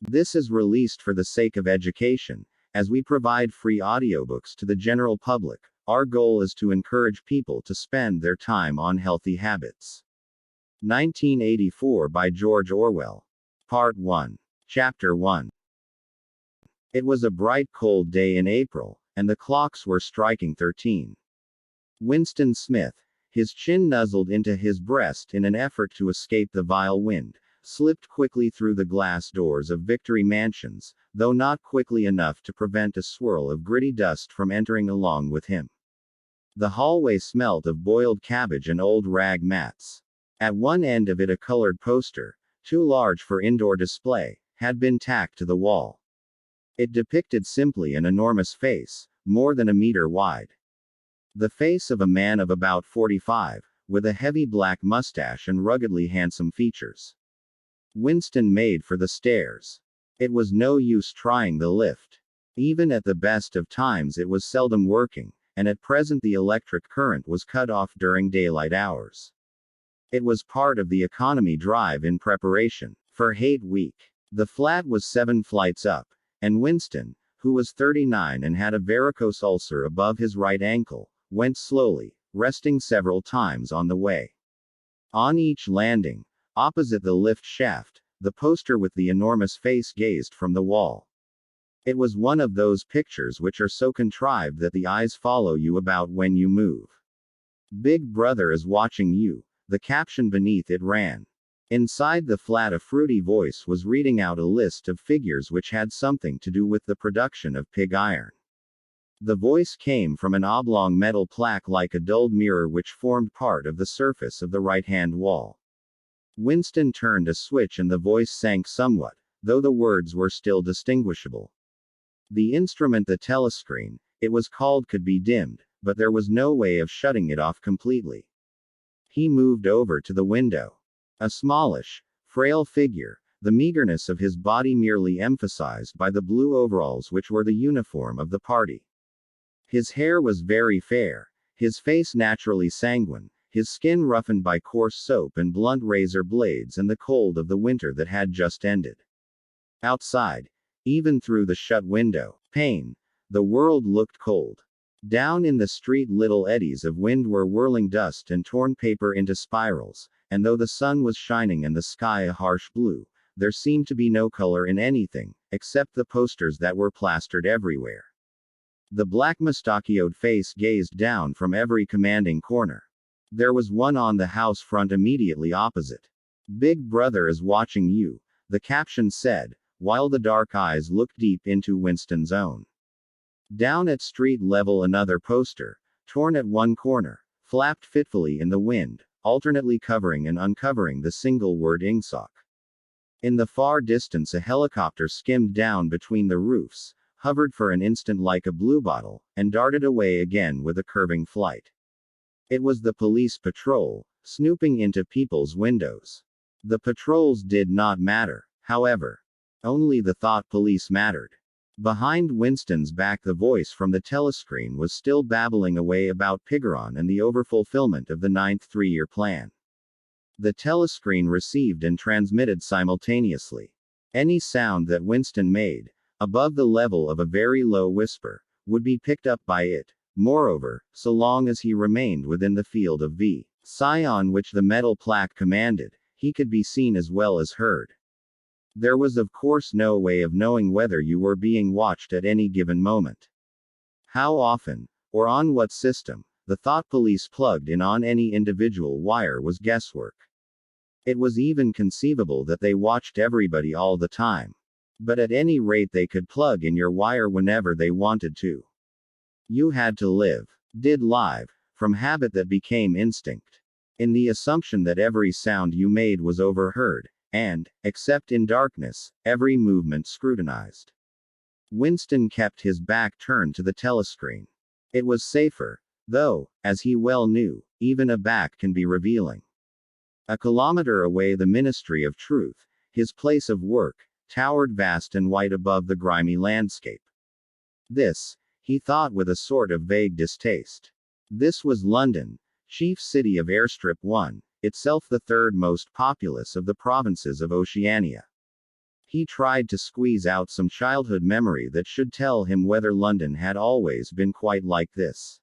This is released for the sake of education, as we provide free audiobooks to the general public. Our goal is to encourage people to spend their time on healthy habits. 1984 by George Orwell. Part 1. Chapter 1. It was a bright cold day in April, and the clocks were striking 13. Winston Smith, his chin nuzzled into his breast in an effort to escape the vile wind, slipped quickly through the glass doors of Victory Mansions, though not quickly enough to prevent a swirl of gritty dust from entering along with him. The hallway smelt of boiled cabbage and old rag mats. At one end of it a colored poster, too large for indoor display, had been tacked to the wall. It depicted simply an enormous face, more than a meter wide. The face of a man of about 45, with a heavy black mustache and ruggedly handsome features. Winston made for the stairs. It was no use trying the lift. Even at the best of times it was seldom working, and at present the electric current was cut off during daylight hours. It was part of the economy drive in preparation for Hate Week. The flat was 7 flights up, and Winston, who was 39 and had a varicose ulcer above his right ankle, went slowly, resting several times on the way. On each landing, opposite the lift shaft, the poster with the enormous face gazed from the wall. It was one of those pictures which are so contrived that the eyes follow you about when you move. "Big Brother is watching you," the caption beneath it ran. Inside the flat a fruity voice was reading out a list of figures which had something to do with the production of pig iron. The voice came from an oblong metal plaque like a dulled mirror which formed part of the surface of the right-hand wall. Winston turned a switch and the voice sank somewhat, though the words were still distinguishable. The instrument, the telescreen, it was called, could be dimmed, but there was no way of shutting it off completely. He moved over to the window. A smallish, frail figure, the meagerness of his body merely emphasized by the blue overalls which were the uniform of the party. His hair was very fair, his face naturally sanguine, his skin roughened by coarse soap and blunt razor blades and the cold of the winter that had just ended. Outside, even through the shut window pane, the world looked cold. Down in the street little eddies of wind were whirling dust and torn paper into spirals, and though the sun was shining and the sky a harsh blue, there seemed to be no color in anything, except the posters that were plastered everywhere. The black mustachioed face gazed down from every commanding corner. There was one on the house front immediately opposite. "Big Brother is watching you," the caption said, while the dark eyes looked deep into Winston's own. Down at street level another poster, torn at one corner, flapped fitfully in the wind, alternately covering and uncovering the single word "Ingsoc." In the far distance a helicopter skimmed down between the roofs, hovered for an instant like a bluebottle, and darted away again with a curving flight. It was the police patrol, snooping into people's windows. The patrols did not matter, however. Only the thought police mattered. Behind Winston's back the voice from the telescreen was still babbling away about Pigaron and the overfulfillment of the 9th three-year plan. The telescreen received and transmitted simultaneously. Any sound that Winston made, above the level of a very low whisper, would be picked up by it. Moreover, so long as he remained within the field of Sion which the metal plaque commanded, he could be seen as well as heard. There was of course no way of knowing whether you were being watched at any given moment. How often, or on what system, the thought police plugged in on any individual wire was guesswork. It was even conceivable that they watched everybody all the time. But at any rate they could plug in your wire whenever they wanted to. You had to live, did live, from habit that became instinct. In the assumption that every sound you made was overheard, and, except in darkness, every movement scrutinized. Winston kept his back turned to the telescreen. It was safer, though, as he well knew, even a back can be revealing. A kilometer away the Ministry of Truth, his place of work, towered vast and white above the grimy landscape. This, he thought with a sort of vague distaste. This was London, chief city of Airstrip 1, itself the third most populous of the provinces of Oceania. He tried to squeeze out some childhood memory that should tell him whether London had always been quite like this.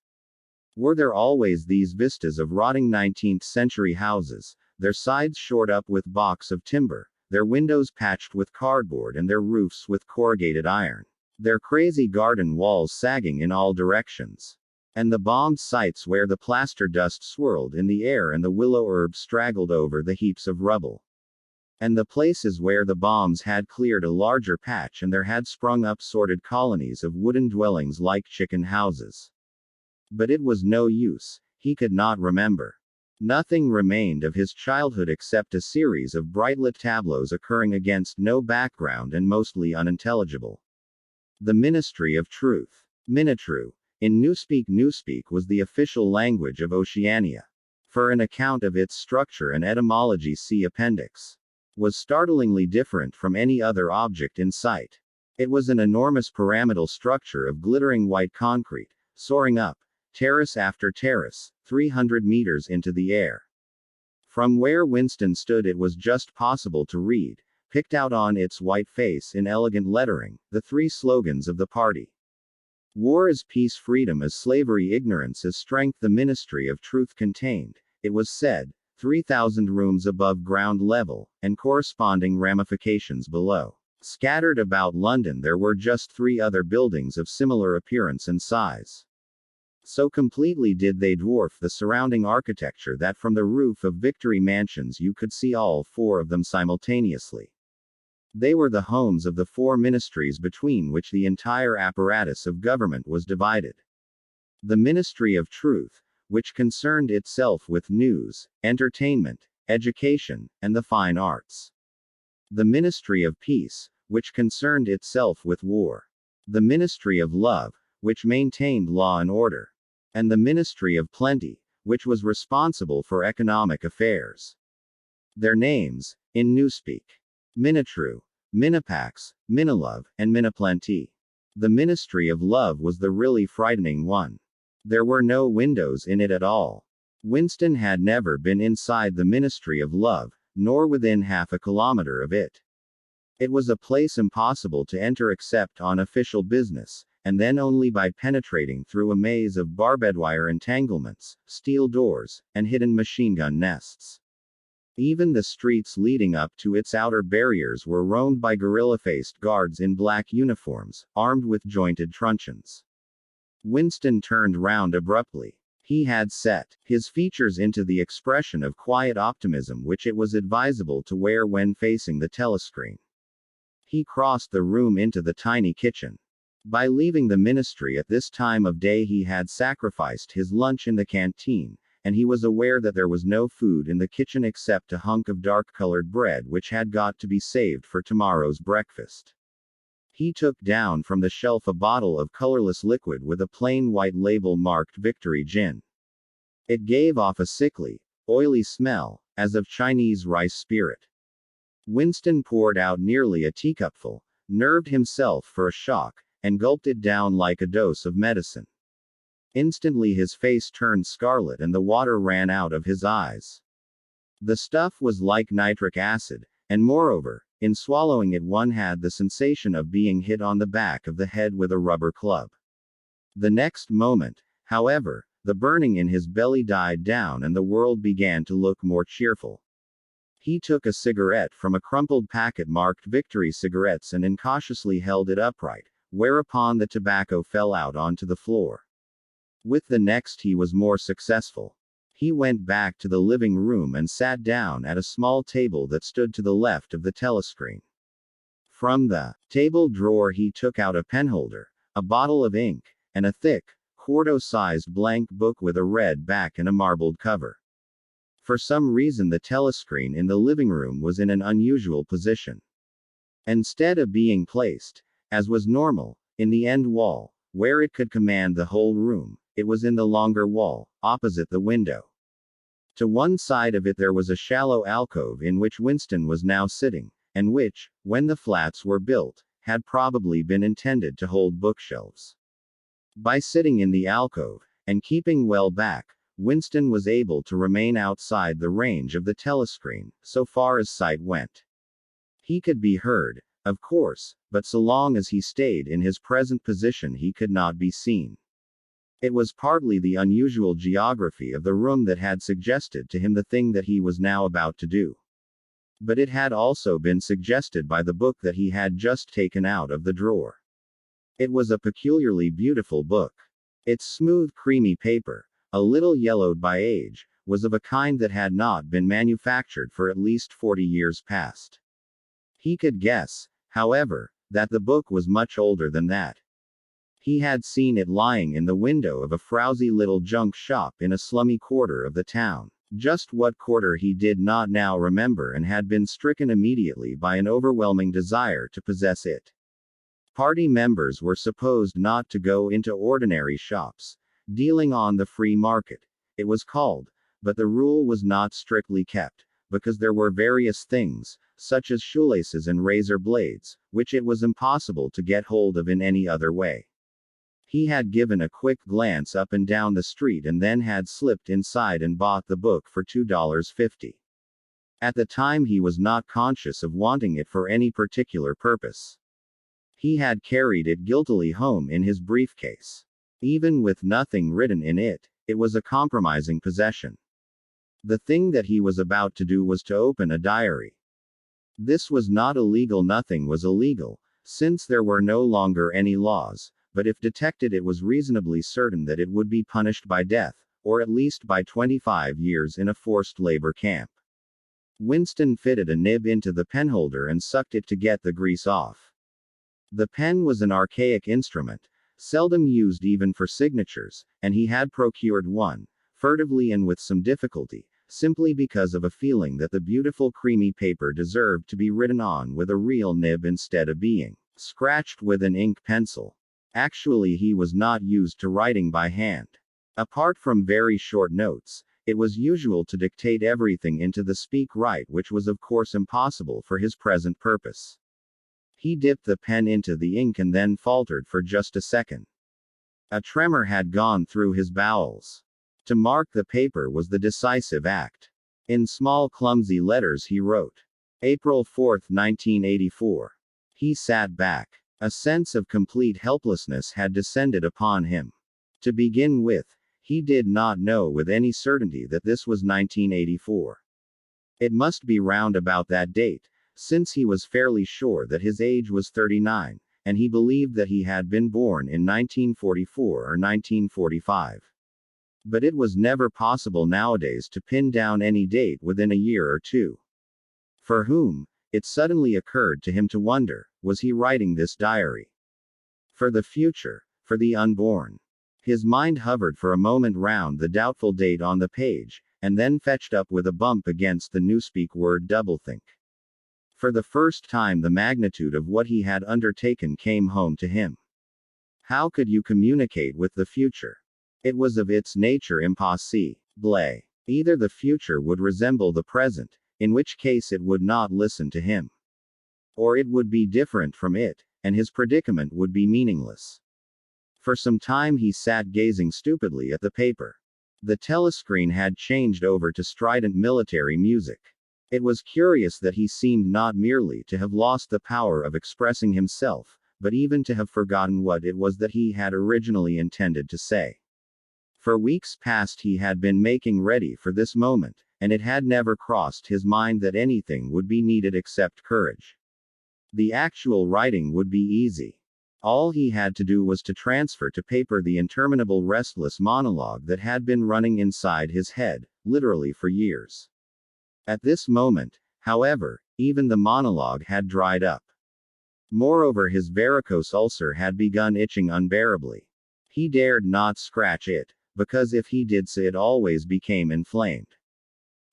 Were there always these vistas of rotting 19th century houses, their sides shored up with balks of timber, their windows patched with cardboard and their roofs with corrugated iron, their crazy garden walls sagging in all directions, and the bombed sites where the plaster dust swirled in the air and the willow herb straggled over the heaps of rubble, and the places where the bombs had cleared a larger patch and there had sprung up sordid colonies of wooden dwellings like chicken houses. But it was no use, he could not remember. Nothing remained of his childhood except a series of bright-lit tableaus occurring against no background and mostly unintelligible. The Ministry of Truth. Minitru. In Newspeak was the official language of Oceania. For an account of its structure and etymology see Appendix. Was startlingly different from any other object in sight. It was an enormous pyramidal structure of glittering white concrete, soaring up, terrace after terrace, 300 meters into the air. From where Winston stood it was just possible to read, picked out on its white face in elegant lettering, the three slogans of the party. War is peace, freedom is slavery, ignorance is strength. The Ministry of Truth contained, it was said, 3,000 rooms above ground level, and corresponding ramifications below. Scattered about London there were just 3 other buildings of similar appearance and size. So completely did they dwarf the surrounding architecture that from the roof of Victory Mansions you could see all 4 of them simultaneously. They were the homes of the 4 ministries between which the entire apparatus of government was divided. The Ministry of Truth, which concerned itself with news, entertainment, education, and the fine arts. The Ministry of Peace, which concerned itself with war. The Ministry of Love, which maintained law and order. And the Ministry of Plenty, which was responsible for economic affairs. Their names, in Newspeak: Minitru, Minipax, Minilove, and Miniplenty. The Ministry of Love was the really frightening one. There were no windows in it at all. Winston had never been inside the Ministry of Love, nor within half a kilometer of it. It was a place impossible to enter except on official business, and then only by penetrating through a maze of barbed wire entanglements, steel doors, and hidden machine gun nests. Even the streets leading up to its outer barriers were roamed by gorilla-faced guards in black uniforms, armed with jointed truncheons. Winston turned round abruptly. He had set his features into the expression of quiet optimism which it was advisable to wear when facing the telescreen. He crossed the room into the tiny kitchen. By leaving the ministry at this time of day he had sacrificed his lunch in the canteen, and he was aware that there was no food in the kitchen except a hunk of dark-colored bread which had got to be saved for tomorrow's breakfast. He took down from the shelf a bottle of colorless liquid with a plain white label marked Victory Gin. It gave off a sickly, oily smell, as of Chinese rice spirit. Winston poured out nearly a teacupful, nerved himself for a shock, and gulped it down like a dose of medicine. Instantly his face turned scarlet and the water ran out of his eyes. The stuff was like nitric acid, and moreover, in swallowing it one had the sensation of being hit on the back of the head with a rubber club. The next moment, however, the burning in his belly died down and the world began to look more cheerful. He took a cigarette from a crumpled packet marked Victory Cigarettes and incautiously held it upright, whereupon the tobacco fell out onto the floor. With the next he was more successful. He went back to the living room and sat down at a small table that stood to the left of the telescreen. From the table drawer he took out a penholder, a bottle of ink, and a thick, quarto-sized blank book with a red back and a marbled cover. For some reason the telescreen in the living room was in an unusual position. Instead of being placed, as was normal, in the end wall, where it could command the whole room, it was in the longer wall, opposite the window. To one side of it there was a shallow alcove in which Winston was now sitting, and which, when the flats were built, had probably been intended to hold bookshelves. By sitting in the alcove, and keeping well back, Winston was able to remain outside the range of the telescreen, so far as sight went. He could be heard, of course, but so long as he stayed in his present position he could not be seen. It was partly the unusual geography of the room that had suggested to him the thing that he was now about to do. But it had also been suggested by the book that he had just taken out of the drawer. It was a peculiarly beautiful book. Its smooth, creamy paper, a little yellowed by age, was of a kind that had not been manufactured for at least 40 years past. He could guess, however, that the book was much older than that. He had seen it lying in the window of a frowsy little junk shop in a slummy quarter of the town. Just what quarter he did not now remember, and had been stricken immediately by an overwhelming desire to possess it. Party members were supposed not to go into ordinary shops, dealing on the free market, it was called, but the rule was not strictly kept, because there were various things, such as shoelaces and razor blades, which it was impossible to get hold of in any other way. He had given a quick glance up and down the street and then had slipped inside and bought the book for $2.50. At the time he was not conscious of wanting it for any particular purpose. He had carried it guiltily home in his briefcase. Even with nothing written in it, it was a compromising possession. The thing that he was about to do was to open a diary. This was not illegal, nothing was illegal, since there were no longer any laws. But if detected it was reasonably certain that it would be punished by death, or at least by 25 years in a forced labor camp. Winston fitted a nib into the penholder and sucked it to get the grease off. The pen was an archaic instrument, seldom used even for signatures, and he had procured one, furtively and with some difficulty, simply because of a feeling that the beautiful creamy paper deserved to be written on with a real nib instead of being scratched with an ink pencil. Actually, he was not used to writing by hand. Apart from very short notes, it was usual to dictate everything into the speak-write, which was of course impossible for his present purpose. He dipped the pen into the ink and then faltered for just a second. A tremor had gone through his bowels. To mark the paper was the decisive act. In small clumsy letters he wrote, April 4, 1984. He sat back. A sense of complete helplessness had descended upon him. To begin with, he did not know with any certainty that this was 1984. It must be round about that date, since he was fairly sure that his age was 39, and he believed that he had been born in 1944 or 1945. But it was never possible nowadays to pin down any date within a year or two. For whom, it suddenly occurred to him to wonder, was he writing this diary? For the future, for the unborn. His mind hovered for a moment round the doubtful date on the page, and then fetched up with a bump against the newspeak word doublethink. For the first time the magnitude of what he had undertaken came home to him. How could you communicate with the future? It was of its nature impossible. Either the future would resemble the present, in which case it would not listen to him. Or it would be different from it, and his predicament would be meaningless. For some time he sat gazing stupidly at the paper. The telescreen had changed over to strident military music. It was curious that he seemed not merely to have lost the power of expressing himself, but even to have forgotten what it was that he had originally intended to say. For weeks past he had been making ready for this moment, and it had never crossed his mind that anything would be needed except courage. The actual writing would be easy. All he had to do was to transfer to paper the interminable restless monologue that had been running inside his head, literally for years. At this moment, however, even the monologue had dried up. Moreover, his varicose ulcer had begun itching unbearably. He dared not scratch it, because if he did so it always became inflamed.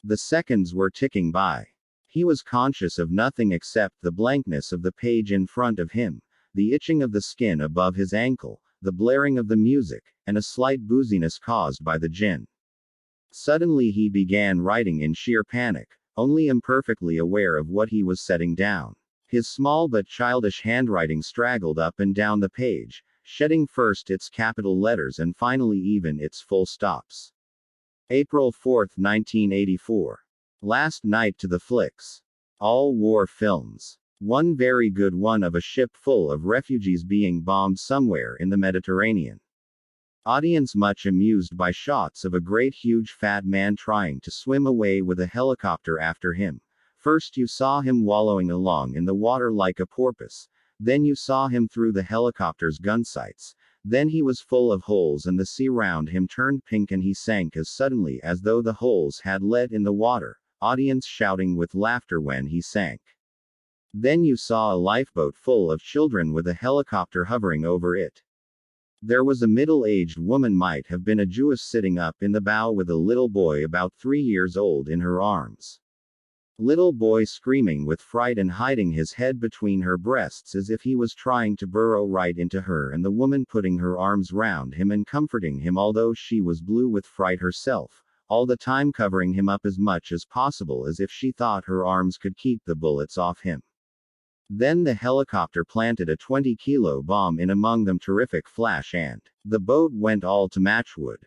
The seconds were ticking by. He was conscious of nothing except the blankness of the page in front of him, the itching of the skin above his ankle, the blaring of the music, and a slight booziness caused by the gin. Suddenly he began writing in sheer panic, only imperfectly aware of what he was setting down. His small but childish handwriting straggled up and down the page, shedding first its capital letters and finally even its full stops. April 4, 1984. Last night to the flicks. All war films. One very good one of a ship full of refugees being bombed somewhere in the Mediterranean. Audience much amused by shots of a great huge fat man trying to swim away with a helicopter after him. First you saw him wallowing along in the water like a porpoise, then you saw him through the helicopter's gun sights, then he was full of holes and the sea round him turned pink and he sank as suddenly as though the holes had lead in the water, audience shouting with laughter when he sank. Then you saw a lifeboat full of children with a helicopter hovering over it. There was a middle-aged woman, might have been a Jewess, sitting up in the bow with a little boy about 3 years old in her arms. Little boy screaming with fright and hiding his head between her breasts as if he was trying to burrow right into her, and the woman putting her arms round him and comforting him although she was blue with fright herself, all the time covering him up as much as possible as if she thought her arms could keep the bullets off him. Then the helicopter planted a 20-kilo bomb in among them, terrific flash, and the boat went all to matchwood.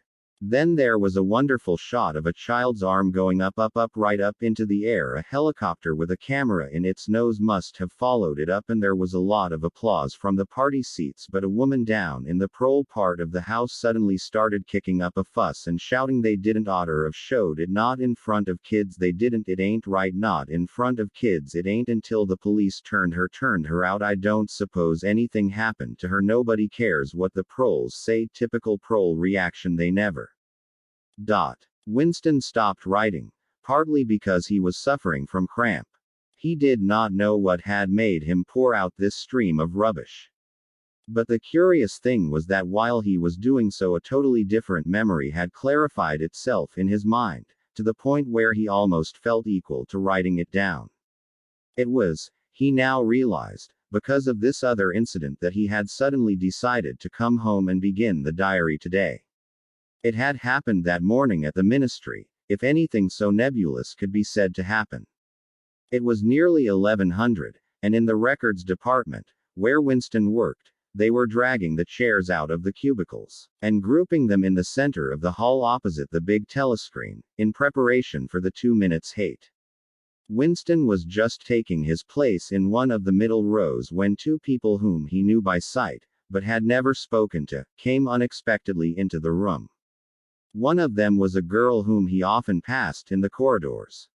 Then there was a wonderful shot of a child's arm going up right up into the air. A helicopter with a camera in its nose must have followed it up, and there was a lot of applause from the party seats, but a woman down in the prole part of the house suddenly started kicking up a fuss and shouting they didn't oughter of showed it, not in front of kids they didn't, it ain't right, not in front of kids it ain't, until the police turned her out. I don't suppose anything happened to her, nobody cares what the proles say, typical prole reaction, they never. Winston stopped writing, partly because he was suffering from cramp. He did not know what had made him pour out this stream of rubbish. But the curious thing was that while he was doing so, a totally different memory had clarified itself in his mind, to the point where he almost felt equal to writing it down. It was, he now realized, because of this other incident that he had suddenly decided to come home and begin the diary today. It had happened that morning at the ministry, if anything so nebulous could be said to happen. It was nearly 1100, and in the records department, where Winston worked, they were dragging the chairs out of the cubicles, and grouping them in the center of the hall opposite the big telescreen, in preparation for the 2 minutes hate. Winston was just taking his place in one of the middle rows when two people whom he knew by sight, but had never spoken to, came unexpectedly into the room. One of them was a girl whom he often passed in the corridors.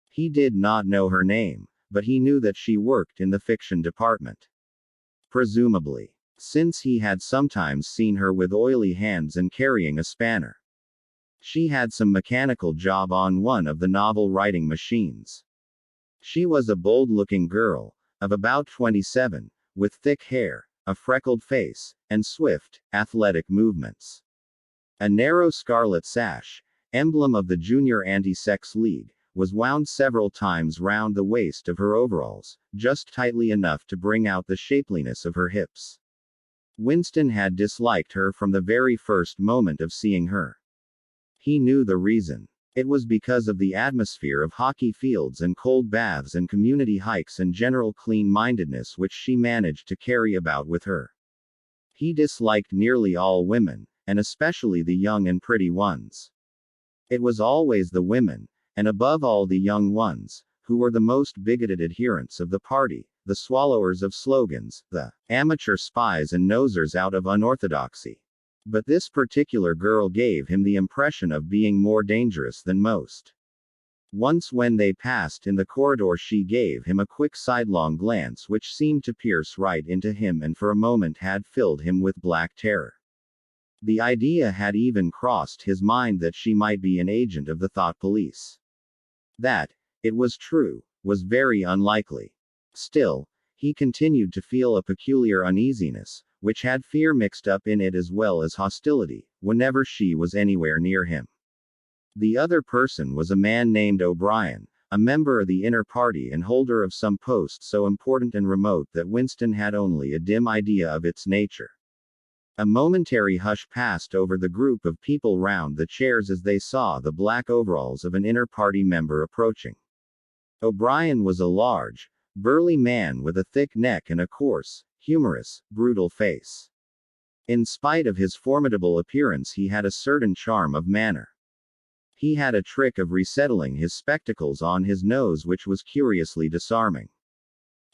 He did not know her name, but he knew that she worked in the fiction department. Presumably, since he had sometimes seen her with oily hands and carrying a spanner. She had some mechanical job on one of the novel writing machines. She was a bold-looking girl, of about 27, with thick hair, a freckled face, and swift, athletic movements. A narrow scarlet sash, emblem of the Junior Anti-Sex League, was wound several times round the waist of her overalls, just tightly enough to bring out the shapeliness of her hips. Winston had disliked her from the very first moment of seeing her. He knew the reason. It was because of the atmosphere of hockey fields and cold baths and community hikes and general clean-mindedness which she managed to carry about with her. He disliked nearly all women, and especially the young and pretty ones. It was always the women, and above all the young ones, who were the most bigoted adherents of the party, the swallowers of slogans, the amateur spies and nosers out of unorthodoxy. But this particular girl gave him the impression of being more dangerous than most. Once when they passed in the corridor she gave him a quick sidelong glance which seemed to pierce right into him and for a moment had filled him with black terror. The idea had even crossed his mind that she might be an agent of the thought police. That, it was true, was very unlikely. Still, he continued to feel a peculiar uneasiness, which had fear mixed up in it as well as hostility, whenever she was anywhere near him. The other person was a man named O'Brien, a member of the inner party and holder of some post so important and remote that Winston had only a dim idea of its nature. A momentary hush passed over the group of people round the chairs as they saw the black overalls of an inner party member approaching. O'Brien was a large, burly man with a thick neck and a coarse, humorous, brutal face. In spite of his formidable appearance, he had a certain charm of manner. He had a trick of resettling his spectacles on his nose which was curiously disarming.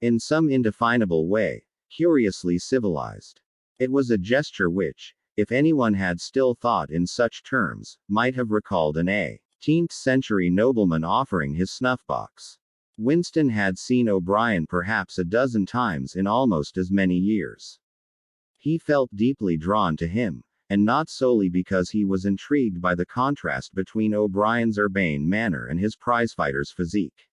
In some indefinable way, curiously civilized. It was a gesture which, if anyone had still thought in such terms, might have recalled an 18th century nobleman offering his snuff-box. Winston had seen O'Brien perhaps a dozen times in almost as many years. He felt deeply drawn to him, and not solely because he was intrigued by the contrast between O'Brien's urbane manner and his prizefighter's physique.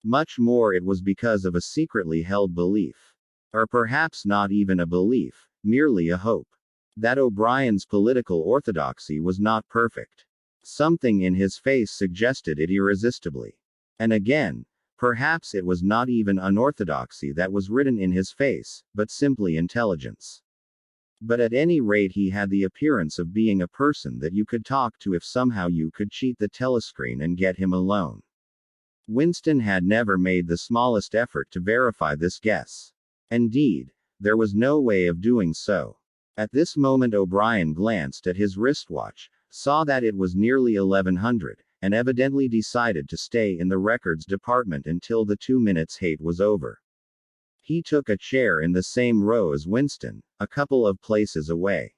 Much more it was because of a secretly held belief. Or perhaps not even a belief, merely a hope. That O'Brien's political orthodoxy was not perfect. Something in his face suggested it irresistibly. And again, perhaps it was not even unorthodoxy that was written in his face, but simply intelligence. But at any rate he had the appearance of being a person that you could talk to if somehow you could cheat the telescreen and get him alone. Winston had never made the smallest effort to verify this guess. Indeed, there was no way of doing so. At this moment O'Brien glanced at his wristwatch, saw that it was nearly 1100, and evidently decided to stay in the records department until the 2 minutes hate was over. He took a chair in the same row as Winston, a couple of places away.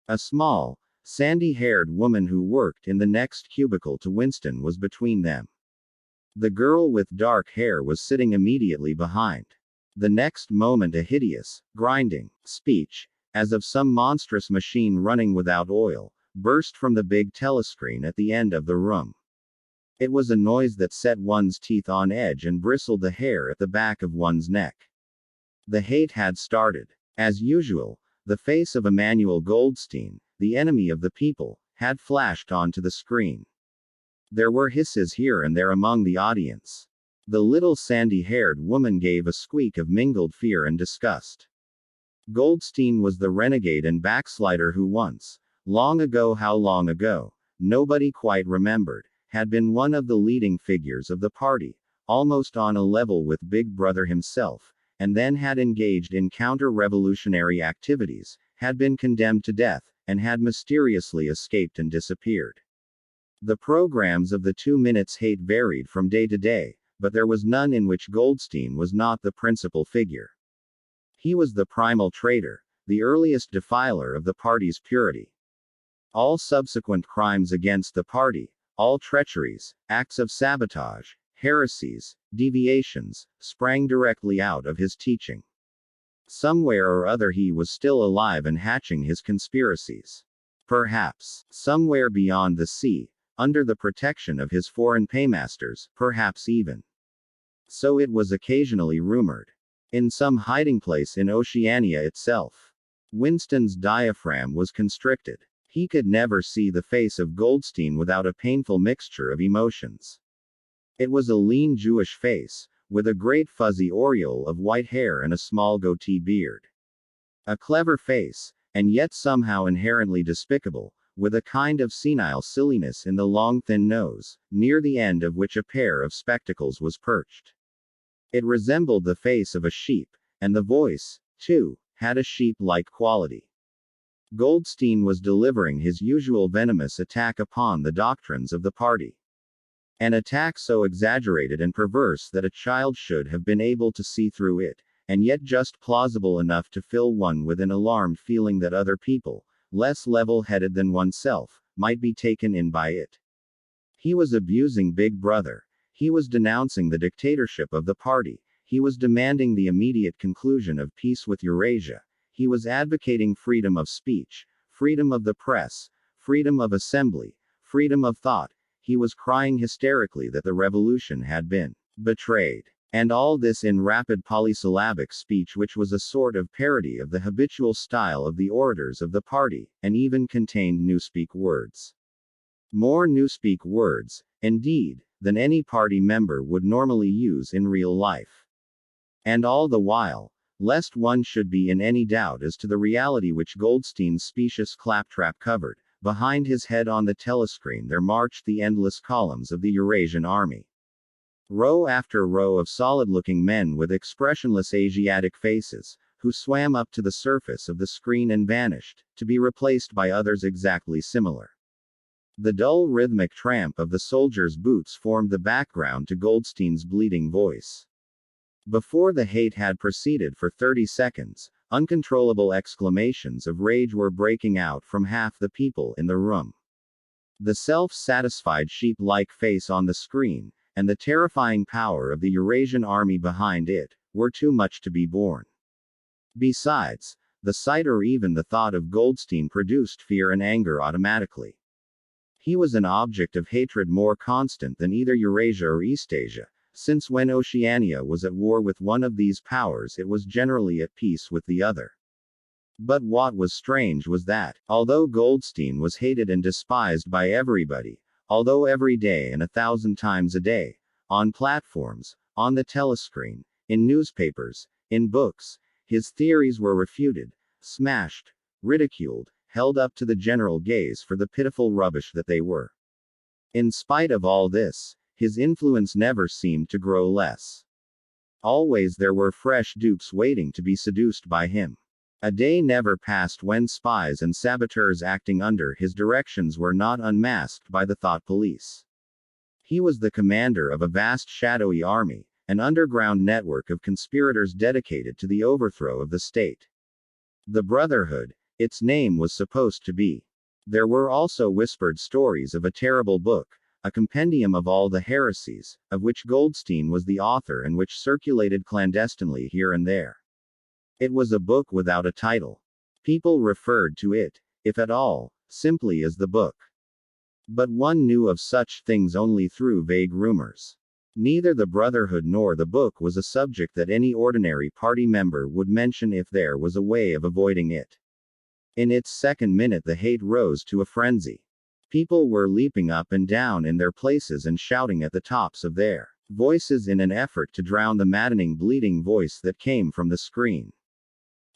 A small, sandy-haired woman who worked in the next cubicle to Winston was between them. The girl with dark hair was sitting immediately behind. The next moment a hideous, grinding speech, as of some monstrous machine running without oil, burst from the big telescreen at the end of the room. It was a noise that set one's teeth on edge and bristled the hair at the back of one's neck. The hate had started. As usual, the face of Emmanuel Goldstein, the enemy of the people, had flashed onto the screen. There were hisses here and there among the audience. The little sandy-haired woman gave a squeak of mingled fear and disgust. Goldstein was the renegade and backslider who once, long ago, how long ago, nobody quite remembered, had been one of the leading figures of the party, almost on a level with Big Brother himself, and then had engaged in counter-revolutionary activities, had been condemned to death, and had mysteriously escaped and disappeared. The programs of the 2 minutes hate varied from day to day, but there was none in which Goldstein was not the principal figure. He was the primal traitor, the earliest defiler of the party's purity. All subsequent crimes against the party, all treacheries, acts of sabotage, heresies, deviations, sprang directly out of his teaching. Somewhere or other he was still alive and hatching his conspiracies. Perhaps, somewhere beyond the sea, under the protection of his foreign paymasters, perhaps even. So it was occasionally rumored. In some hiding place in Oceania itself. Winston's diaphragm was constricted. He could never see the face of Goldstein without a painful mixture of emotions. It was a lean Jewish face, with a great fuzzy aureole of white hair and a small goatee beard. A clever face, and yet somehow inherently despicable, with a kind of senile silliness in the long thin nose, near the end of which a pair of spectacles was perched. It resembled the face of a sheep, and the voice, too, had a sheep-like quality. Goldstein was delivering his usual venomous attack upon the doctrines of the party. An attack so exaggerated and perverse that a child should have been able to see through it, and yet just plausible enough to fill one with an alarmed feeling that other people, less level-headed than oneself, might be taken in by it. He was abusing Big Brother. He was denouncing the dictatorship of the party. He was demanding the immediate conclusion of peace with Eurasia. He was advocating freedom of speech, freedom of the press, freedom of assembly, freedom of thought. He was crying hysterically that the revolution had been betrayed. And all this in rapid polysyllabic speech which was a sort of parody of the habitual style of the orators of the party, and even contained newspeak words. More newspeak words, indeed, than any party member would normally use in real life. And all the while, lest one should be in any doubt as to the reality which Goldstein's specious claptrap covered, behind his head on the telescreen there marched the endless columns of the Eurasian army. Row after row of solid-looking men with expressionless Asiatic faces, who swam up to the surface of the screen and vanished, to be replaced by others exactly similar. The dull rhythmic tramp of the soldiers' boots formed the background to Goldstein's bleating voice. Before the hate had proceeded for 30 seconds, uncontrollable exclamations of rage were breaking out from half the people in the room. The self-satisfied sheep-like face on the screen, and the terrifying power of the Eurasian army behind it, were too much to be borne. Besides, the sight or even the thought of Goldstein produced fear and anger automatically. He was an object of hatred more constant than either Eurasia or Eastasia, since when Oceania was at war with one of these powers it was generally at peace with the other. But what was strange was that, although Goldstein was hated and despised by everybody, although every day and 1,000 times a day, on platforms, on the telescreen, in newspapers, in books, his theories were refuted, smashed, ridiculed, held up to the general gaze for the pitiful rubbish that they were. In spite of all this, his influence never seemed to grow less. Always there were fresh dupes waiting to be seduced by him. A day never passed when spies and saboteurs acting under his directions were not unmasked by the thought police. He was the commander of a vast shadowy army, an underground network of conspirators dedicated to the overthrow of the state. The Brotherhood, its name was supposed to be. There were also whispered stories of a terrible book, a compendium of all the heresies, of which Goldstein was the author and which circulated clandestinely here and there. It was a book without a title. People referred to it, if at all, simply as the book. But one knew of such things only through vague rumors. Neither the Brotherhood nor the book was a subject that any ordinary party member would mention if there was a way of avoiding it. In its second minute the hate rose to a frenzy. People were leaping up and down in their places and shouting at the tops of their voices in an effort to drown the maddening bleating voice that came from the screen.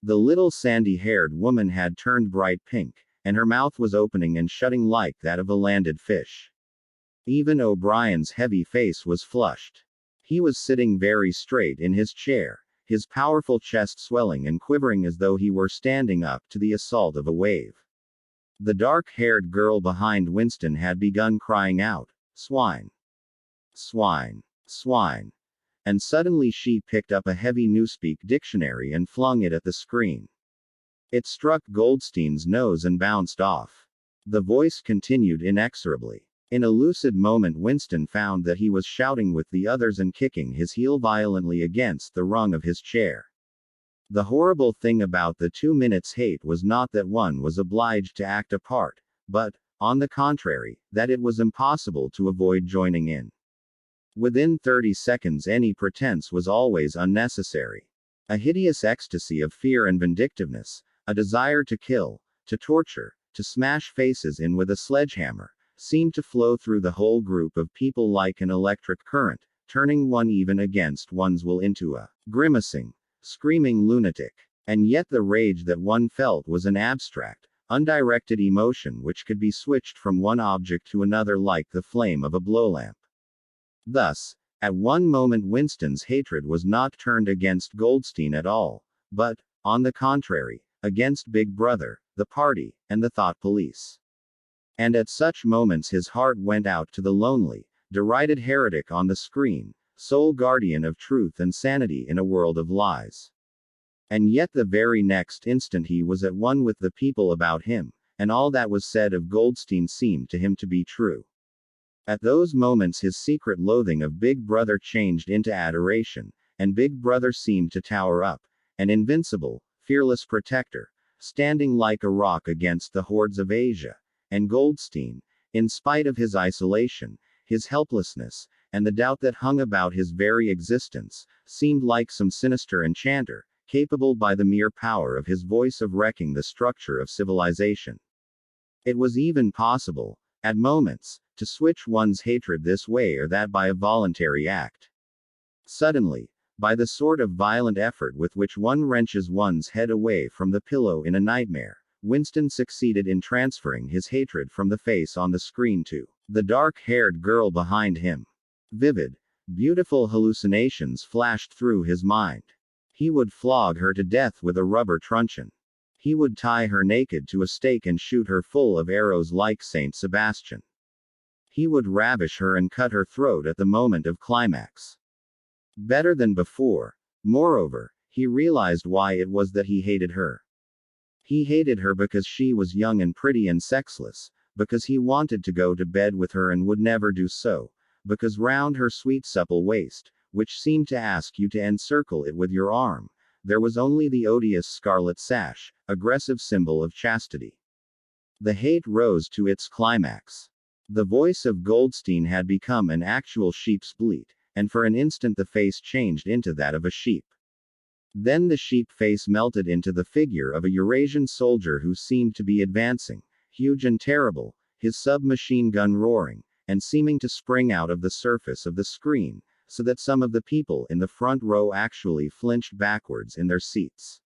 The little sandy-haired woman had turned bright pink, and her mouth was opening and shutting like that of a landed fish. Even O'Brien's heavy face was flushed. He was sitting very straight in his chair, his powerful chest swelling and quivering as though he were standing up to the assault of a wave. The dark-haired girl behind Winston had begun crying out, "Swine! Swine! Swine!" And suddenly she picked up a heavy Newspeak dictionary and flung it at the screen. It struck Goldstein's nose and bounced off. The voice continued inexorably. In a lucid moment Winston found that he was shouting with the others and kicking his heel violently against the rung of his chair. The horrible thing about the 2 minutes hate was not that one was obliged to act a part, but, on the contrary, that it was impossible to avoid joining in. Within 30 seconds any pretense was always unnecessary. A hideous ecstasy of fear and vindictiveness, a desire to kill, to torture, to smash faces in with a sledgehammer, seemed to flow through the whole group of people like an electric current, turning one even against one's will into a grimacing, screaming lunatic. And yet the rage that one felt was an abstract, undirected emotion which could be switched from one object to another like the flame of a blowlamp. Thus, at one moment Winston's hatred was not turned against Goldstein at all, but, on the contrary, against Big Brother, the party, and the thought police. And at such moments his heart went out to the lonely, derided heretic on the screen, sole guardian of truth and sanity in a world of lies. And yet the very next instant he was at one with the people about him, and all that was said of Goldstein seemed to him to be true. At those moments his secret loathing of Big Brother changed into adoration, and Big Brother seemed to tower up, an invincible, fearless protector, standing like a rock against the hordes of Asia. And Goldstein, in spite of his isolation, his helplessness, and the doubt that hung about his very existence, seemed like some sinister enchanter, capable by the mere power of his voice of wrecking the structure of civilization. It was even possible, at moments, to switch one's hatred this way or that by a voluntary act. Suddenly, by the sort of violent effort with which one wrenches one's head away from the pillow in a nightmare, Winston succeeded in transferring his hatred from the face on the screen to the dark-haired girl behind him. Vivid, beautiful hallucinations flashed through his mind. He would flog her to death with a rubber truncheon. He would tie her naked to a stake and shoot her full of arrows like Saint Sebastian. He would ravish her and cut her throat at the moment of climax. Better than before, Moreover, he realized why it was that he hated her. He hated her because she was young and pretty and sexless, because he wanted to go to bed with her and would never do so, because round her sweet supple waist, which seemed to ask you to encircle it with your arm, there was only the odious scarlet sash, aggressive symbol of chastity. The hate rose to its climax. The voice of Goldstein had become an actual sheep's bleat, and for an instant the face changed into that of a sheep. Then the sheep face melted into the figure of a Eurasian soldier who seemed to be advancing, huge and terrible, his submachine gun roaring, and seeming to spring out of the surface of the screen, so that some of the people in the front row actually flinched backwards in their seats.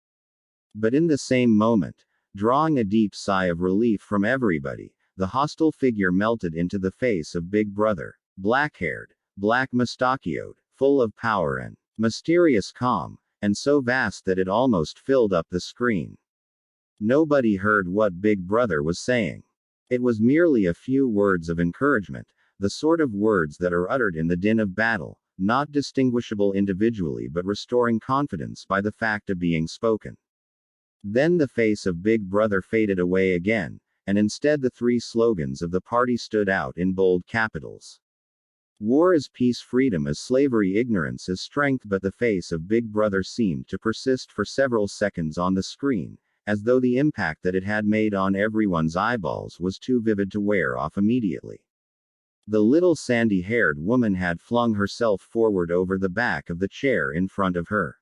But in the same moment, drawing a deep sigh of relief from everybody, the hostile figure melted into the face of Big Brother, black-haired, black-mustachioed, full of power and mysterious calm, and so vast that it almost filled up the screen. Nobody heard what Big Brother was saying. It was merely a few words of encouragement, the sort of words that are uttered in the din of battle, not distinguishable individually but restoring confidence by the fact of being spoken. Then the face of Big Brother faded away again, and instead the three slogans of the party stood out in bold capitals. War is peace, freedom is slavery, ignorance is strength. But the face of Big Brother seemed to persist for several seconds on the screen, as though the impact that it had made on everyone's eyeballs was too vivid to wear off immediately. The little sandy-haired woman had flung herself forward over the back of the chair in front of her.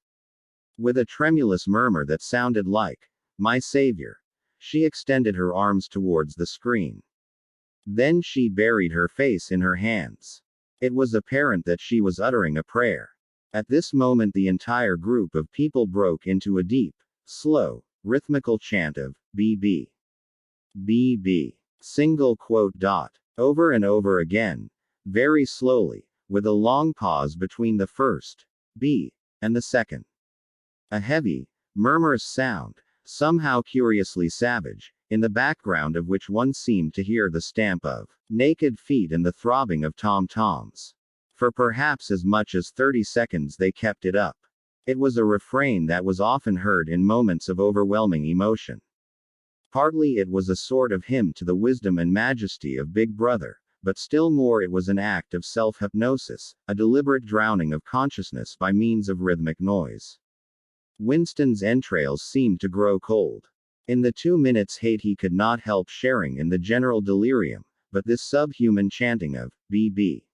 With a tremulous murmur that sounded like, "My Savior," she extended her arms towards the screen. Then she buried her face in her hands. It was apparent that she was uttering a prayer. At this moment the entire group of people broke into a deep, slow, rhythmical chant of, "BB. BB." Single quote dot. Over and over again, very slowly, with a long pause between the first, B, and the second. A heavy, murmurous sound, somehow curiously savage, in the background of which one seemed to hear the stamp of naked feet and the throbbing of tom-toms. For perhaps as much as 30 seconds they kept it up. It was a refrain that was often heard in moments of overwhelming emotion. Partly it was a sort of hymn to the wisdom and majesty of Big Brother, but still more it was an act of self-hypnosis, a deliberate drowning of consciousness by means of rhythmic noise. Winston's entrails seemed to grow cold. In the 2 minutes hate he could not help sharing in the general delirium, but this subhuman chanting of, "BB.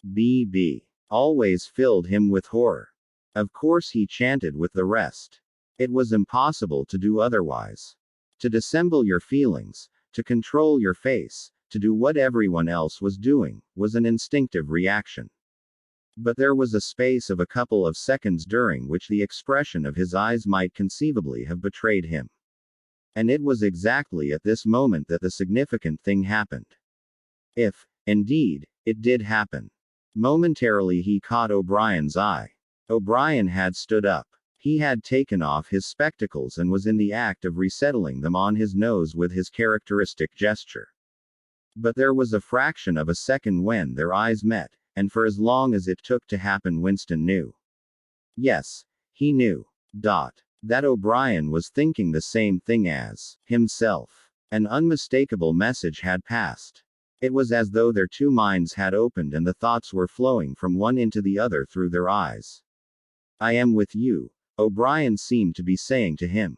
BB," always filled him with horror. Of course he chanted with the rest. It was impossible to do otherwise. To dissemble your feelings, to control your face, to do what everyone else was doing, was an instinctive reaction. But there was a space of a couple of seconds during which the expression of his eyes might conceivably have betrayed him. And it was exactly at this moment that the significant thing happened. If, indeed, it did happen. Momentarily he caught O'Brien's eye. O'Brien had stood up. He had taken off his spectacles and was in the act of resettling them on his nose with his characteristic gesture. But there was a fraction of a second when their eyes met, and for as long as it took to happen Winston knew. Yes, he knew. That O'Brien was thinking the same thing as himself. An unmistakable message had passed. It was as though their two minds had opened and the thoughts were flowing from one into the other through their eyes. "I am with you," O'Brien seemed to be saying to him.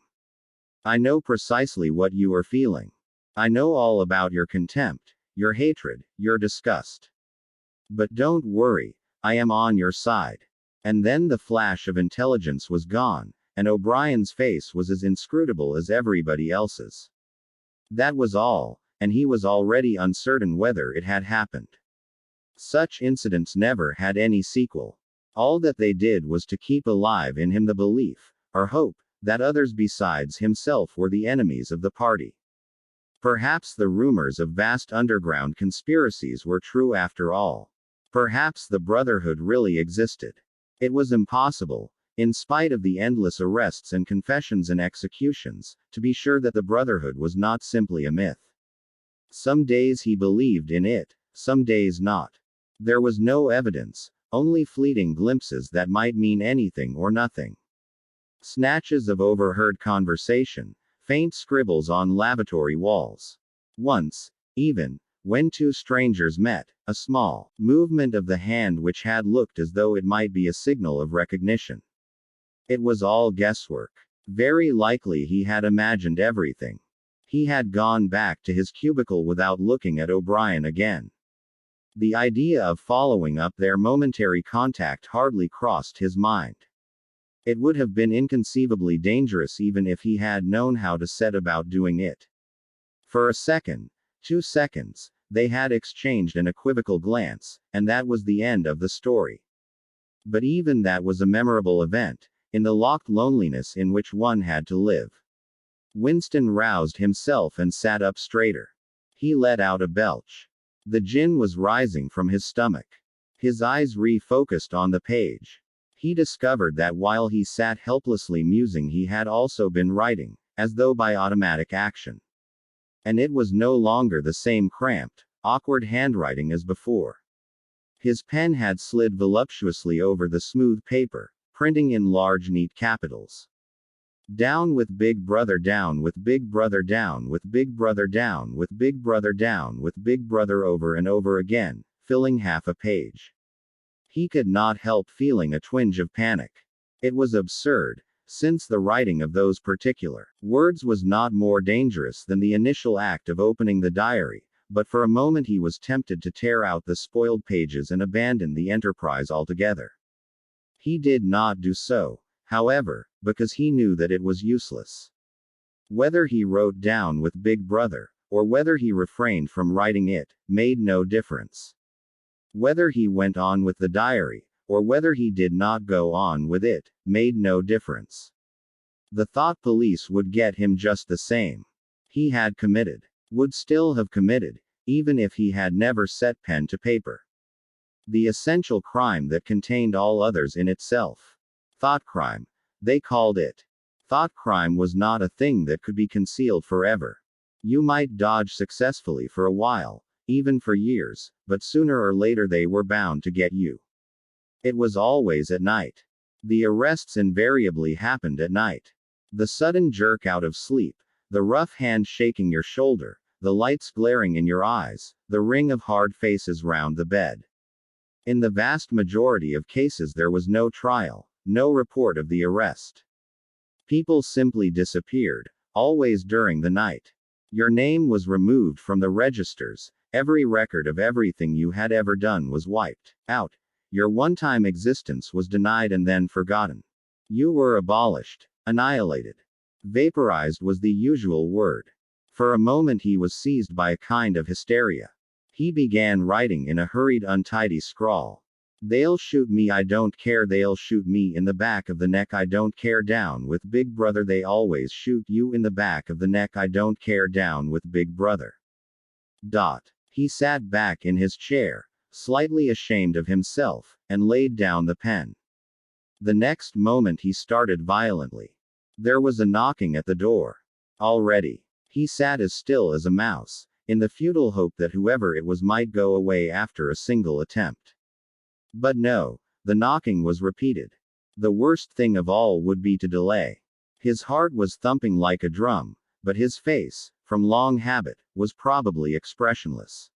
"I know precisely what you are feeling. I know all about your contempt, your hatred, your disgust. But don't worry, I am on your side." And then the flash of intelligence was gone, and O'Brien's face was as inscrutable as everybody else's. That was all, and he was already uncertain whether it had happened. Such incidents never had any sequel. All that they did was to keep alive in him the belief, or hope, that others besides himself were the enemies of the party. Perhaps the rumors of vast underground conspiracies were true after all. Perhaps the Brotherhood really existed. It was impossible, in spite of the endless arrests and confessions and executions, to be sure that the Brotherhood was not simply a myth. Some days he believed in it, some days not. There was no evidence, only fleeting glimpses that might mean anything or nothing. Snatches of overheard conversation, faint scribbles on lavatory walls. Once, even, when two strangers met, a small movement of the hand which had looked as though it might be a signal of recognition. It was all guesswork. Very likely he had imagined everything. He had gone back to his cubicle without looking at O'Brien again. The idea of following up their momentary contact hardly crossed his mind. It would have been inconceivably dangerous even if he had known how to set about doing it. For a second, 2 seconds, they had exchanged an equivocal glance, and that was the end of the story. But even that was a memorable event, in the locked loneliness in which one had to live. Winston roused himself and sat up straighter. He let out a belch. The gin was rising from his stomach. His eyes refocused on the page. He discovered that while he sat helplessly musing, he had also been writing, as though by automatic action. And it was no longer the same cramped, awkward handwriting as before. His pen had slid voluptuously over the smooth paper, printing in large neat capitals. Down with Big Brother, down with Big Brother, down with Big Brother, down with Big Brother, down with Big Brother, over and over again, filling half a page. He could not help feeling a twinge of panic. It was absurd, since the writing of those particular words was not more dangerous than the initial act of opening the diary, but for a moment he was tempted to tear out the spoiled pages and abandon the enterprise altogether. He did not do so, however, because he knew that it was useless. Whether he wrote down with Big Brother, or whether he refrained from writing it, made no difference. Whether he went on with the diary, or whether he did not go on with it, made no difference. The thought police would get him just the same. He had committed, would still have committed, even if he had never set pen to paper, the essential crime that contained all others in itself. Thought crime, they called it. Thought crime was not a thing that could be concealed forever. You might dodge successfully for a while, even for years, but sooner or later they were bound to get you. It was always at night. The arrests invariably happened at night. The sudden jerk out of sleep, the rough hand shaking your shoulder, the lights glaring in your eyes, the ring of hard faces round the bed. In the vast majority of cases there was no trial, no report of the arrest. People simply disappeared, always during the night. Your name was removed from the registers, every record of everything you had ever done was wiped out. Your one-time existence was denied and then forgotten. You were abolished, annihilated. Vaporized was the usual word. For a moment he was seized by a kind of hysteria. He began writing in a hurried, untidy scrawl. They'll shoot me, I don't care, they'll shoot me in the back of the neck, I don't care, down with Big Brother, they always shoot you in the back of the neck, I don't care, down with Big Brother. He sat back in his chair, slightly ashamed of himself, and laid down the pen. The next moment he started violently. There was a knocking at the door. Already. He sat as still as a mouse, in the futile hope that whoever it was might go away after a single attempt. But no, the knocking was repeated. The worst thing of all would be to delay. His heart was thumping like a drum, but his face, from long habit, was probably expressionless.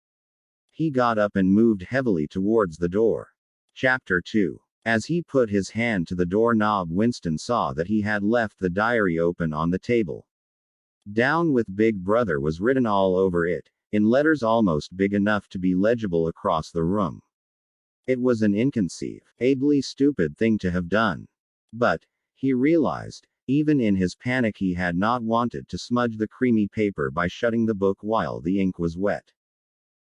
He got up and moved heavily towards the door. Chapter 2. As he put his hand to the doorknob, Winston saw that he had left the diary open on the table. Down with Big Brother was written all over it, in letters almost big enough to be legible across the room. It was an inconceivably stupid thing to have done. But, he realized, even in his panic he had not wanted to smudge the creamy paper by shutting the book while the ink was wet.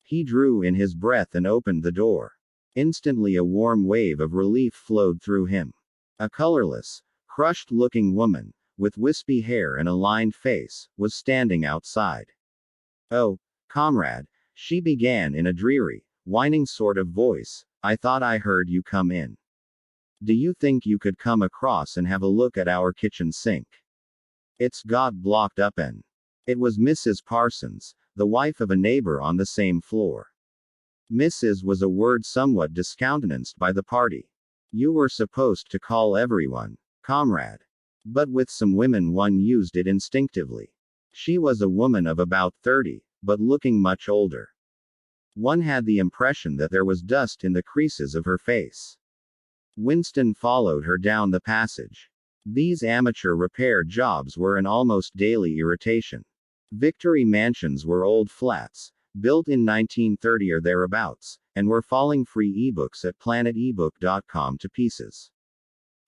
He drew in his breath and opened the door. Instantly a warm wave of relief flowed through him. A colorless, crushed-looking woman, with wispy hair and a lined face, was standing outside. "Oh, comrade," she began in a dreary, whining sort of voice, "I thought I heard you come in. Do you think you could come across and have a look at our kitchen sink? It's got blocked up and..." It was Mrs. Parsons, the wife of a neighbor on the same floor. Mrs. was a word somewhat discountenanced by the party. You were supposed to call everyone comrade. But with some women one used it instinctively. She was a woman of about 30, but looking much older. One had the impression that there was dust in the creases of her face. Winston followed her down the passage. These amateur repair jobs were an almost daily irritation. Victory mansions were old flats, built in 1930 or thereabouts, and were falling free ebooks at planetebook.com to pieces.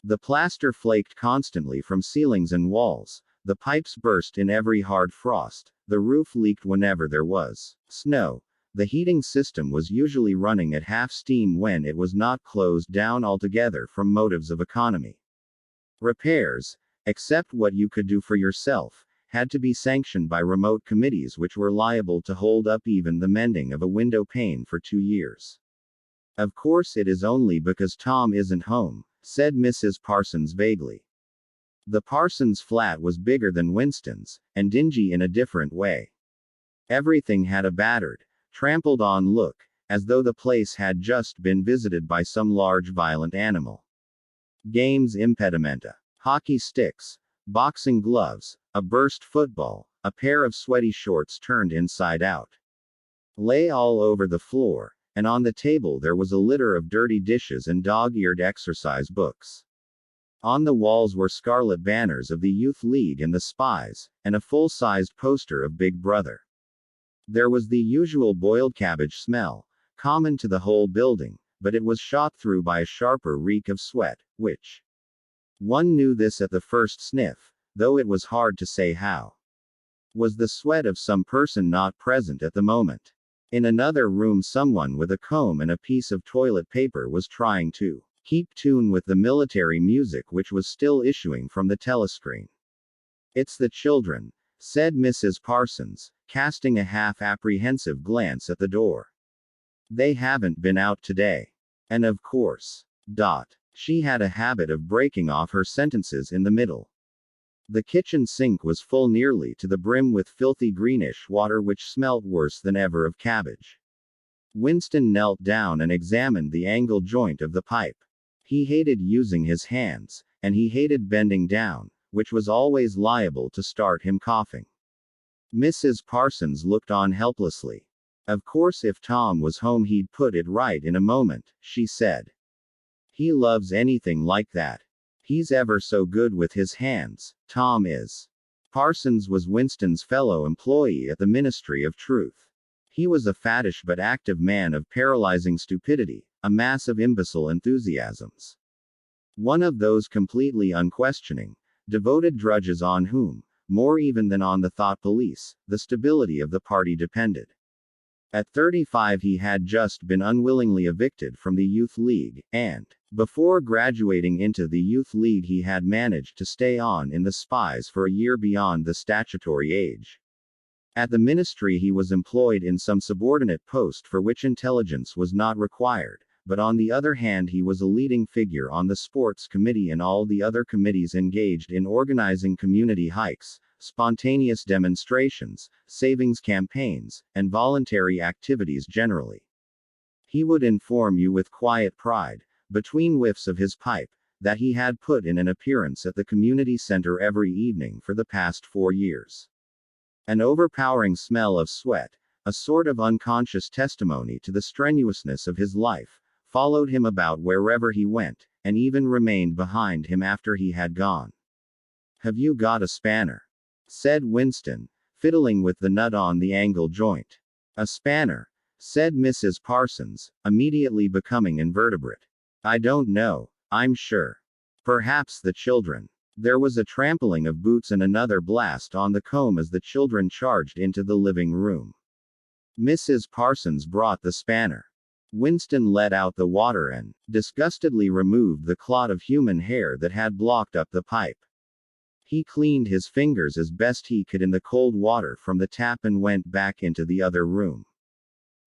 The plaster flaked constantly from ceilings and walls, the pipes burst in every hard frost, the roof leaked whenever there was snow. The heating system was usually running at half steam when it was not closed down altogether from motives of economy. Repairs, except what you could do for yourself, had to be sanctioned by remote committees which were liable to hold up even the mending of a window pane for 2 years. Of course it is only because Tom isn't home, said Mrs. Parsons vaguely. The Parsons flat was bigger than Winston's, and dingy in a different way. Everything had a battered, trampled on look, as though the place had just been visited by some large violent animal. Games impedimenta, hockey sticks, boxing gloves, a burst football, a pair of sweaty shorts turned inside out, lay all over the floor, and on the table there was a litter of dirty dishes and dog-eared exercise books. On the walls were scarlet banners of the Youth League and the Spies, and a full-sized poster of Big Brother. There was the usual boiled cabbage smell, common to the whole building, but it was shot through by a sharper reek of sweat, which one knew this at the first sniff, though it was hard to say how. Was the sweat of some person not present at the moment? In another room someone with a comb and a piece of toilet paper was trying to keep tune with the military music which was still issuing from the telescreen. It's the children, said Mrs. Parsons, casting a half-apprehensive glance at the door. They haven't been out today. And of course. She had a habit of breaking off her sentences in the middle. The kitchen sink was full nearly to the brim with filthy greenish water which smelt worse than ever of cabbage. Winston knelt down and examined the angle joint of the pipe. He hated using his hands, and he hated bending down, which was always liable to start him coughing. Mrs. Parsons looked on helplessly. Of course if Tom was home he'd put it right in a moment, she said. He loves anything like that. He's ever so good with his hands, Tom is. Parsons was Winston's fellow employee at the Ministry of Truth. He was a fattish but active man of paralyzing stupidity, a mass of imbecile enthusiasms. One of those completely unquestioning, devoted drudges on whom, more even than on the thought police, the stability of the party depended. At 35 he had just been unwillingly evicted from the Youth League, and, before graduating into the Youth League he had managed to stay on in the Spies for a year beyond the statutory age. At the ministry he was employed in some subordinate post for which intelligence was not required, but on the other hand he was a leading figure on the sports committee and all the other committees engaged in organizing community hikes, spontaneous demonstrations, savings campaigns, and voluntary activities generally. He would inform you with quiet pride, between whiffs of his pipe, that he had put in an appearance at the community center every evening for the past 4 years. An overpowering smell of sweat, a sort of unconscious testimony to the strenuousness of his life, followed him about wherever he went, and even remained behind him after he had gone. Have you got a spanner? Said Winston, fiddling with the nut on the angle joint. A spanner, said Mrs. Parsons, immediately becoming invertebrate. I don't know, I'm sure. Perhaps the children. There was a trampling of boots and another blast on the comb as the children charged into the living room. Mrs. Parsons brought the spanner. Winston let out the water and, disgustedly removed the clot of human hair that had blocked up the pipe. He cleaned his fingers as best he could in the cold water from the tap and went back into the other room.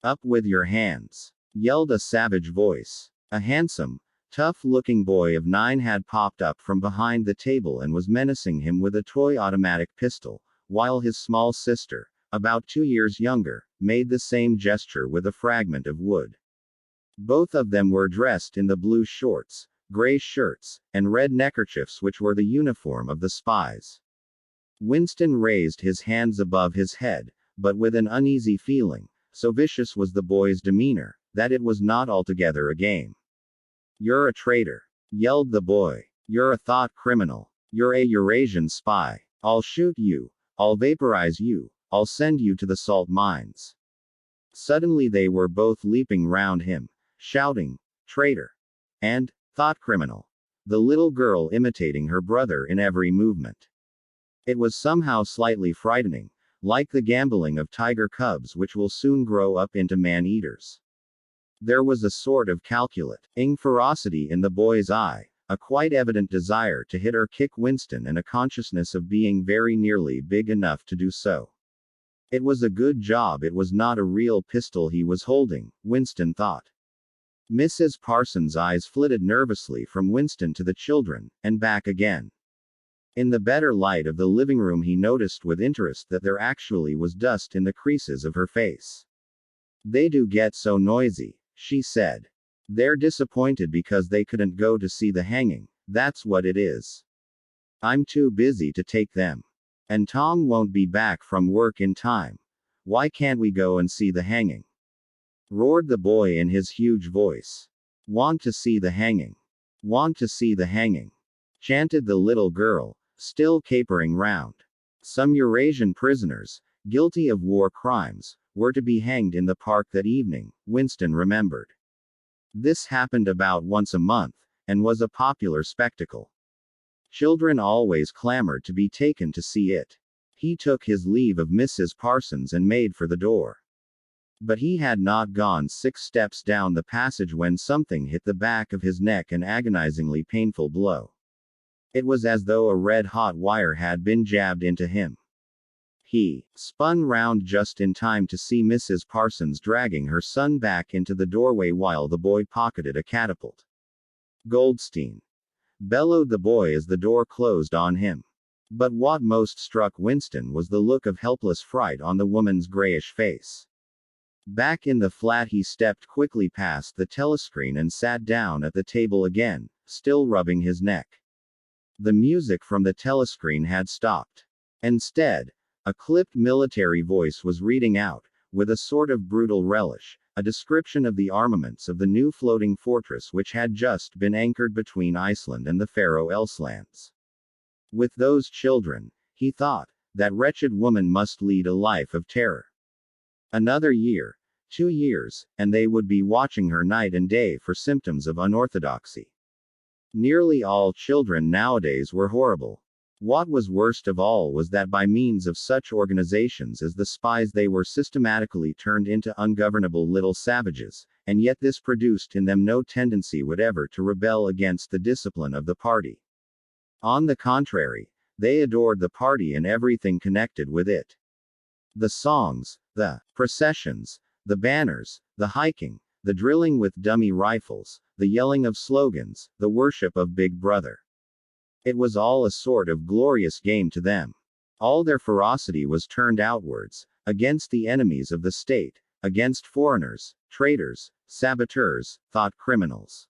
Up with your hands, yelled a savage voice. A handsome, tough-looking boy of 9 had popped up from behind the table and was menacing him with a toy automatic pistol, while his small sister, about 2 years younger, made the same gesture with a fragment of wood. Both of them were dressed in the blue shorts, gray shirts, and red neckerchiefs which were the uniform of the spies. Winston raised his hands above his head, but with an uneasy feeling, so vicious was the boy's demeanor, that it was not altogether a game. "You're a traitor," yelled the boy. "You're a thought criminal. You're a Eurasian spy. I'll shoot you. I'll vaporize you. I'll send you to the salt mines." Suddenly they were both leaping round him, shouting, "Traitor!" and "Thought criminal!" the little girl imitating her brother in every movement. It was somehow slightly frightening, like the gamboling of tiger cubs which will soon grow up into man-eaters. There was a sort of calculating ferocity in the boy's eye, a quite evident desire to hit or kick Winston, and a consciousness of being very nearly big enough to do so. It was a good job it was not a real pistol he was holding, Winston thought. Mrs. Parsons' eyes flitted nervously from Winston to the children, and back again. In the better light of the living room he noticed with interest that there actually was dust in the creases of her face. "They do get so noisy," she said. "They're disappointed because they couldn't go to see the hanging, that's what it is. I'm too busy to take them. And Tom won't be back from work in time. Why can't we go and see the hanging?" roared the boy in his huge voice. "Want to see the hanging. Want to see the hanging," chanted the little girl, still capering round. Some Eurasian prisoners, guilty of war crimes, were to be hanged in the park that evening, Winston remembered. This happened about once a month, and was a popular spectacle. Children always clamored to be taken to see it. He took his leave of Mrs. Parsons and made for the door. But he had not gone 6 steps down the passage when something hit the back of his neck, an agonizingly painful blow. It was as though a red-hot wire had been jabbed into him. He spun round just in time to see Mrs. Parsons dragging her son back into the doorway while the boy pocketed a catapult. "Goldstein!" bellowed the boy as the door closed on him. But what most struck Winston was the look of helpless fright on the woman's grayish face. Back in the flat he stepped quickly past the telescreen and sat down at the table again, still rubbing his neck. The music from the telescreen had stopped. Instead, a clipped military voice was reading out, with a sort of brutal relish, a description of the armaments of the new floating fortress which had just been anchored between Iceland and the Faroe Islands. With those children, he thought, that wretched woman must lead a life of terror. Another year, 2 years, and they would be watching her night and day for symptoms of unorthodoxy. Nearly all children nowadays were horrible. What was worst of all was that by means of such organizations as the spies they were systematically turned into ungovernable little savages, and yet this produced in them no tendency whatever to rebel against the discipline of the party. On the contrary, they adored the party and everything connected with it. The songs, the processions, the banners, the hiking, the drilling with dummy rifles, the yelling of slogans, the worship of Big Brother. It was all a sort of glorious game to them. All their ferocity was turned outwards, against the enemies of the state, against foreigners, traitors, saboteurs, thought criminals.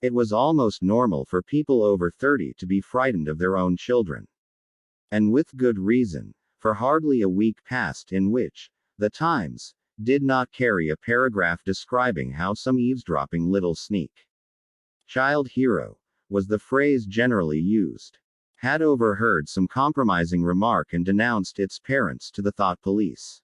It was almost normal for people over 30 to be frightened of their own children. And with good reason, for hardly a week passed in which the Times did not carry a paragraph describing how some eavesdropping little sneak child hero, was the phrase generally used, had overheard some compromising remark and denounced its parents to the thought police.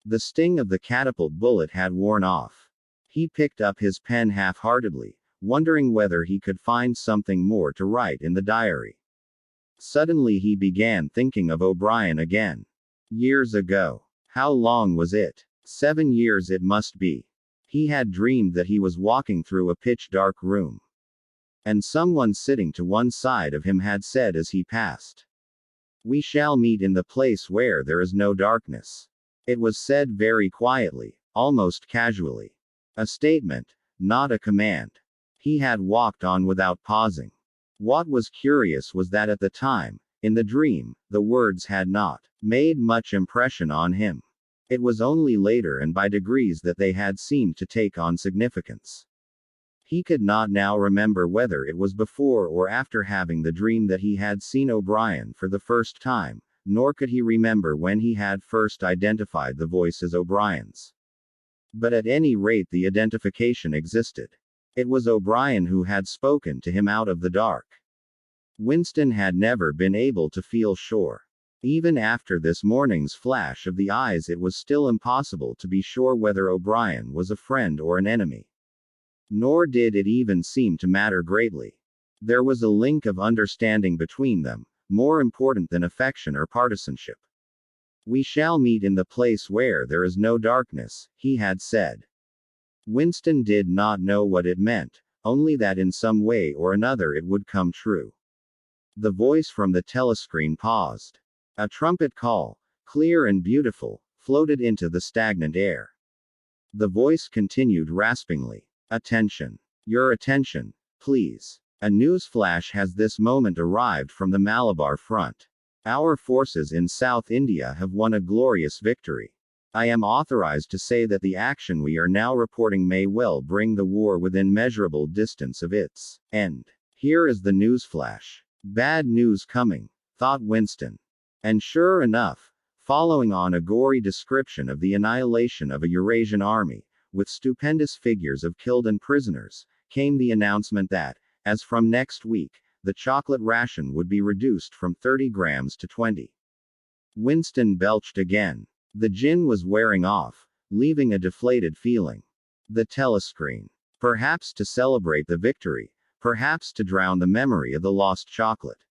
The sting of the catapult bullet had worn off. He picked up his pen half-heartedly, wondering whether he could find something more to write in the diary. Suddenly he began thinking of O'Brien again. Years ago. How long was it? 7 years it must be. He had dreamed that he was walking through a pitch-dark room. And someone sitting to one side of him had said as he passed, "We shall meet in the place where there is no darkness." It was said very quietly, almost casually. A statement, not a command. He had walked on without pausing. What was curious was that at the time, In the dream, the words had not made much impression on him. It was only later and by degrees that they had seemed to take on significance. He could not now remember whether it was before or after having the dream that he had seen O'Brien for the first time, nor could he remember when he had first identified the voice as O'Brien's. But at any rate the identification existed. It was O'Brien who had spoken to him out of the dark. Winston had never been able to feel sure. Even after this morning's flash of the eyes, it was still impossible to be sure whether O'Brien was a friend or an enemy. Nor did it even seem to matter greatly. There was a link of understanding between them, more important than affection or partisanship. "We shall meet in the place where there is no darkness," he had said. Winston did not know what it meant, only that in some way or another it would come true. The voice from the telescreen paused. A trumpet call, clear and beautiful, floated into the stagnant air. The voice continued raspingly. "Attention. Your attention, please. A news flash has this moment arrived from the Malabar front. Our forces in South India have won a glorious victory. I am authorized to say that the action we are now reporting may well bring the war within measurable distance of its end." Here is the news flash. Bad news coming, thought Winston. And sure enough, following on a gory description of the annihilation of a Eurasian army, with stupendous figures of killed and prisoners, came the announcement that, as from next week, the chocolate ration would be reduced from 30 grams to 20. Winston belched again. The gin was wearing off, leaving a deflated feeling. The telescreen. Perhaps to celebrate the victory, perhaps to drown the memory of the lost chocolate.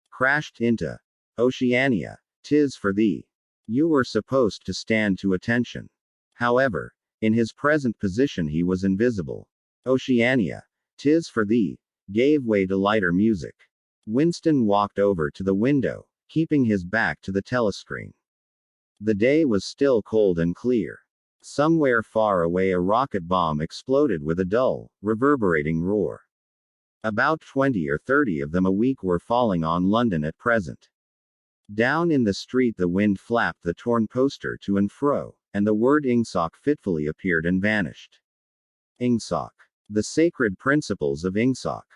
Crashed into Oceania. "'Tis for thee. You were supposed to stand to attention." However, in his present position he was invisible. Oceania. "'Tis for thee," gave way to lighter music. Winston walked over to the window, keeping his back to the telescreen. The day was still cold and clear. Somewhere far away a rocket bomb exploded with a dull, reverberating roar. About 20 or 30 of them a week were falling on London at present. Down in the street the wind flapped the torn poster to and fro, and the word Ingsoc fitfully appeared and vanished. Ingsoc. The sacred principles of Ingsoc.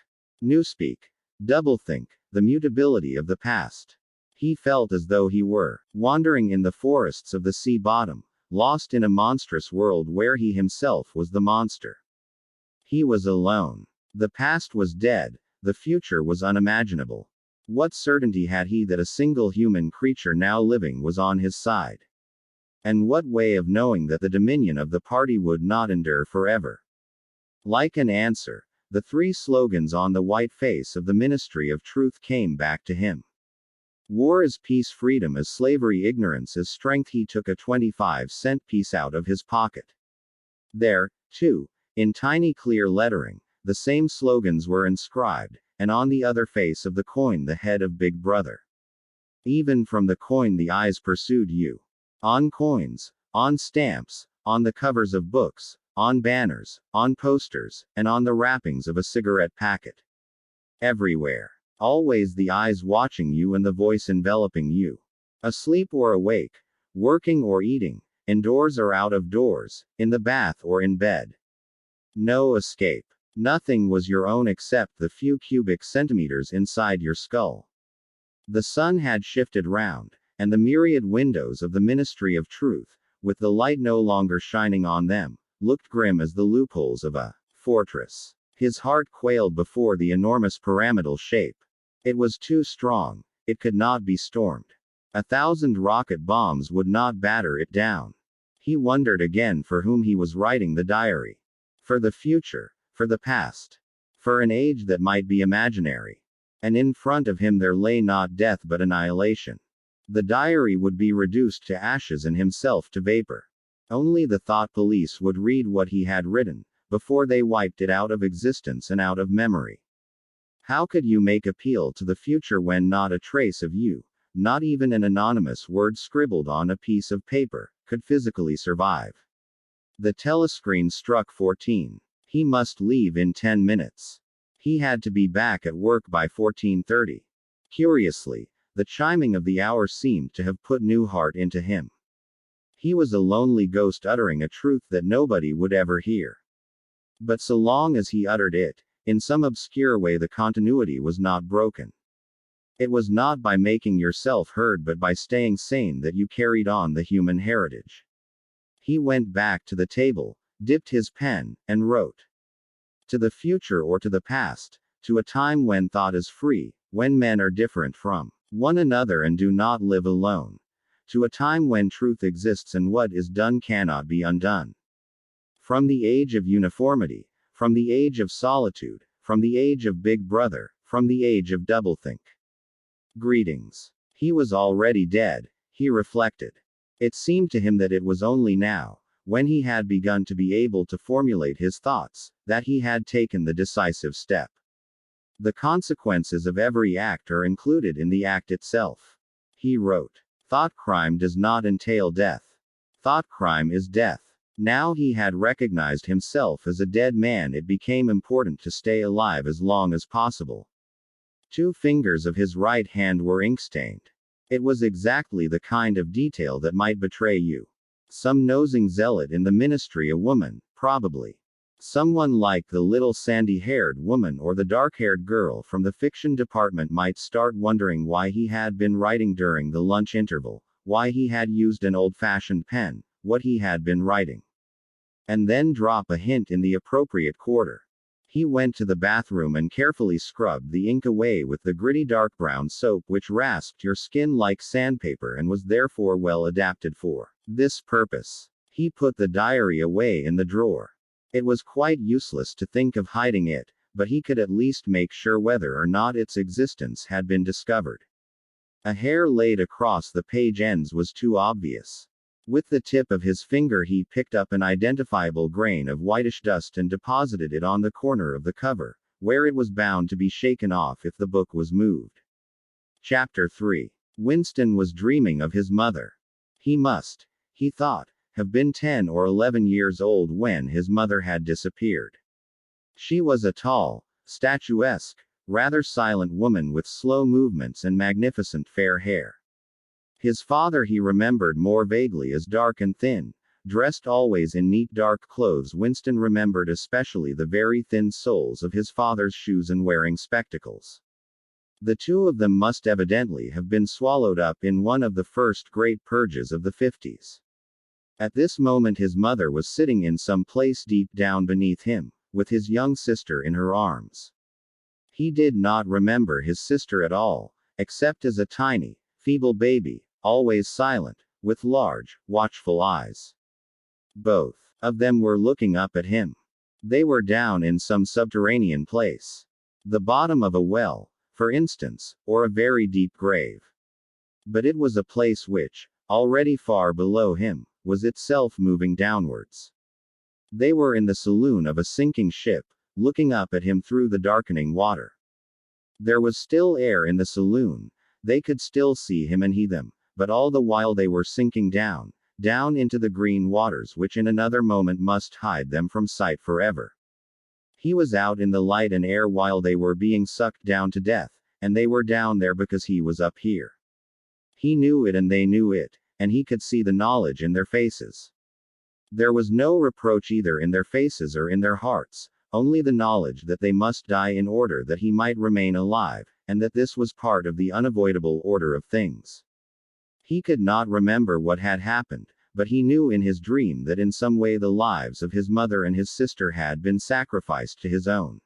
Newspeak. Doublethink, the mutability of the past. He felt as though he were wandering in the forests of the sea bottom, lost in a monstrous world where he himself was the monster. He was alone. The past was dead, the future was unimaginable. What certainty had he that a single human creature now living was on his side? And what way of knowing that the dominion of the party would not endure forever? Like an answer, the three slogans on the white face of the Ministry of Truth came back to him. War is peace, freedom is slavery, ignorance is strength. He took a 25-cent piece out of his pocket. There, too, in tiny clear lettering, the same slogans were inscribed, and on the other face of the coin the head of Big Brother. Even from the coin the eyes pursued you. On coins, on stamps, on the covers of books, on banners, on posters, and on the wrappings of a cigarette packet. Everywhere. Always the eyes watching you and the voice enveloping you. Asleep or awake, working or eating, indoors or out of doors, in the bath or in bed. No escape. Nothing was your own except the few cubic centimeters inside your skull. The sun had shifted round, and the myriad windows of the Ministry of Truth, with the light no longer shining on them, looked grim as the loopholes of a fortress. His heart quailed before the enormous pyramidal shape. It was too strong, it could not be stormed. 1,000 rocket bombs would not batter it down. He wondered again for whom he was writing the diary. For the future. For the past. For an age that might be imaginary. And in front of him there lay not death but annihilation. The diary would be reduced to ashes and himself to vapor. Only the thought police would read what he had written, before they wiped it out of existence and out of memory. How could you make appeal to the future when not a trace of you, not even an anonymous word scribbled on a piece of paper, could physically survive? The telescreen struck 14. He must leave in 10 minutes. He had to be back at work by 14:30. Curiously, The chiming of the hour seemed to have put new heart into him. He was a lonely ghost uttering a truth that nobody would ever hear. But so long as he uttered it, in some obscure way the continuity was not broken. It was not by making yourself heard but by staying sane that you carried on the human heritage. He went back to the table, dipped his pen, and wrote. To the future or to the past, to a time when thought is free, when men are different from one another and do not live alone. To a time when truth exists and what is done cannot be undone. From the age of uniformity, from the age of solitude, from the age of Big Brother, from the age of doublethink. Greetings. He was already dead, he reflected. It seemed to him that it was only now, when he had begun to be able to formulate his thoughts, that he had taken the decisive step. The consequences of every act are included in the act itself. He wrote. Thought crime does not entail death. Thought crime is death. Now he had recognized himself as a dead man. It became important to stay alive as long as possible. 2 fingers of his right hand were ink-stained. It was exactly the kind of detail that might betray you. Some nosing zealot in the ministry, a woman, probably. Someone like the little sandy-haired woman or the dark-haired girl from the fiction department might start wondering why he had been writing during the lunch interval, why he had used an old-fashioned pen, what he had been writing. And then drop a hint in the appropriate quarter. He went to the bathroom and carefully scrubbed the ink away with the gritty dark brown soap which rasped your skin like sandpaper and was therefore well adapted for this purpose. He put the diary away in the drawer. It was quite useless to think of hiding it, but he could at least make sure whether or not its existence had been discovered. A hair laid across the page ends was too obvious. With the tip of his finger he picked up an identifiable grain of whitish dust and deposited it on the corner of the cover, where it was bound to be shaken off if the book was moved. Chapter 3. Winston was dreaming of his mother. He must, he thought, have been 10 or 11 years old when his mother had disappeared. She was a tall, statuesque, rather silent woman with slow movements and magnificent fair hair. His father he remembered more vaguely as dark and thin, dressed always in neat dark clothes. Winston remembered especially the very thin soles of his father's shoes and wearing spectacles. The 2 of them must evidently have been swallowed up in one of the first great purges of the 50s. At this moment his mother was sitting in some place deep down beneath him, with his young sister in her arms. He did not remember his sister at all, except as a tiny, feeble baby, always silent, with large, watchful eyes. Both of them were looking up at him. They were down in some subterranean place. The bottom of a well, for instance, or a very deep grave. But it was a place which, already far below him, was itself moving downwards. They were in the saloon of a sinking ship, looking up at him through the darkening water. There was still air in the saloon, they could still see him and he them, but all the while they were sinking down, down into the green waters which in another moment must hide them from sight forever. He was out in the light and air while they were being sucked down to death, and they were down there because he was up here. He knew it and they knew it, and he could see the knowledge in their faces. There was no reproach either in their faces or in their hearts, only the knowledge that they must die in order that he might remain alive, and that this was part of the unavoidable order of things. He could not remember what had happened, but he knew in his dream that in some way the lives of his mother and his sister had been sacrificed to his own.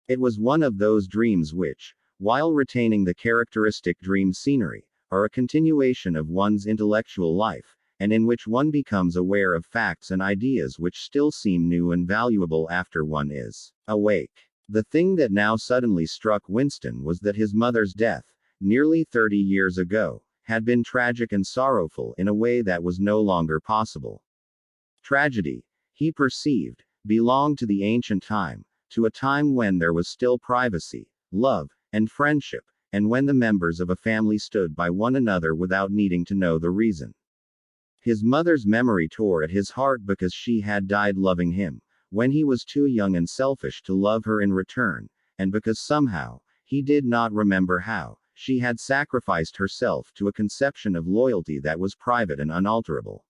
It was one of those dreams which, while retaining the characteristic dream scenery, are a continuation of one's intellectual life, and in which one becomes aware of facts and ideas which still seem new and valuable after one is awake. The thing that now suddenly struck Winston was that his mother's death, nearly 30 years ago, had been tragic and sorrowful in a way that was no longer possible. Tragedy, he perceived, belonged to the ancient time, to a time when there was still privacy, love, and friendship, and when the members of a family stood by one another without needing to know the reason. His mother's memory tore at his heart because she had died loving him, when he was too young and selfish to love her in return, and because somehow, he did not remember how, She had sacrificed herself to a conception of loyalty that was private and unalterable.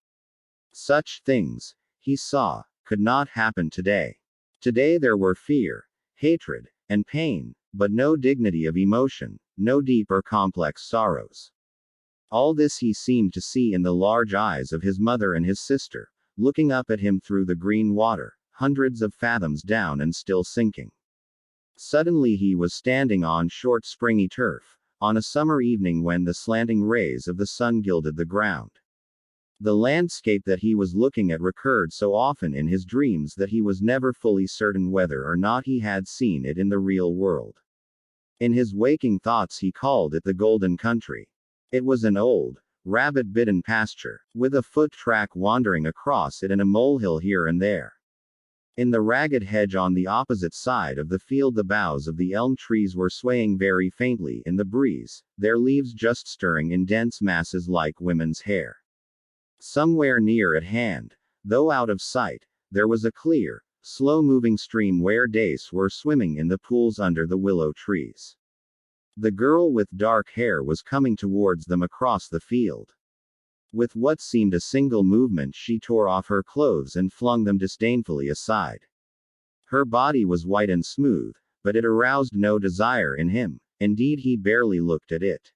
Such things, he saw, could not happen today. Today there were fear, hatred, and pain, but no dignity of emotion, no deep or complex sorrows. All this he seemed to see in the large eyes of his mother and his sister, looking up at him through the green water, hundreds of fathoms down and still sinking. Suddenly he was standing on short springy turf, on a summer evening when the slanting rays of the sun gilded the ground. The landscape that he was looking at recurred so often in his dreams that he was never fully certain whether or not he had seen it in the real world. In his waking thoughts he called it the Golden Country. It was an old, rabbit-bitten pasture, with a foot track wandering across it and a molehill here and there. In the ragged hedge on the opposite side of the field the boughs of the elm trees were swaying very faintly in the breeze, their leaves just stirring in dense masses like women's hair. Somewhere near at hand, though out of sight, there was a clear, slow-moving stream where dace were swimming in the pools under the willow trees. The girl with dark hair was coming towards them across the field. With what seemed a single movement she tore off her clothes and flung them disdainfully aside. Her body was white and smooth, but it aroused no desire in him, indeed he barely looked at it.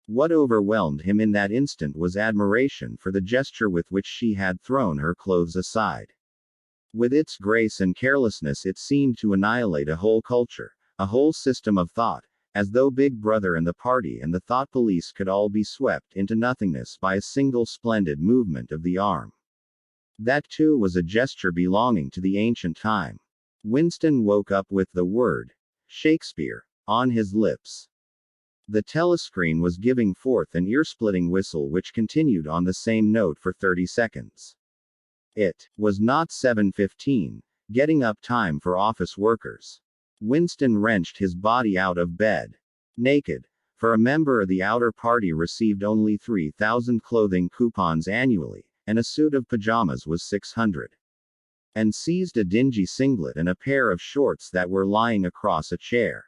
What overwhelmed him in that instant was admiration for the gesture with which she had thrown her clothes aside. With its grace and carelessness it seemed to annihilate a whole culture, a whole system of thought, as though Big Brother and the party and the thought police could all be swept into nothingness by a single splendid movement of the arm. That too was a gesture belonging to the ancient time. Winston woke up with the word, Shakespeare, on his lips. The telescreen was giving forth an ear-splitting whistle which continued on the same note for 30 seconds. It was not 7:15, getting up time for office workers. Winston wrenched his body out of bed. Naked, for a member of the outer party received only 3,000 clothing coupons annually, and a suit of pajamas was 600. And seized a dingy singlet and a pair of shorts that were lying across a chair.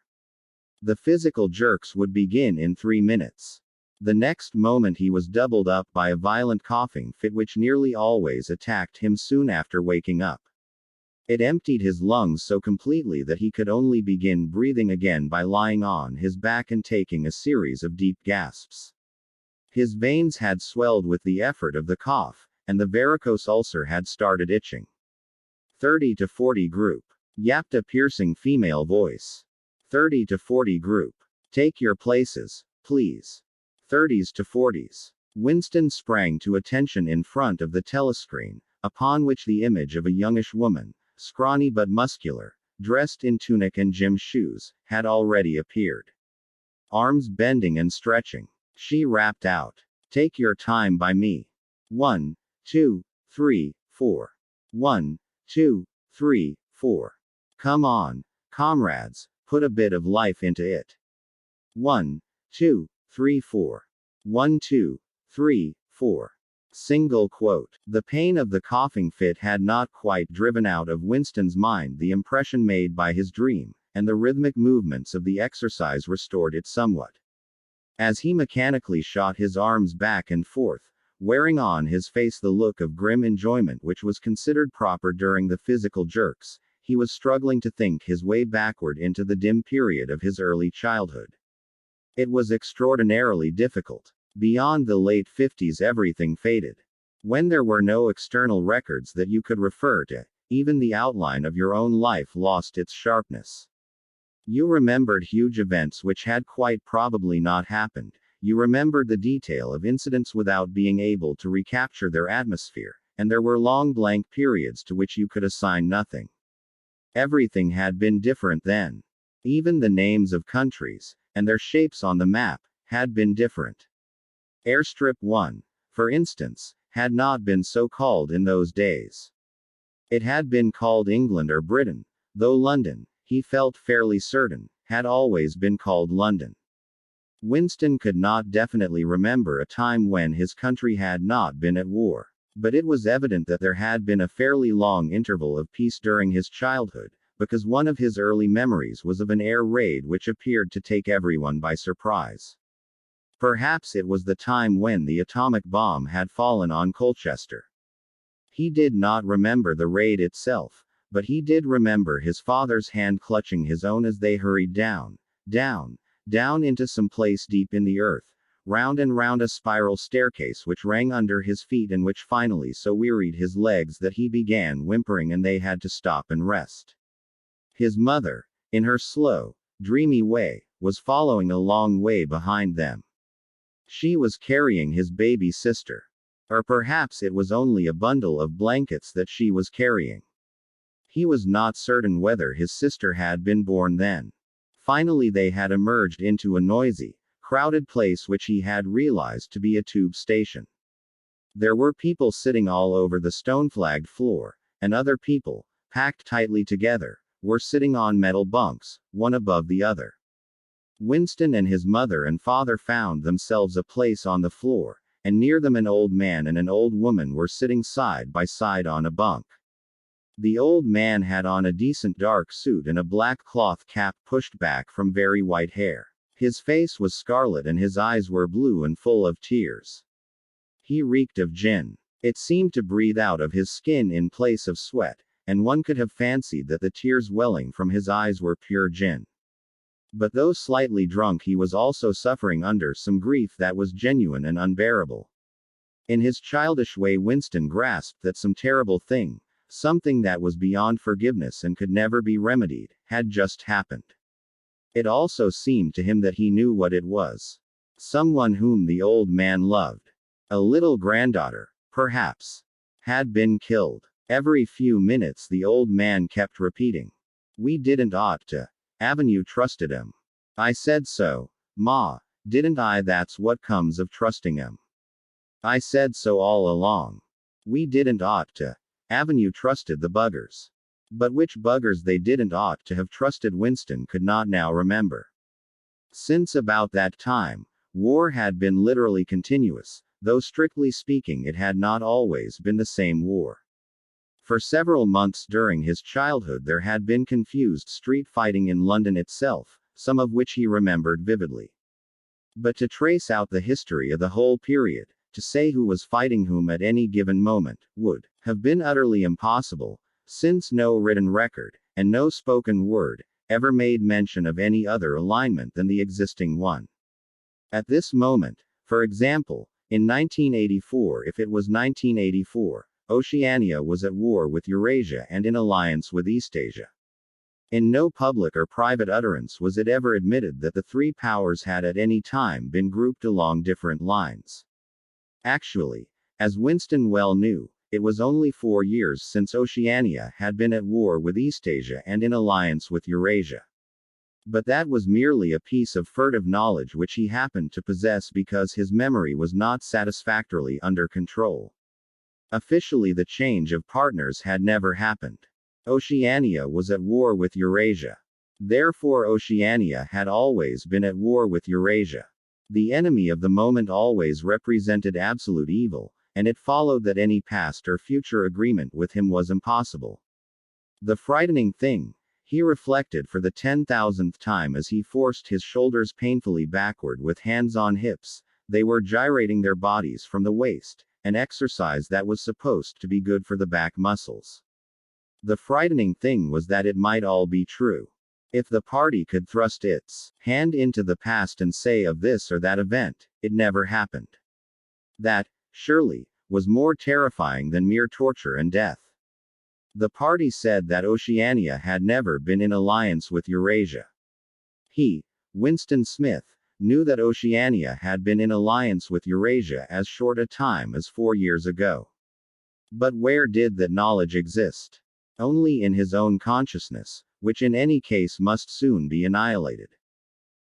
The physical jerks would begin in 3 minutes. The next moment he was doubled up by a violent coughing fit which nearly always attacked him soon after waking up. It emptied his lungs so completely that he could only begin breathing again by lying on his back and taking a series of deep gasps. His veins had swelled with the effort of the cough, and the varicose ulcer had started itching. 30 to 40 group. Yapped a piercing female voice. 30 to 40 group. Take your places, please. 30s to 40s. Winston sprang to attention in front of the telescreen, upon which the image of a youngish woman, scrawny but muscular, dressed in tunic and gym shoes, had already appeared. Arms bending and stretching, she rapped out, "Take your time by me. 1, 2, 3, 4. 1, 2, 3, 4. Come on, comrades, put a bit of life into it. 1, 2, 3, 4. 1, 2, 3, 4. Single quote. The pain of the coughing fit had not quite driven out of Winston's mind the impression made by his dream, and the rhythmic movements of the exercise restored it somewhat. As he mechanically shot his arms back and forth, wearing on his face the look of grim enjoyment which was considered proper during the physical jerks, he was struggling to think his way backward into the dim period of his early childhood. It was extraordinarily difficult. Beyond the late 50s everything faded. When there were no external records that you could refer to, even the outline of your own life lost its sharpness. You remembered huge events which had quite probably not happened, you remembered the detail of incidents without being able to recapture their atmosphere, and there were long blank periods to which you could assign nothing. Everything had been different then. Even the names of countries, and their shapes on the map, had been different. Airstrip 1, for instance, had not been so called in those days. It had been called England or Britain, though London, he felt fairly certain, had always been called London. Winston could not definitely remember a time when his country had not been at war, but it was evident that there had been a fairly long interval of peace during his childhood, because one of his early memories was of an air raid which appeared to take everyone by surprise. Perhaps it was the time when the atomic bomb had fallen on Colchester. He did not remember the raid itself, but he did remember his father's hand clutching his own as they hurried down, down into some place deep in the earth, round and round a spiral staircase which rang under his feet and which finally so wearied his legs that he began whimpering and they had to stop and rest. His mother, in her slow, dreamy way, was following a long way behind them. She was carrying his baby sister. Or perhaps it was only a bundle of blankets that she was carrying. He was not certain whether his sister had been born then. Finally they had emerged into a noisy, crowded place which he had realized to be a tube station. There were people sitting all over the stone-flagged floor, and other people, packed tightly together, were sitting on metal bunks, one above the other. Winston and his mother and father found themselves a place on the floor, and near them an old man and an old woman were sitting side by side on a bunk. The old man had on a decent dark suit and a black cloth cap pushed back from very white hair. His face was scarlet and his eyes were blue and full of tears. He reeked of gin. It seemed to breathe out of his skin in place of sweat, and one could have fancied that the tears welling from his eyes were pure gin. But though slightly drunk, he was also suffering under some grief that was genuine and unbearable. In his childish way, Winston grasped that some terrible thing, something that was beyond forgiveness and could never be remedied, had just happened. It also seemed to him that he knew what it was. Someone whom the old man loved, a little granddaughter, perhaps, had been killed. Every few minutes the old man kept repeating, "We didn't ought to. Avenue trusted him. I said so, Ma, didn't I? That's what comes of trusting him. I said so all along. We didn't ought to. Avenue trusted the buggers." But which buggers they didn't ought to have trusted Winston could not now remember. Since about that time, war had been literally continuous, though strictly speaking it had not always been the same war. For several months during his childhood there had been confused street fighting in London itself, some of which he remembered vividly. But to trace out the history of the whole period, to say who was fighting whom at any given moment, would have been utterly impossible, since no written record, and no spoken word, ever made mention of any other alignment than the existing one. At this moment, for example, in 1984, if it was 1984, Oceania was at war with Eurasia and in alliance with Eastasia. In no public or private utterance was it ever admitted that the three powers had at any time been grouped along different lines. Actually, as Winston well knew, it was only 4 years since Oceania had been at war with Eastasia and in alliance with Eurasia. But that was merely a piece of furtive knowledge which he happened to possess because his memory was not satisfactorily under control. Officially the change of partners had never happened. Oceania was at war with Eurasia. Therefore Oceania had always been at war with Eurasia. The enemy of the moment always represented absolute evil, and it followed that any past or future agreement with him was impossible. The frightening thing, he reflected for the 10,000th time as he forced his shoulders painfully backward with hands on hips, they were gyrating their bodies from the waist, an exercise that was supposed to be good for the back muscles. The frightening thing was that it might all be true. If the party could thrust its hand into the past and say of this or that event, it never happened. That, surely, was more terrifying than mere torture and death. The party said that Oceania had never been in alliance with Eurasia. He, Winston Smith, knew that Oceania had been in alliance with Eurasia as short a time as 4 years ago. But where did that knowledge exist? Only in his own consciousness, which in any case must soon be annihilated.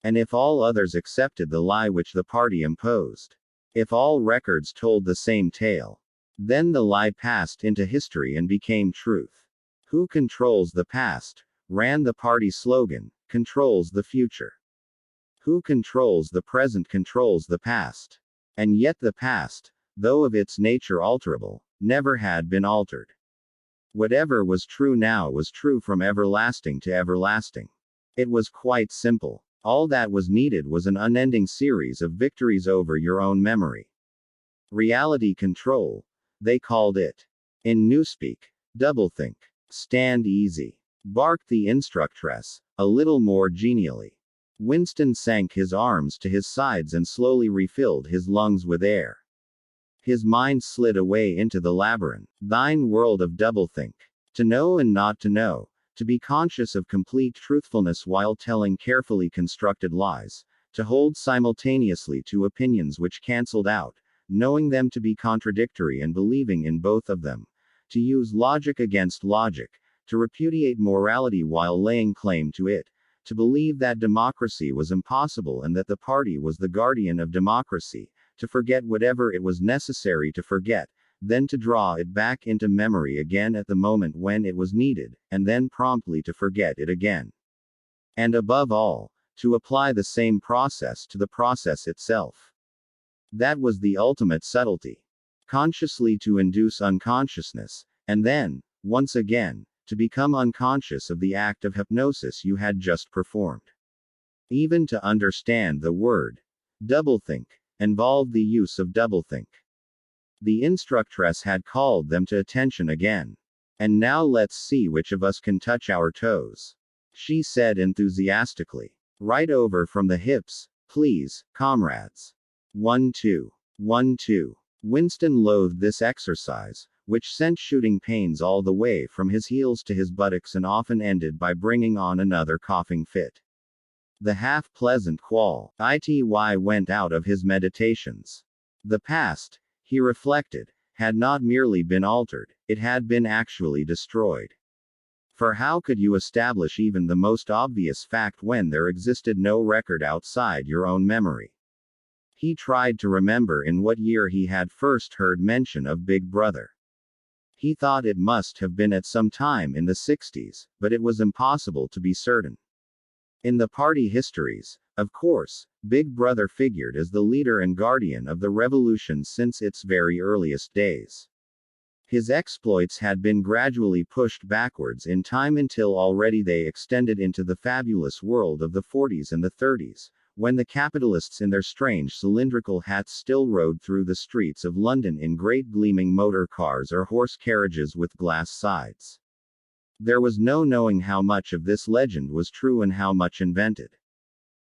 And if all others accepted the lie which the party imposed, if all records told the same tale, then the lie passed into history and became truth. Who controls the past, ran the party slogan, controls the future. Who controls the present controls the past. And yet the past, though of its nature alterable, never had been altered. Whatever was true now was true from everlasting to everlasting. It was quite simple. All that was needed was an unending series of victories over your own memory. Reality control, they called it. In Newspeak. Doublethink. Stand easy, barked the instructress, a little more genially. Winston sank his arms to his sides and slowly refilled his lungs with air. His mind slid away into the labyrinthine world of doublethink. To know and not to know, to be conscious of complete truthfulness while telling carefully constructed lies, to hold simultaneously two opinions which cancelled out, knowing them to be contradictory and believing in both of them, to use logic against logic, to repudiate morality while laying claim to it, to believe that democracy was impossible and that the party was the guardian of democracy, to forget whatever it was necessary to forget, then to draw it back into memory again at the moment when it was needed, and then promptly to forget it again. And above all, to apply the same process to the process itself. That was the ultimate subtlety. Consciously to induce unconsciousness, and then, once again, to become unconscious of the act of hypnosis you had just performed. Even to understand the word doublethink involved the use of doublethink. The instructress had called them to attention again. And now let's see which of us can touch our toes, she said enthusiastically. Right over from the hips, please, comrades. 1 2. 1 2. Winston loathed this exercise, which sent shooting pains all the way from his heels to his buttocks and often ended by bringing on another coughing fit. The half-pleasant quality went out of his meditations. The past, he reflected, had not merely been altered, it had been actually destroyed. For how could you establish even the most obvious fact when there existed no record outside your own memory? He tried to remember in what year he had first heard mention of Big Brother. He thought it must have been at some time in the 60s, but it was impossible to be certain. In the party histories, of course, Big Brother figured as the leader and guardian of the revolution since its very earliest days. His exploits had been gradually pushed backwards in time until already they extended into the fabulous world of the 40s and the 30s, when the capitalists in their strange cylindrical hats still rode through the streets of London in great gleaming motor cars or horse carriages with glass sides. There was no knowing how much of this legend was true and how much invented.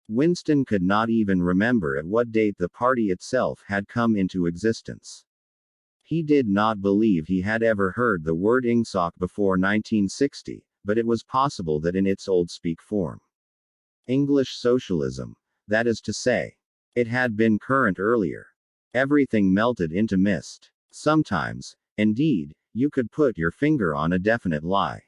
Winston could not even remember at what date the party itself had come into existence. He did not believe he had ever heard the word Ingsoc before 1960, but it was possible that in its old speak form. English socialism, that is to say. It had been current earlier. Everything melted into mist. Sometimes, indeed, you could put your finger on a definite lie.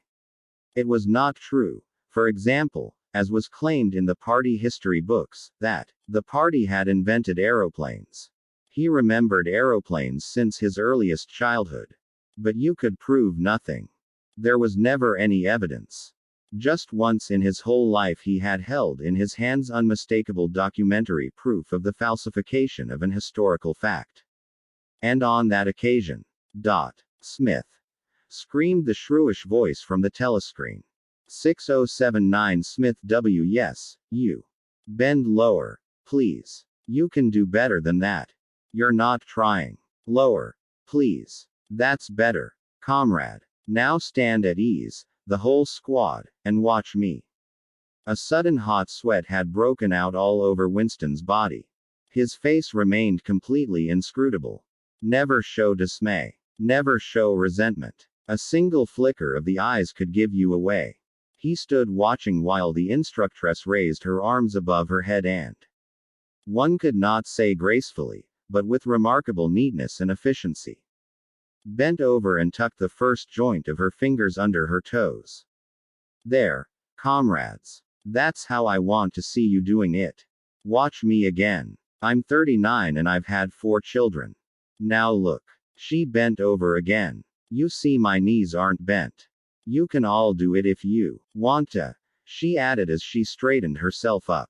It was not true, for example, as was claimed in the party history books, that the party had invented aeroplanes. He remembered aeroplanes since his earliest childhood. But you could prove nothing. There was never any evidence. Just once in his whole life he had held in his hands unmistakable documentary proof of the falsification of an historical fact. And on that occasion, Smith, screamed the shrewish voice from the telescreen. 6079 Smith W. Yes, you. Bend lower, please. You can do better than that. You're not trying. Lower, please. That's better, comrade. Now stand at ease, the whole squad, and watch me. A sudden hot sweat had broken out all over Winston's body. His face remained completely inscrutable. Never show dismay. Never show resentment. A single flicker of the eyes could give you away. He stood watching while the instructress raised her arms above her head and, one could not say gracefully, but with remarkable neatness and efficiency, bent over and tucked the first joint of her fingers under her toes. There, comrades. That's how I want to see you doing it. Watch me again. I'm 39 and I've had 4 children. Now look. She bent over again. You see my knees aren't bent. You can all do it if you want to, she added as she straightened herself up.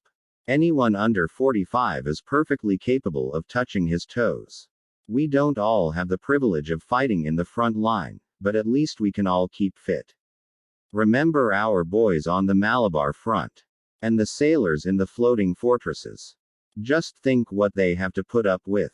Anyone under 45 is perfectly capable of touching his toes. We don't all have the privilege of fighting in the front line, but at least we can all keep fit. Remember our boys on the Malabar front. And the sailors in the floating fortresses. Just think what they have to put up with.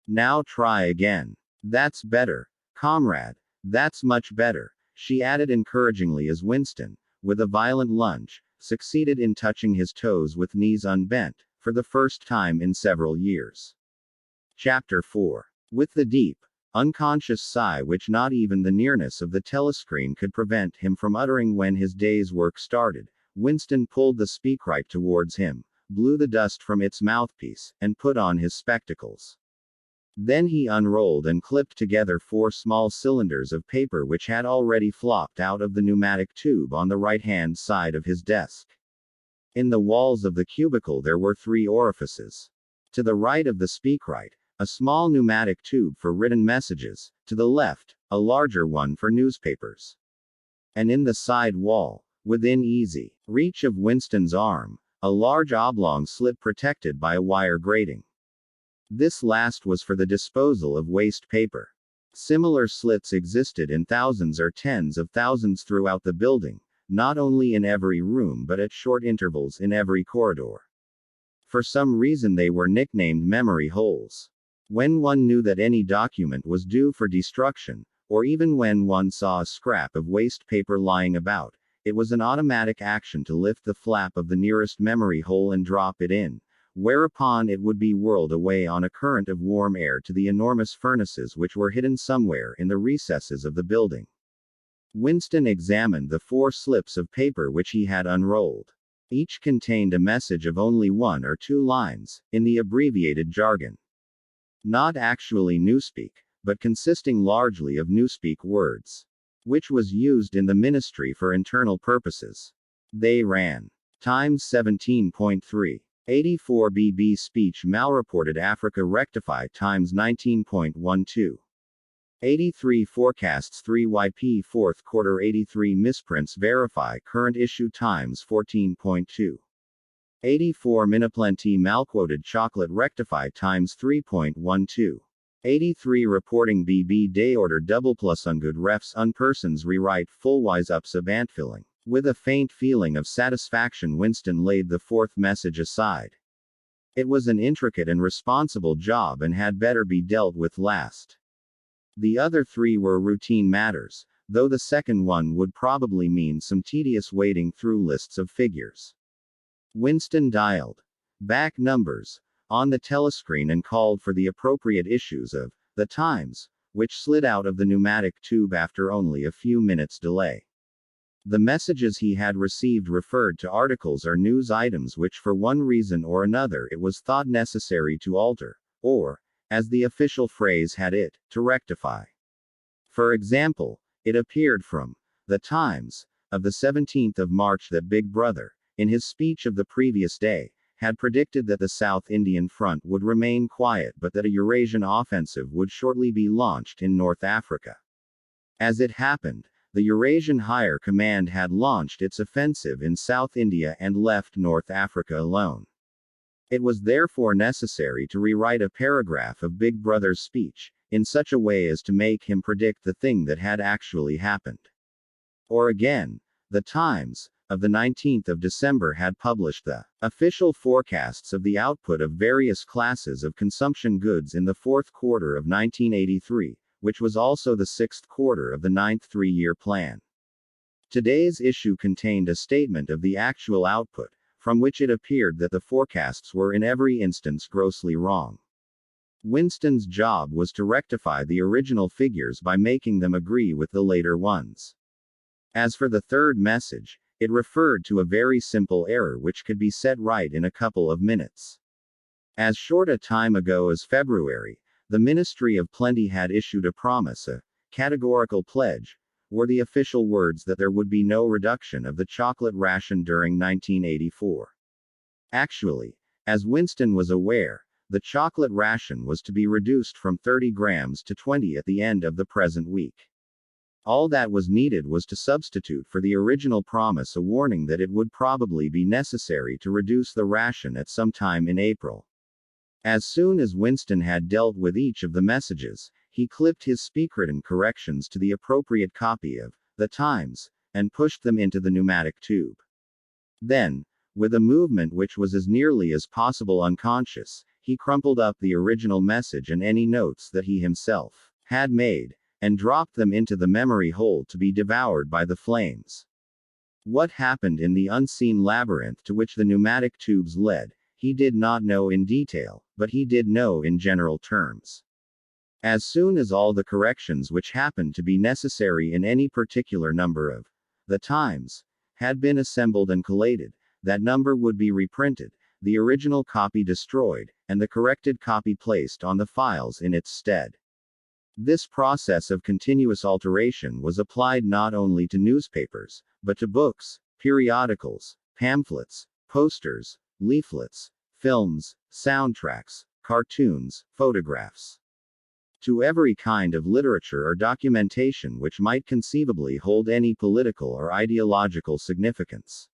Now try again. That's better. Comrade. That's much better, she added encouragingly as Winston, with a violent lunge, succeeded in touching his toes with knees unbent, for the first time in several years. Chapter 4. With the deep, unconscious sigh which not even the nearness of the telescreen could prevent him from uttering when his day's work started, Winston pulled the speakwrite towards him, blew the dust from its mouthpiece, and put on his spectacles. Then he unrolled and clipped together 4 small cylinders of paper which had already flopped out of the pneumatic tube on the right-hand side of his desk. In the walls of the cubicle there were 3 orifices. To the right of the speakwrite, a small pneumatic tube for written messages, to the left, a larger one for newspapers. And in the side wall, within easy reach of Winston's arm, a large oblong slit protected by a wire grating. This last was for the disposal of waste paper. Similar slits existed in thousands or tens of thousands throughout the building, not only in every room but at short intervals in every corridor. For some reason they were nicknamed memory holes. When one knew that any document was due for destruction, or even when one saw a scrap of waste paper lying about, it was an automatic action to lift the flap of the nearest memory hole and drop it in, whereupon it would be whirled away on a current of warm air to the enormous furnaces which were hidden somewhere in the recesses of the building. Winston examined the 4 slips of paper which he had unrolled. Each contained a message of only 1 or 2 lines, in the abbreviated jargon. Not actually Newspeak, but consisting largely of Newspeak words, which was used in the ministry for internal purposes. They ran: Times 17.3. 84 BB speech malreported Africa rectified Times 19.12. 83 forecasts 3 YP 4th quarter 83 misprints verify current issue Times 14.2. 84 Miniplenty malquoted chocolate rectify Times 3.12. 83 reporting BB day order double plus ungood refs unpersons rewrite fullwise ups a filling. With a faint feeling of satisfaction Winston laid the 4th message aside. It was an intricate and responsible job and had better be dealt with last. The other 3 were routine matters, though the second one would probably mean some tedious wading through lists of figures. Winston dialed back numbers on the telescreen and called for the appropriate issues of The Times, which slid out of the pneumatic tube after only a few minutes' delay. The messages he had received referred to articles or news items which for one reason or another it was thought necessary to alter, or, as the official phrase had it, to rectify. For example, it appeared from The Times, of the 17th of March that Big Brother, in his speech of the previous day, had predicted that the South Indian Front would remain quiet but that a Eurasian offensive would shortly be launched in North Africa. As it happened, the Eurasian Higher Command had launched its offensive in South India and left North Africa alone. It was therefore necessary to rewrite a paragraph of Big Brother's speech, in such a way as to make him predict the thing that had actually happened. Or again, The Times, of the 19th of December had published the official forecasts of the output of various classes of consumption goods in the 4th quarter of 1983, which was also the 6th quarter of the 9th 3-year plan. Today's issue contained a statement of the actual output, from which it appeared that the forecasts were in every instance grossly wrong. Winston's job was to rectify the original figures by making them agree with the later ones. As for the 3rd message, it referred to a very simple error which could be set right in a couple of minutes. As short a time ago as February, the Ministry of Plenty had issued a promise, a categorical pledge, were the official words that there would be no reduction of the chocolate ration during 1984. Actually, as Winston was aware, the chocolate ration was to be reduced from 30 grams to 20 at the end of the present week. All that was needed was to substitute for the original promise a warning that it would probably be necessary to reduce the ration at some time in April. As soon as Winston had dealt with each of the messages, he clipped his speakwritten corrections to the appropriate copy of The Times, and pushed them into the pneumatic tube. Then, with a movement which was as nearly as possible unconscious, he crumpled up the original message and any notes that he himself had made, and dropped them into the memory hole to be devoured by the flames. What happened in the unseen labyrinth to which the pneumatic tubes led, he did not know in detail, but he did know in general terms. As soon as all the corrections which happened to be necessary in any particular number of The Times had been assembled and collated, that number would be reprinted, the original copy destroyed, and the corrected copy placed on the files in its stead. This process of continuous alteration was applied not only to newspapers, but to books, periodicals, pamphlets, posters, leaflets, films, soundtracks, cartoons, photographs. To every kind of literature or documentation which might conceivably hold any political or ideological significance.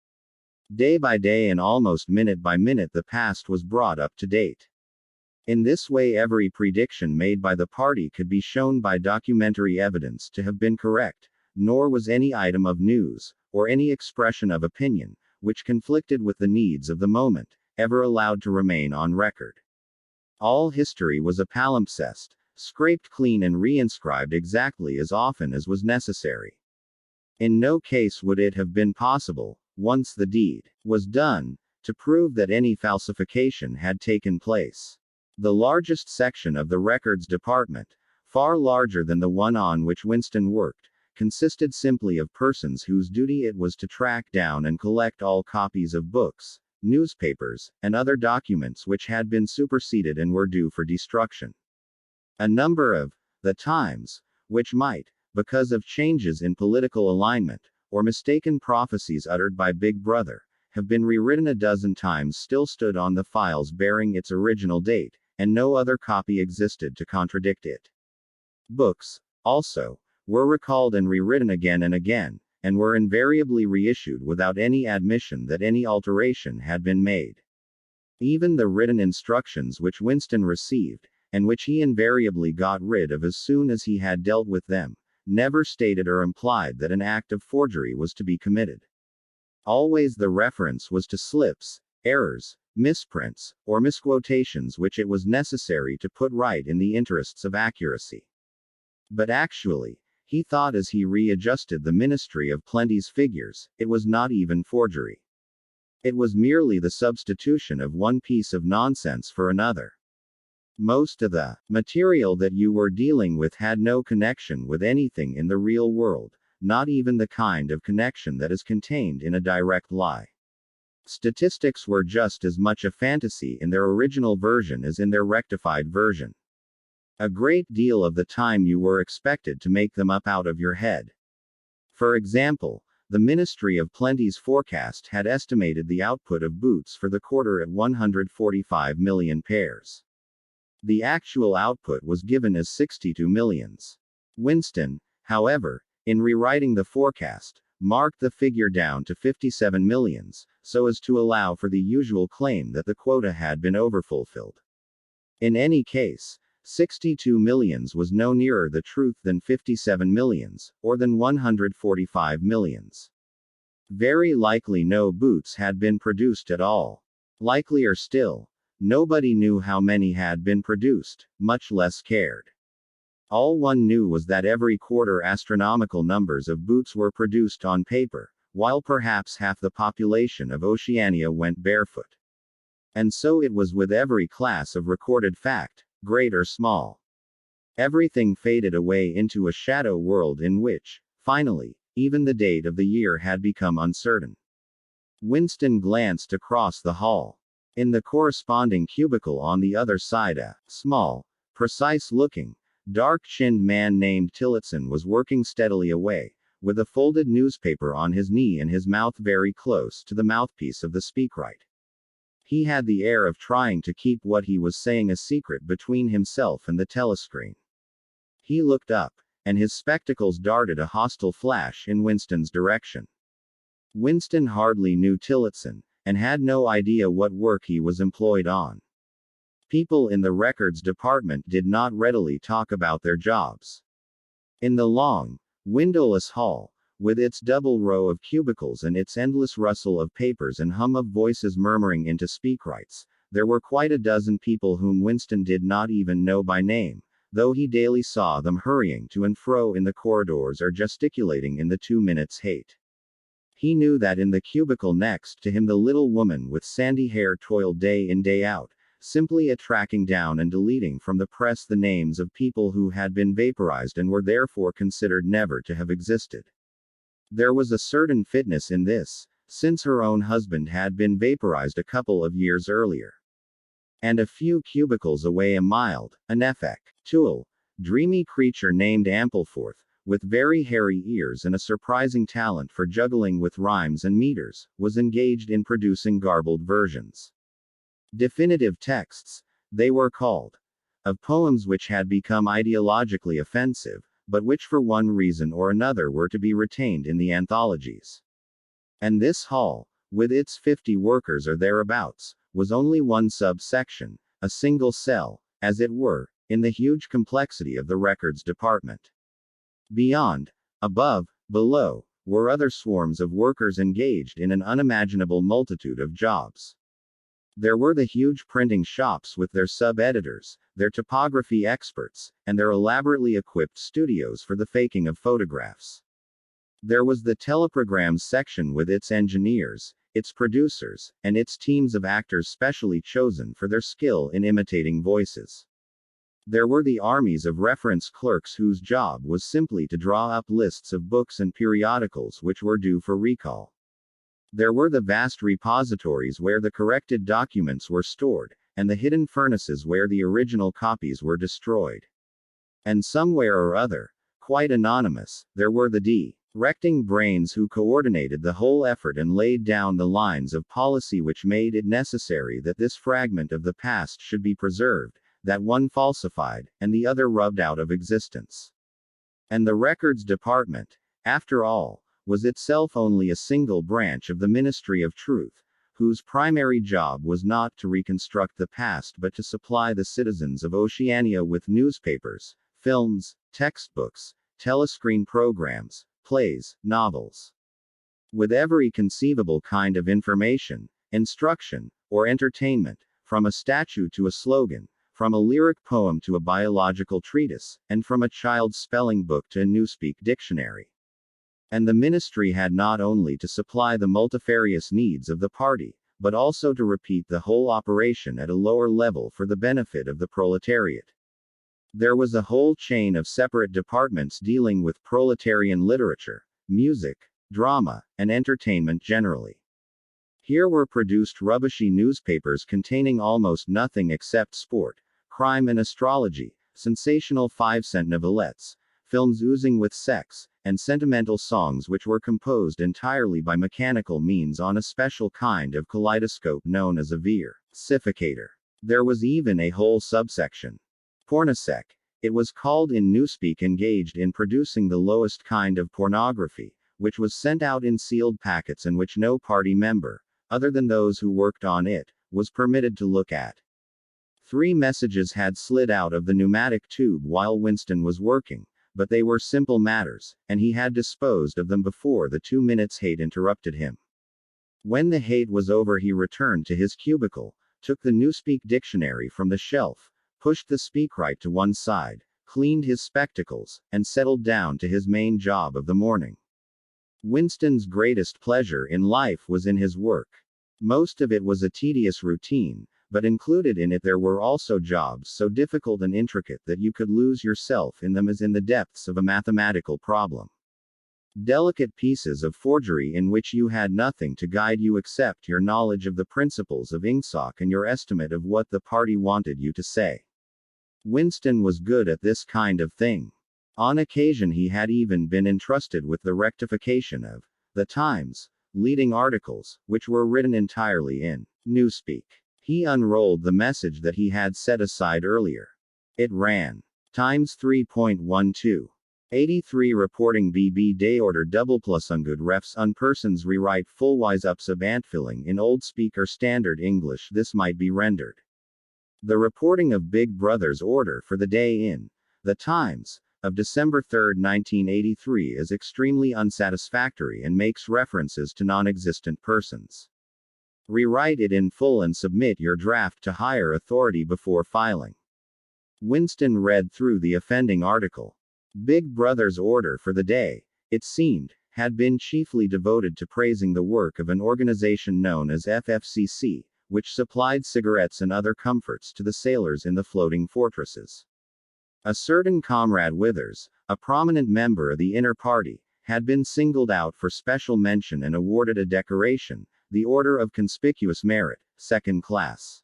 Day by day and almost minute by minute the past was brought up to date. In this way every prediction made by the party could be shown by documentary evidence to have been correct, nor was any item of news, or any expression of opinion, which conflicted with the needs of the moment, ever allowed to remain on record. All history was a palimpsest, scraped clean and reinscribed exactly as often as was necessary. In no case would it have been possible, once the deed was done, to prove that any falsification had taken place. The largest section of the records department, far larger than the one on which Winston worked, consisted simply of persons whose duty it was to track down and collect all copies of books, newspapers, and other documents which had been superseded and were due for destruction. A number of The Times, which might, because of changes in political alignment, or mistaken prophecies uttered by Big Brother, have been rewritten a dozen times, still stood on the files bearing its original date, and no other copy existed to contradict it. Books, also, were recalled and rewritten again and again, and were invariably reissued without any admission that any alteration had been made. Even the written instructions which Winston received, and which he invariably got rid of as soon as he had dealt with them, never stated or implied that an act of forgery was to be committed. Always the reference was to slips, errors, misprints, or misquotations which it was necessary to put right in the interests of accuracy. But actually, he thought as he readjusted the Ministry of Plenty's figures, it was not even forgery. It was merely the substitution of one piece of nonsense for another. Most of the material that you were dealing with had no connection with anything in the real world, not even the kind of connection that is contained in a direct lie. Statistics were just as much a fantasy in their original version as in their rectified version. A great deal of the time you were expected to make them up out of your head. For example, the Ministry of Plenty's forecast had estimated the output of boots for the quarter at 145 million pairs. The actual output was given as 62 millions. Winston, however, in rewriting the forecast, marked the figure down to 57 millions, so as to allow for the usual claim that the quota had been overfulfilled. In any case, 62 millions was no nearer the truth than 57 millions, or than 145 millions. Very likely no boots had been produced at all. Likelier still, nobody knew how many had been produced, much less cared. All one knew was that every quarter astronomical numbers of boots were produced on paper, while perhaps half the population of Oceania went barefoot. And so it was with every class of recorded fact, great or small. Everything faded away into a shadow world in which, finally, even the date of the year had become uncertain. Winston glanced across the hall. In the corresponding cubicle on the other side, a small, precise-looking, dark-chinned man named Tillotson was working steadily away, with a folded newspaper on his knee and his mouth very close to the mouthpiece of the speakwrite. He had the air of trying to keep what he was saying a secret between himself and the telescreen. He looked up, and his spectacles darted a hostile flash in Winston's direction. Winston hardly knew Tillotson, and had no idea what work he was employed on. People in the records department did not readily talk about their jobs. In the long, windowless hall, with its double row of cubicles and its endless rustle of papers and hum of voices murmuring into speakwrites, there were quite a dozen people whom Winston did not even know by name, though he daily saw them hurrying to and fro in the corridors or gesticulating in the 2 minutes hate. He knew that in the cubicle next to him the little woman with sandy hair toiled day in day out, simply tracking down and deleting from the press the names of people who had been vaporized and were therefore considered never to have existed. There was a certain fitness in this, since her own husband had been vaporized a couple of years earlier. And a few cubicles away a mild, ineffectual, dreamy creature named Ampleforth, with very hairy ears and a surprising talent for juggling with rhymes and meters, was engaged in producing garbled versions. Definitive texts, they were called, of poems which had become ideologically offensive, but which for one reason or another were to be retained in the anthologies. And this hall, with its 50 workers or thereabouts, was only one subsection, a single cell, as it were, in the huge complexity of the records department. Beyond, above, below, were other swarms of workers engaged in an unimaginable multitude of jobs. There were the huge printing shops with their sub-editors, their typography experts, and their elaborately equipped studios for the faking of photographs. There was the teleprograms section with its engineers, its producers, and its teams of actors specially chosen for their skill in imitating voices. There were the armies of reference clerks whose job was simply to draw up lists of books and periodicals which were due for recall. There were the vast repositories where the corrected documents were stored, and the hidden furnaces where the original copies were destroyed. And somewhere or other, quite anonymous, there were the directing brains who coordinated the whole effort and laid down the lines of policy which made it necessary that this fragment of the past should be preserved, that one falsified, and the other rubbed out of existence. And the records department, after all, was itself only a single branch of the Ministry of Truth, whose primary job was not to reconstruct the past but to supply the citizens of Oceania with newspapers, films, textbooks, telescreen programs, plays, novels. With every conceivable kind of information, instruction, or entertainment, from a statue to a slogan, from a lyric poem to a biological treatise, and from a child's spelling book to a newspeak dictionary. And the ministry had not only to supply the multifarious needs of the party, but also to repeat the whole operation at a lower level for the benefit of the proletariat. There was a whole chain of separate departments dealing with proletarian literature, music, drama, and entertainment generally. Here were produced rubbishy newspapers containing almost nothing except sport, crime and astrology, sensational 5-cent novelettes, films oozing with sex, and sentimental songs which were composed entirely by mechanical means on a special kind of kaleidoscope known as a versificator. There was even a whole subsection, pornosec, it was called in newspeak, engaged in producing the lowest kind of pornography, which was sent out in sealed packets and which no party member, other than those who worked on it, was permitted to look at. 3 messages had slid out of the pneumatic tube while Winston was working, but they were simple matters, and he had disposed of them before the 2 minutes hate interrupted him. When the hate was over, he returned to his cubicle, took the newspeak dictionary from the shelf, pushed the speakwrite to one side, cleaned his spectacles, and settled down to his main job of the morning. Winston's greatest pleasure in life was in his work. Most of it was a tedious routine, but included in it there were also jobs so difficult and intricate that you could lose yourself in them as in the depths of a mathematical problem. Delicate pieces of forgery in which you had nothing to guide you except your knowledge of the principles of ingsoc and your estimate of what the party wanted you to say. Winston was good at this kind of thing. On occasion he had even been entrusted with the rectification of the Times leading articles, which were written entirely in newspeak. He unrolled the message that he had set aside earlier. It ran, Times 3.12. 83 reporting BB day order double plus ungood refs unpersons rewrite fullwise ups of antfilling in old speak or standard English. This might be rendered. The reporting of Big Brother's order for the day in The Times of December 3, 1983 is extremely unsatisfactory and makes references to non-existent persons. Rewrite it in full and submit your draft to higher authority before filing. Winston read through the offending article. Big Brother's order for the day, it seemed, had been chiefly devoted to praising the work of an organization known as FFCC, which supplied cigarettes and other comforts to the sailors in the floating fortresses. A certain Comrade Withers, a prominent member of the inner party, had been singled out for special mention and awarded a decoration, the Order of Conspicuous Merit, second class.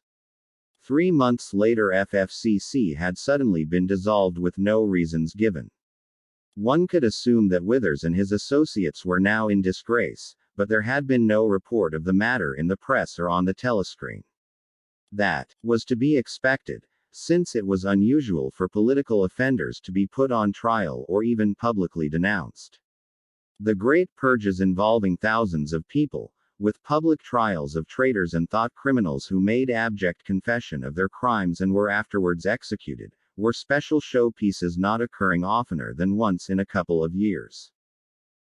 3 months later, FFCC had suddenly been dissolved with no reasons given. One could assume that Withers and his associates were now in disgrace, but there had been no report of the matter in the press or on the telescreen. That was to be expected, since it was unusual for political offenders to be put on trial or even publicly denounced. The great purges involving thousands of people, with public trials of traitors and thought criminals who made abject confession of their crimes and were afterwards executed, were special showpieces not occurring oftener than once in a couple of years.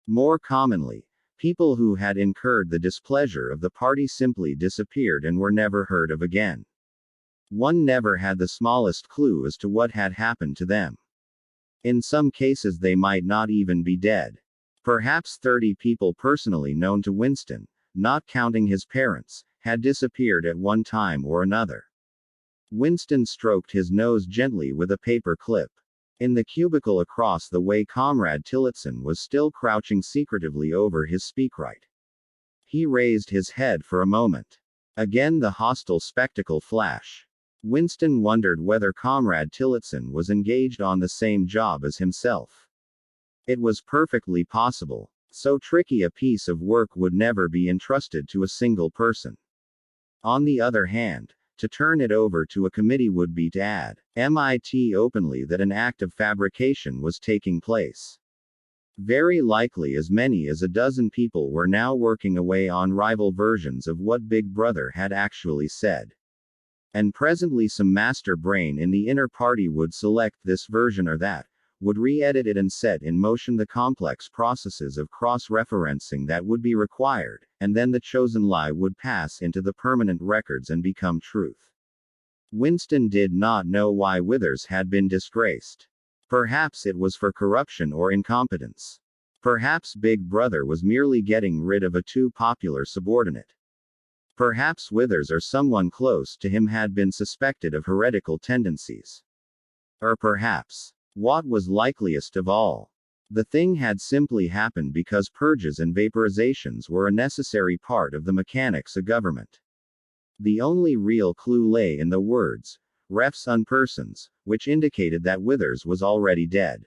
More commonly, people who had incurred the displeasure of the party simply disappeared and were never heard of again. One never had the smallest clue as to what had happened to them. In some cases, they might not even be dead. Perhaps 30 people personally known to Winston, not counting his parents, had disappeared at one time or another. Winston stroked his nose gently with a paper clip. In the cubicle across the way, Comrade Tillotson was still crouching secretively over his speakwrite. He raised his head for a moment. Again the hostile spectacle flash. Winston wondered whether Comrade Tillotson was engaged on the same job as himself. It was perfectly possible. So tricky a piece of work would never be entrusted to a single person. On the other hand, to turn it over to a committee would be to add MIT openly that an act of fabrication was taking place. Very likely as many as a dozen people were now working away on rival versions of what Big Brother had actually said. And presently some master brain in the inner party would select this version or that, would re-edit it and set in motion the complex processes of cross-referencing that would be required, and then the chosen lie would pass into the permanent records and become truth. Winston did not know why Withers had been disgraced. Perhaps it was for corruption or incompetence. Perhaps Big Brother was merely getting rid of a too popular subordinate. Perhaps Withers or someone close to him had been suspected of heretical tendencies. Or perhaps, what was likeliest of all, the thing had simply happened because purges and vaporizations were a necessary part of the mechanics of government. The only real clue lay in the words, refs unpersons, which indicated that Withers was already dead.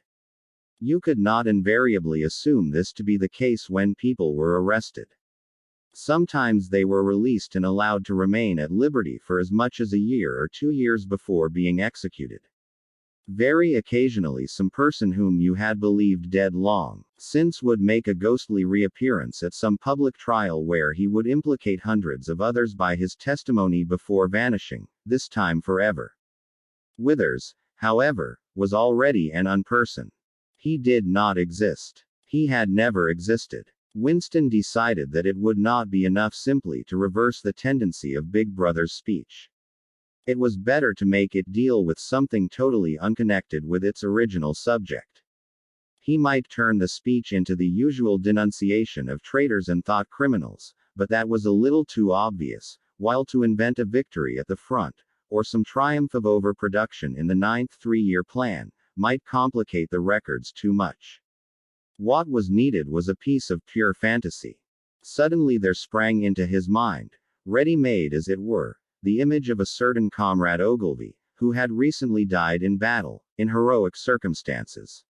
You could not invariably assume this to be the case when people were arrested. Sometimes they were released and allowed to remain at liberty for as much as a year or 2 years before being executed. Very occasionally some person whom you had believed dead long since would make a ghostly reappearance at some public trial where he would implicate hundreds of others by his testimony before vanishing, this time forever. Withers, however, was already an unperson. He did not exist. He had never existed. Winston decided that it would not be enough simply to reverse the tendency of Big Brother's speech. It was better to make it deal with something totally unconnected with its original subject. He might turn the speech into the usual denunciation of traitors and thought criminals, but that was a little too obvious, while to invent a victory at the front, or some triumph of overproduction in the 9th three-year plan, might complicate the records too much. What was needed was a piece of pure fantasy. Suddenly there sprang into his mind, ready-made as it were, the image of a certain Comrade Ogilvy, who had recently died in battle, in heroic circumstances.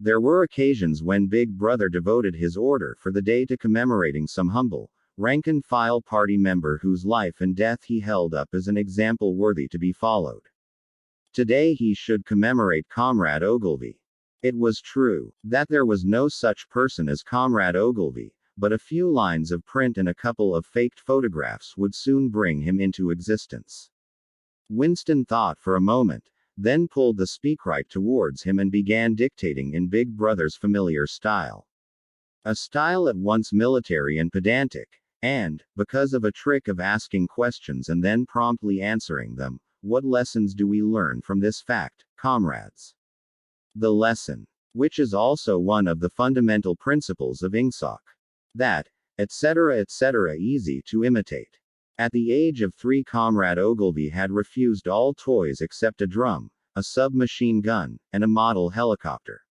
There were occasions when Big Brother devoted his order for the day to commemorating some humble, rank-and-file party member whose life and death he held up as an example worthy to be followed. Today he should commemorate Comrade Ogilvy. It was true that there was no such person as Comrade Ogilvy, but a few lines of print and a couple of faked photographs would soon bring him into existence. Winston thought for a moment, then pulled the speakwrite towards him and began dictating in Big Brother's familiar style. A style at once military and pedantic, and, because of a trick of asking questions and then promptly answering them, what lessons do we learn from this fact, comrades? The lesson, which is also one of the fundamental principles of ingsoc, that, etc., easy to imitate. At the age of 3, Comrade Ogilvy had refused all toys except a drum, a submachine gun, and a model helicopter.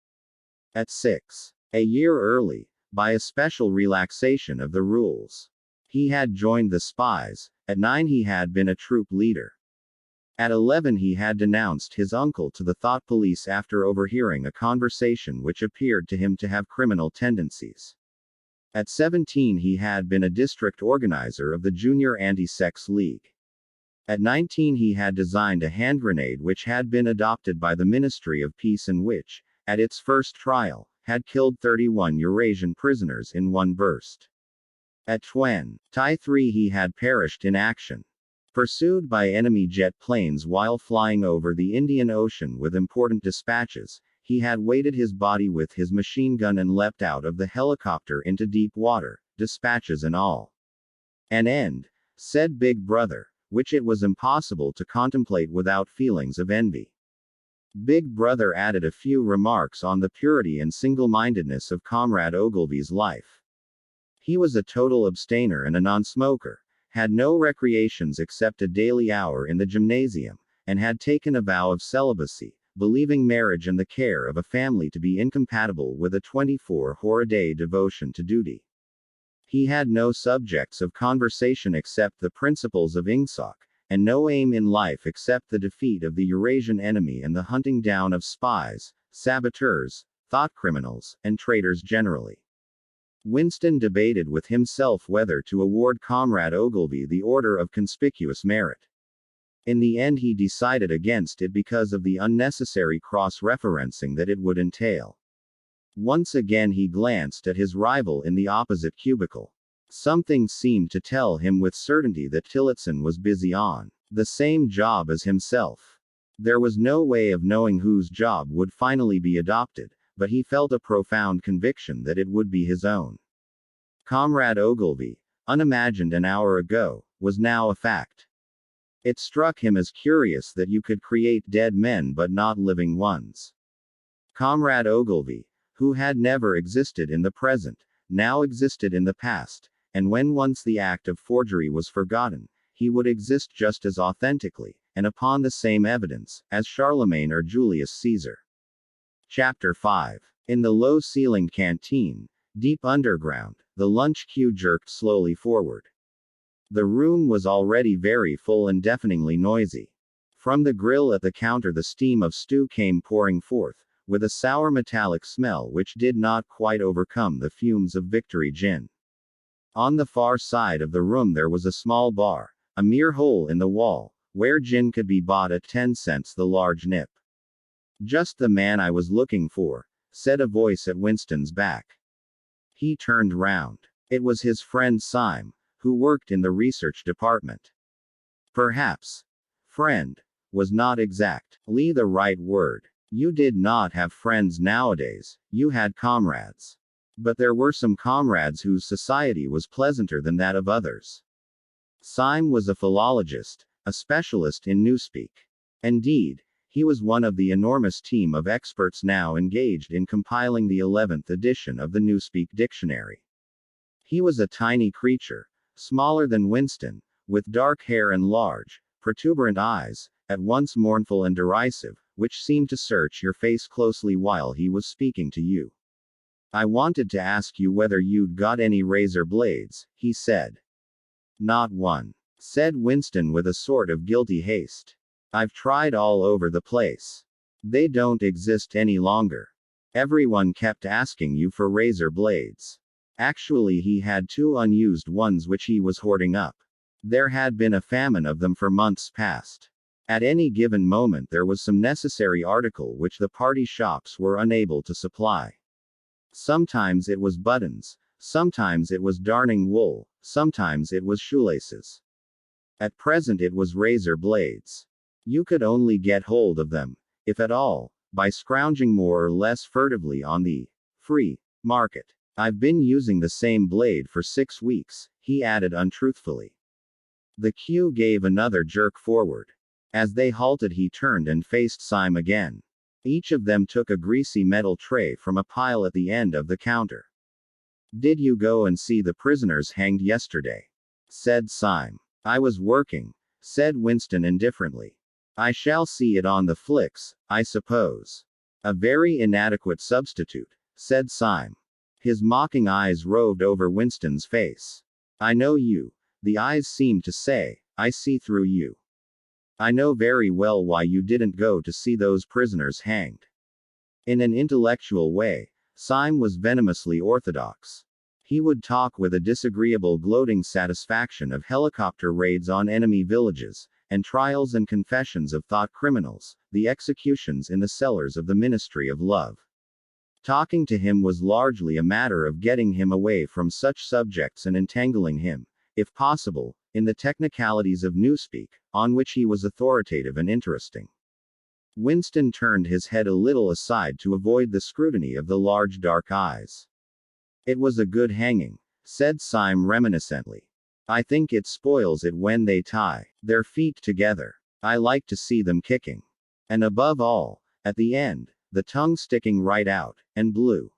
At 6, a year early, by a special relaxation of the rules, he had joined the spies. At 9 he had been a troop leader. At 11 he had denounced his uncle to the thought police after overhearing a conversation which appeared to him to have criminal tendencies. At 17 he had been a district organizer of the Junior Anti-Sex League. At 19 he had designed a hand grenade which had been adopted by the Ministry of Peace and which, at its first trial, had killed 31 Eurasian prisoners in one burst. At 23 he had perished in action. Pursued by enemy jet planes while flying over the Indian Ocean with important dispatches, he had weighted his body with his machine gun and leapt out of the helicopter into deep water, dispatches and all. An end, said Big Brother, which it was impossible to contemplate without feelings of envy. Big Brother added a few remarks on the purity and single-mindedness of Comrade Ogilvy's life. He was a total abstainer and a non-smoker, had no recreations except a daily hour in the gymnasium, and had taken a vow of celibacy, believing marriage and the care of a family to be incompatible with a 24-hour-a-day devotion to duty. He had no subjects of conversation except the principles of ingsoc, and no aim in life except the defeat of the Eurasian enemy and the hunting down of spies, saboteurs, thought criminals, and traitors generally. Winston debated with himself whether to award Comrade Ogilvy the Order of Conspicuous Merit. In the end he decided against it because of the unnecessary cross-referencing that it would entail. Once again he glanced at his rival in the opposite cubicle. Something seemed to tell him with certainty that Tillotson was busy on the same job as himself. There was no way of knowing whose job would finally be adopted, but he felt a profound conviction that it would be his own. Comrade Ogilvy, unimagined an hour ago, was now a fact. It struck him as curious that you could create dead men but not living ones. Comrade Ogilvy, who had never existed in the present, now existed in the past, and when once the act of forgery was forgotten, he would exist just as authentically, and upon the same evidence, as Charlemagne or Julius Caesar. Chapter 5. In the low-ceilinged canteen, deep underground, the lunch queue jerked slowly forward. The room was already very full and deafeningly noisy. From the grill at the counter the steam of stew came pouring forth, with a sour metallic smell which did not quite overcome the fumes of Victory gin. On the far side of the room there was a small bar, a mere hole in the wall, where gin could be bought at 10 cents the large nip. "Just the man I was looking for," said a voice at Winston's back. He turned round. It was his friend Syme, who worked in the research department. Perhaps friend was not exactly the right word. You did not have friends nowadays, you had comrades. But there were some comrades whose society was pleasanter than that of others. Syme was a philologist, a specialist in newspeak. Indeed, he was one of the enormous team of experts now engaged in compiling the 11th edition of the Newspeak Dictionary. He was a tiny creature, smaller than Winston, with dark hair and large, protuberant eyes, at once mournful and derisive, which seemed to search your face closely while he was speaking to you. "I wanted to ask you whether you'd got any razor blades," he said. "Not one," said Winston with a sort of guilty haste. "I've tried all over the place. They don't exist any longer. Everyone kept asking you for razor blades." Actually he had 2 unused ones which he was hoarding up. There had been a famine of them for months past. At any given moment there was some necessary article which the party shops were unable to supply. Sometimes it was buttons, sometimes it was darning wool, sometimes it was shoelaces. At present it was razor blades. You could only get hold of them, if at all, by scrounging more or less furtively on the free market. I've been using the same blade for 6 weeks, he added untruthfully. The queue gave another jerk forward. As they halted, he turned and faced Syme again. Each of them took a greasy metal tray from a pile at the end of the counter. Did you go and see the prisoners hanged yesterday? Said Syme. I was working, said Winston indifferently. I shall see it on the flicks, I suppose. A very inadequate substitute, said Syme. His mocking eyes roved over Winston's face. I know you, the eyes seemed to say, I see through you. I know very well why you didn't go to see those prisoners hanged. In an intellectual way, Syme was venomously orthodox. He would talk with a disagreeable gloating satisfaction of helicopter raids on enemy villages, and trials and confessions of thought criminals, the executions in the cellars of the Ministry of Love. Talking to him was largely a matter of getting him away from such subjects and entangling him, if possible, in the technicalities of newspeak, on which he was authoritative and interesting. Winston turned his head a little aside to avoid the scrutiny of the large dark eyes. It was a good hanging, said Syme reminiscently. I think it spoils it when they tie their feet together. I like to see them kicking. And above all, at the end, the tongue sticking right out, and blue.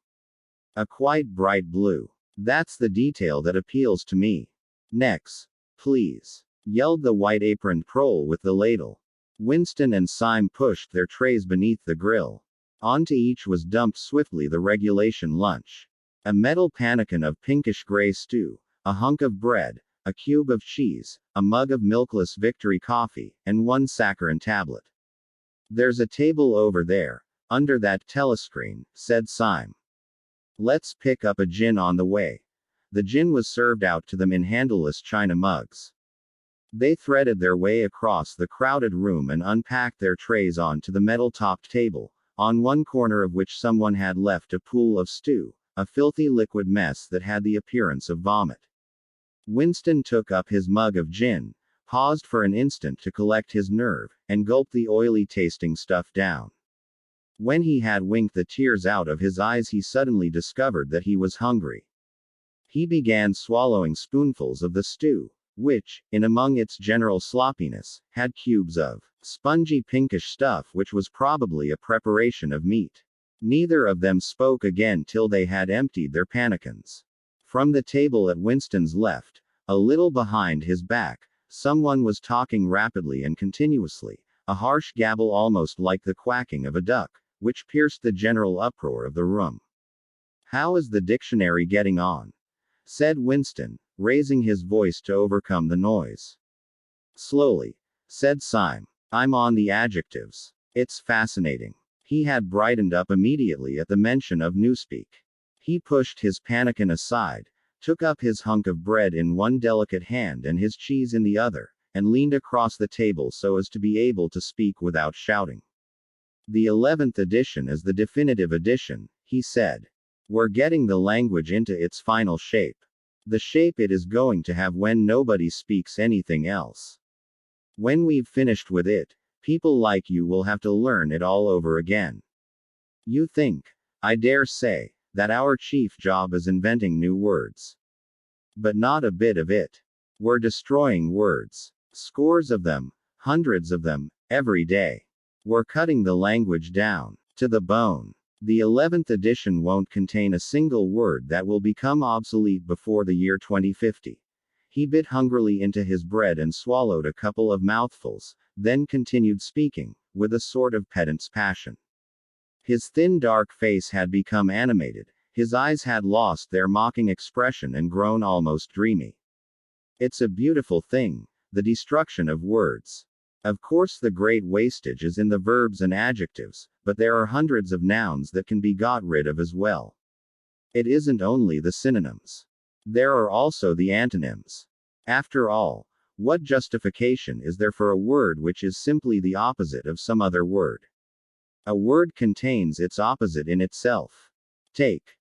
A quite bright blue. That's the detail that appeals to me. Next, please, yelled the white-aproned prole with the ladle. Winston and Syme pushed their trays beneath the grill. Onto each was dumped swiftly the regulation lunch. A metal pannikin of pinkish-gray stew, a hunk of bread, a cube of cheese, a mug of milkless Victory coffee, and one saccharin tablet. There's a table over there, under that telescreen, said Syme. Let's pick up a gin on the way. The gin was served out to them in handleless china mugs. They threaded their way across the crowded room and unpacked their trays onto the metal-topped table, on one corner of which someone had left a pool of stew, a filthy liquid mess that had the appearance of vomit. Winston took up his mug of gin, paused for an instant to collect his nerve, and gulped the oily-tasting stuff down. When he had winked the tears out of his eyes, he suddenly discovered that he was hungry. He began swallowing spoonfuls of the stew, which, in among its general sloppiness, had cubes of spongy pinkish stuff which was probably a preparation of meat. Neither of them spoke again till they had emptied their pannikins. From the table at Winston's left, a little behind his back, someone was talking rapidly and continuously, a harsh gabble almost like the quacking of a duck, which pierced the general uproar of the room. How is the dictionary getting on? Said Winston, raising his voice to overcome the noise. Slowly, said Syme. I'm on the adjectives. It's fascinating. He had brightened up immediately at the mention of newspeak. He pushed his pannikin aside, took up his hunk of bread in one delicate hand and his cheese in the other, and leaned across the table so as to be able to speak without shouting. The 11th edition is the definitive edition, he said. We're getting the language into its final shape. The shape it is going to have when nobody speaks anything else. When we've finished with it, people like you will have to learn it all over again. You think, I dare say, that our chief job is inventing new words. But not a bit of it. We're destroying words. Scores of them, hundreds of them, every day. We're cutting the language down to the bone. The 11th edition won't contain a single word that will become obsolete before the year 2050. He bit hungrily into his bread and swallowed a couple of mouthfuls, then continued speaking, with a sort of pedant's passion. His thin dark face had become animated, his eyes had lost their mocking expression and grown almost dreamy. It's a beautiful thing, the destruction of words. Of course the great wastage is in the verbs and adjectives, but there are hundreds of nouns that can be got rid of as well. It isn't only the synonyms. There are also the antonyms. After all, what justification is there for a word which is simply the opposite of some other word? A word contains its opposite in itself. Take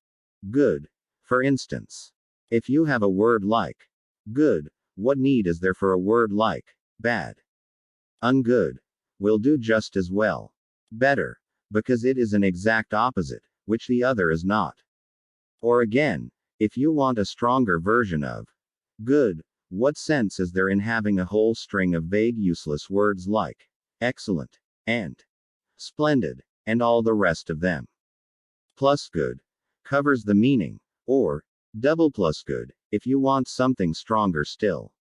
good, for instance. If you have a word like good, what need is there for a word like bad? Ungood. will do just as well. Better. Because it is an exact opposite, which the other is not. Or again, if you want a stronger version of good, what sense is there in having a whole string of vague useless words like excellent, and splendid, and all the rest of them? Plus good covers the meaning, or double plus good, if you want something stronger still.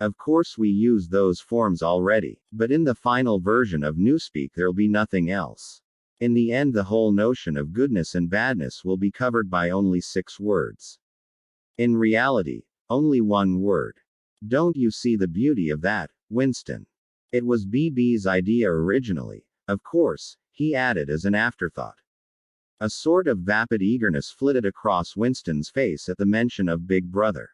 Of course we use those forms already, but in the final version of Newspeak there'll be nothing else. In the end the whole notion of goodness and badness will be covered by only 6 words. In reality, only 1 word. Don't you see the beauty of that, Winston? It was BB's idea originally, of course, he added as an afterthought. A sort of vapid eagerness flitted across Winston's face at the mention of Big Brother.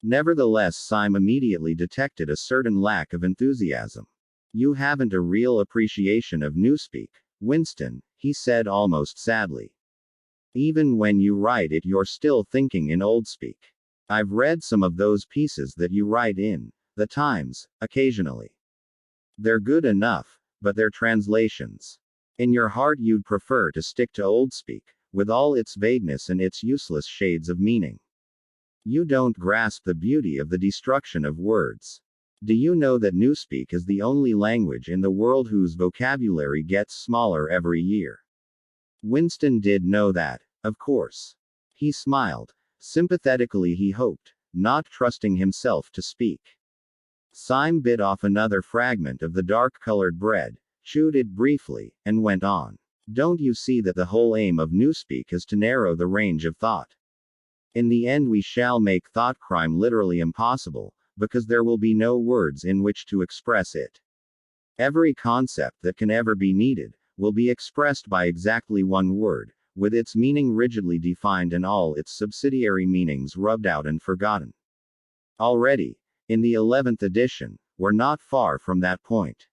Nevertheless, Syme immediately detected a certain lack of enthusiasm. You haven't a real appreciation of Newspeak, Winston, he said almost sadly. Even when you write it, you're still thinking in Oldspeak. I've read some of those pieces that you write in the Times, occasionally. They're good enough, but they're translations. In your heart you'd prefer to stick to Oldspeak, with all its vagueness and its useless shades of meaning. You don't grasp the beauty of the destruction of words. Do you know that Newspeak is the only language in the world whose vocabulary gets smaller every year? Winston did know that, of course. He smiled. Sympathetically he hoped, not trusting himself to speak. Syme bit off another fragment of the dark-colored bread, chewed it briefly, and went on. Don't you see that the whole aim of Newspeak is to narrow the range of thought? In the end we shall make thought crime literally impossible, because there will be no words in which to express it. Every concept that can ever be needed, will be expressed by exactly 1 word, with its meaning rigidly defined and all its subsidiary meanings rubbed out and forgotten. Already, in the 11th edition, we're not far from that point.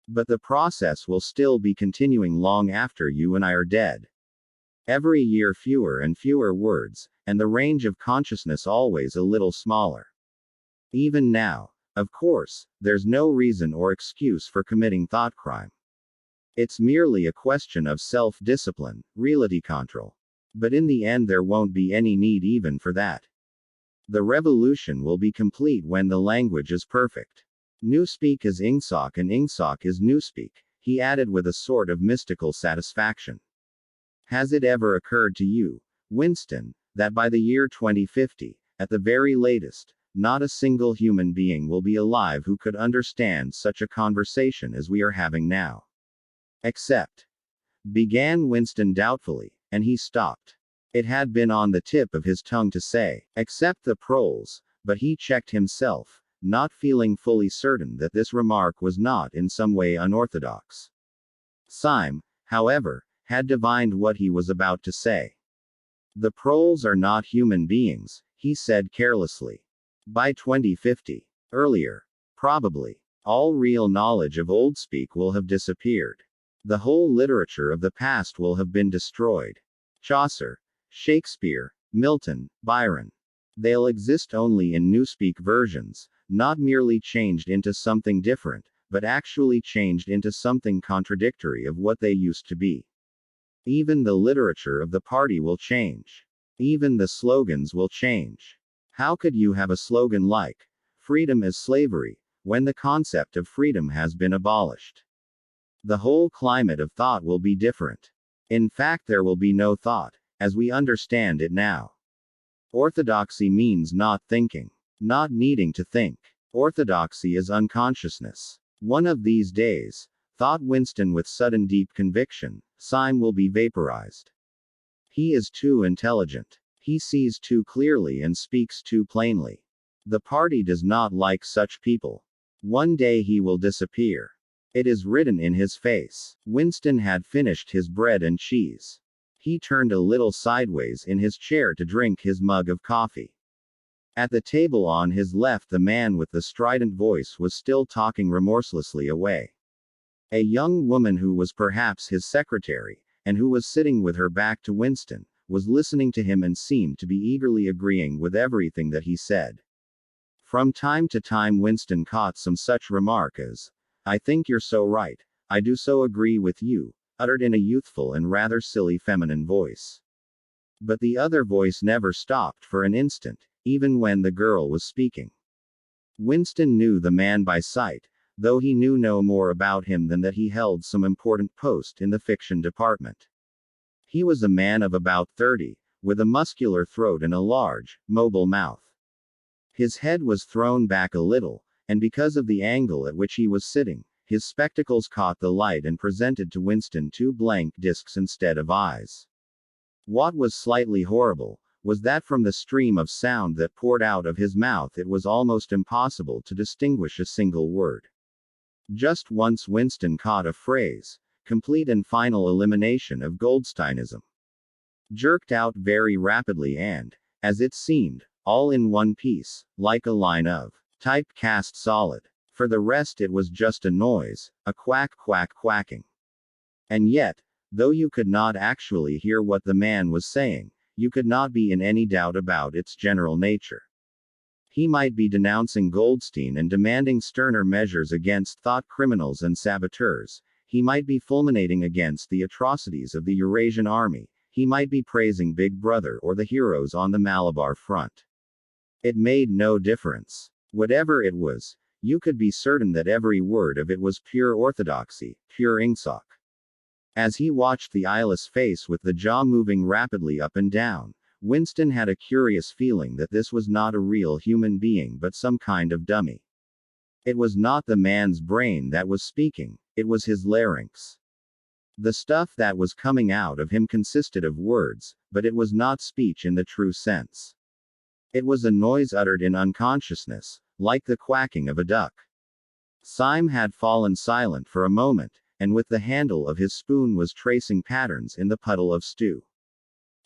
But the process will still be continuing long after you and I are dead. Every year fewer and fewer words, and the range of consciousness always a little smaller. Even now, of course, there's no reason or excuse for committing thought crime. It's merely a question of self-discipline, reality control. But in the end there won't be any need even for that. The revolution will be complete when the language is perfect. Newspeak is Ingsoc and Ingsoc is Newspeak, he added with a sort of mystical satisfaction. Has it ever occurred to you, Winston, that by the year 2050, at the very latest, not a single human being will be alive who could understand such a conversation as we are having now? Except, began Winston doubtfully, and he stopped. It had been on the tip of his tongue to say, except the proles, but he checked himself, not feeling fully certain that this remark was not in some way unorthodox. Syme, however, had divined what he was about to say. The proles are not human beings, he said carelessly. By 2050. Earlier. Probably. All real knowledge of Oldspeak will have disappeared. The whole literature of the past will have been destroyed. Chaucer, Shakespeare, Milton, Byron. They'll exist only in Newspeak versions, not merely changed into something different, but actually changed into something contradictory of what they used to be. Even the literature of the party will change. Even the slogans will change. How could you have a slogan like, freedom is slavery, when the concept of freedom has been abolished? The whole climate of thought will be different. In fact, there will be no thought, as we understand it now. Orthodoxy means not thinking, not needing to think. Orthodoxy is unconsciousness. One of these days, thought Winston with sudden deep conviction, Syme will be vaporized. He is too intelligent. He sees too clearly and speaks too plainly. The party does not like such people. One day he will disappear. It is written in his face. Winston had finished his bread and cheese. He turned a little sideways in his chair to drink his mug of coffee. At the table on his left, the man with the strident voice was still talking remorselessly away. A young woman who was perhaps his secretary, and who was sitting with her back to Winston, was listening to him and seemed to be eagerly agreeing with everything that he said. From time to time Winston caught some such remark as, I think you're so right. I do so agree with you, uttered in a youthful and rather silly feminine voice. But the other voice never stopped for an instant, even when the girl was speaking. Winston knew the man by sight, though he knew no more about him than that he held some important post in the fiction department. He was a man of about 30, with a muscular throat and a large, mobile mouth. His head was thrown back a little, and because of the angle at which he was sitting, his spectacles caught the light and presented to Winston two blank discs instead of eyes. What was slightly horrible was that from the stream of sound that poured out of his mouth it was almost impossible to distinguish a single word. Just once Winston caught a phrase, complete and final elimination of Goldsteinism. Jerked out very rapidly and, as it seemed, all in one piece, like a line of type cast solid. For the rest it was just a noise, a quack quack quacking. And yet, though you could not actually hear what the man was saying, you could not be in any doubt about its general nature. He might be denouncing Goldstein and demanding sterner measures against thought criminals and saboteurs. He might be fulminating against the atrocities of the Eurasian army. He might be praising Big Brother or the heroes on the Malabar front. It made no difference. Whatever it was, you could be certain that every word of it was pure orthodoxy, pure ingsoc. As he watched the eyeless face with the jaw moving rapidly up and down, Winston had a curious feeling that this was not a real human being but some kind of dummy. It was not the man's brain that was speaking, it was his larynx. The stuff that was coming out of him consisted of words, but it was not speech in the true sense. It was a noise uttered in unconsciousness, like the quacking of a duck. Syme had fallen silent for a moment, and with the handle of his spoon was tracing patterns in the puddle of stew.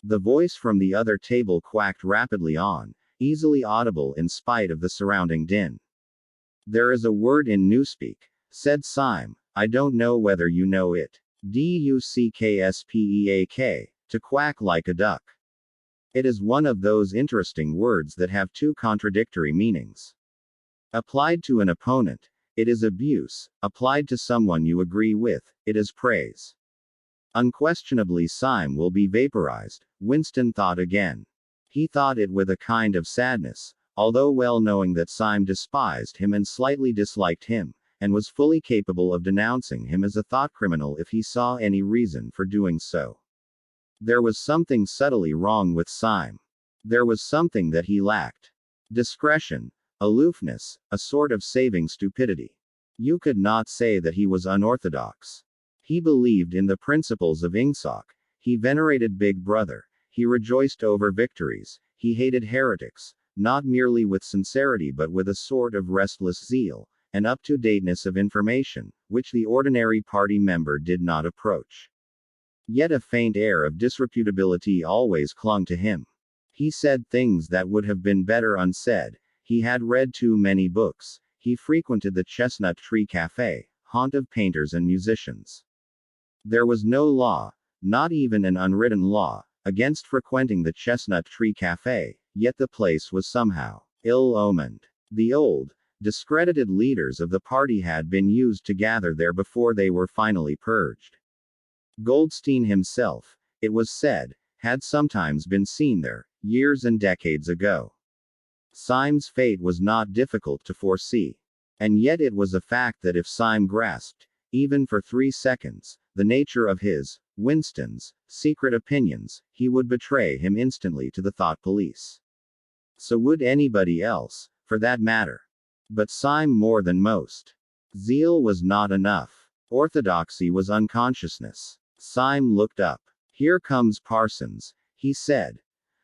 The voice from the other table quacked rapidly on, easily audible in spite of the surrounding din. There is a word in Newspeak, said Syme, I don't know whether you know it. Duckspeak, to quack like a duck. It is one of those interesting words that have two contradictory meanings. Applied to an opponent, it is abuse. Applied to someone you agree with, it is praise. Unquestionably Syme will be vaporized, Winston thought again. He thought it with a kind of sadness, although well knowing that Syme despised him and slightly disliked him, and was fully capable of denouncing him as a thought criminal if he saw any reason for doing so. There was something subtly wrong with Syme. There was something that he lacked. Discretion, aloofness, a sort of saving stupidity. You could not say that he was unorthodox. He believed in the principles of ingsoc. He venerated Big Brother. He rejoiced over victories. He hated heretics, not merely with sincerity but with a sort of restless zeal, and up-to-dateness of information, which the ordinary party member did not approach. Yet a faint air of disreputability always clung to him. He said things that would have been better unsaid. He had read too many books. He frequented the Chestnut Tree Cafe, haunt of painters and musicians. There was no law, not even an unwritten law, against frequenting the Chestnut Tree Cafe, yet the place was somehow ill-omened. The old, discredited leaders of the party had been used to gather there before they were finally purged. Goldstein himself, it was said, had sometimes been seen there, years and decades ago. Syme's fate was not difficult to foresee. And yet it was a fact that if Syme grasped, even for 3 seconds, the nature of his, Winston's, secret opinions, he would betray him instantly to the thought police. So would anybody else, for that matter. But Syme more than most. Zeal was not enough. Orthodoxy was unconsciousness. Syme looked up. Here comes Parsons, he said.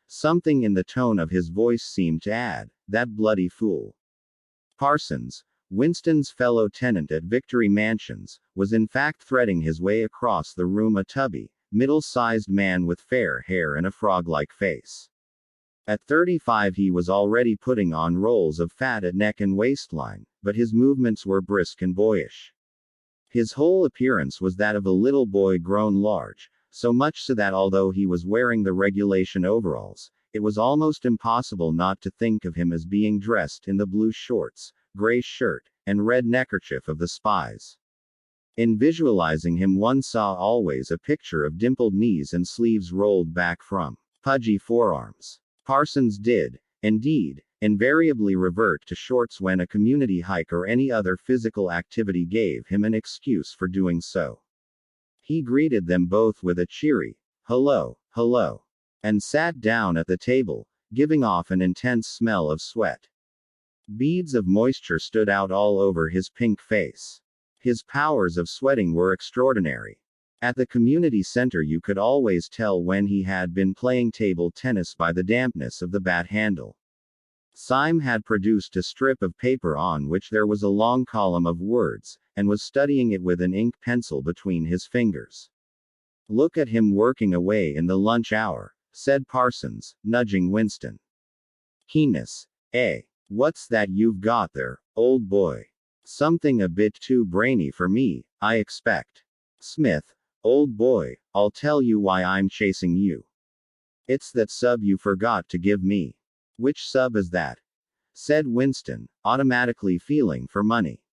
Something in the tone of his voice seemed to add, that bloody fool. Parsons, Winston's fellow tenant at Victory Mansions, was in fact threading his way across the room, a tubby, middle-sized man with fair hair and a frog-like face. At 35 he was already putting on rolls of fat at neck and waistline, but his movements were brisk and boyish. His whole appearance was that of a little boy grown large, so much so that although he was wearing the regulation overalls, it was almost impossible not to think of him as being dressed in the blue shorts, gray shirt, and red neckerchief of the spies. In visualizing him, one saw always a picture of dimpled knees and sleeves rolled back from pudgy forearms. Parsons did, indeed, invariably revert to shorts when a community hike or any other physical activity gave him an excuse for doing so. He greeted them both with a cheery, "Hello, hello," and sat down at the table, giving off an intense smell of sweat. Beads of moisture stood out all over his pink face. His powers of sweating were extraordinary. At the community center you could always tell when he had been playing table tennis by the dampness of the bat handle. Syme had produced a strip of paper on which there was a long column of words, and was studying it with an ink pencil between his fingers. "Look at him working away in the lunch hour," said Parsons, nudging Winston. "Keenness, eh? What's that you've got there, old boy? Something a bit too brainy for me, I expect." "Smith, old boy, I'll tell you why I'm chasing you. It's that sub you forgot to give me." "Which sub is that?" said Winston, automatically feeling for money.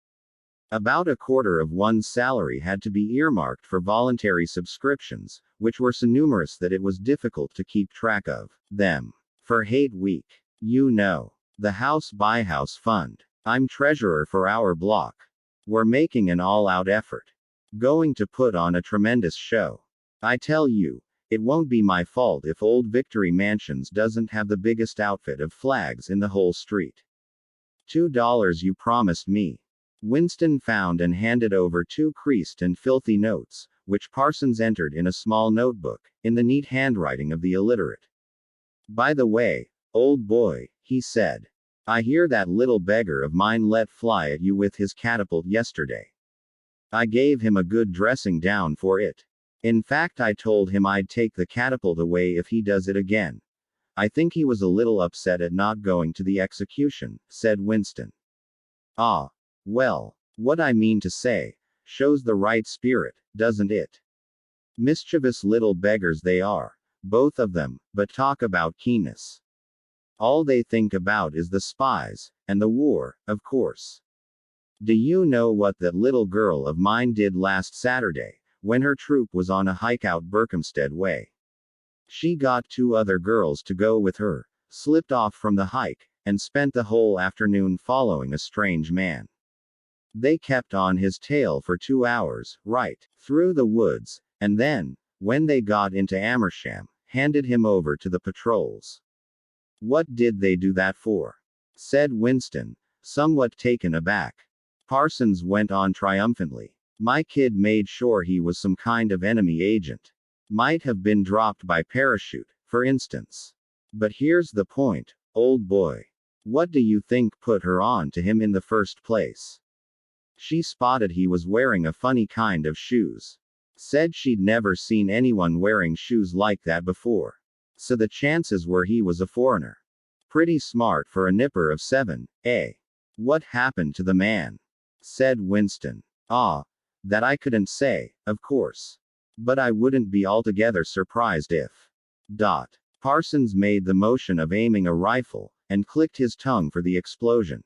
About a quarter of one's salary had to be earmarked for voluntary subscriptions, which were so numerous that it was difficult to keep track of them. "For Hate Week. You know. The House by House Fund. I'm treasurer for our block. We're making an all-out effort. Going to put on a tremendous show. I tell you, it won't be my fault if Old Victory Mansions doesn't have the biggest outfit of flags in the whole street. $2 you promised me." Winston found and handed over 2 creased and filthy notes, which Parsons entered in a small notebook, in the neat handwriting of the illiterate. "By the way, old boy," he said, "I hear that little beggar of mine let fly at you with his catapult yesterday. I gave him a good dressing down for it. In fact, I told him I'd take the catapult away if he does it again. I think he was a little upset at not going to the execution," said Winston. "Ah. Well, what I mean to say, shows the right spirit, doesn't it? Mischievous little beggars they are, both of them, but talk about keenness. All they think about is the spies, and the war, of course. Do you know what that little girl of mine did last Saturday, when her troop was on a hike out Berkhamsted way? She got 2 other girls to go with her, slipped off from the hike, and spent the whole afternoon following a strange man. They kept on his tail for 2 hours, right through the woods, and then, when they got into Amersham, handed him over to the patrols." "What did they do that for?" said Winston, somewhat taken aback. Parsons went on triumphantly. "My kid made sure he was some kind of enemy agent. Might have been dropped by parachute, for instance. But here's the point, old boy. What do you think put her on to him in the first place? She spotted he was wearing a funny kind of shoes. Said she'd never seen anyone wearing shoes like that before. So the chances were he was a foreigner. Pretty smart for a nipper of 7, eh?" "What happened to the man?" said Winston. "Ah, that I couldn't say, of course. But I wouldn't be altogether surprised if. Parsons made the motion of aiming a rifle, and clicked his tongue for the explosion.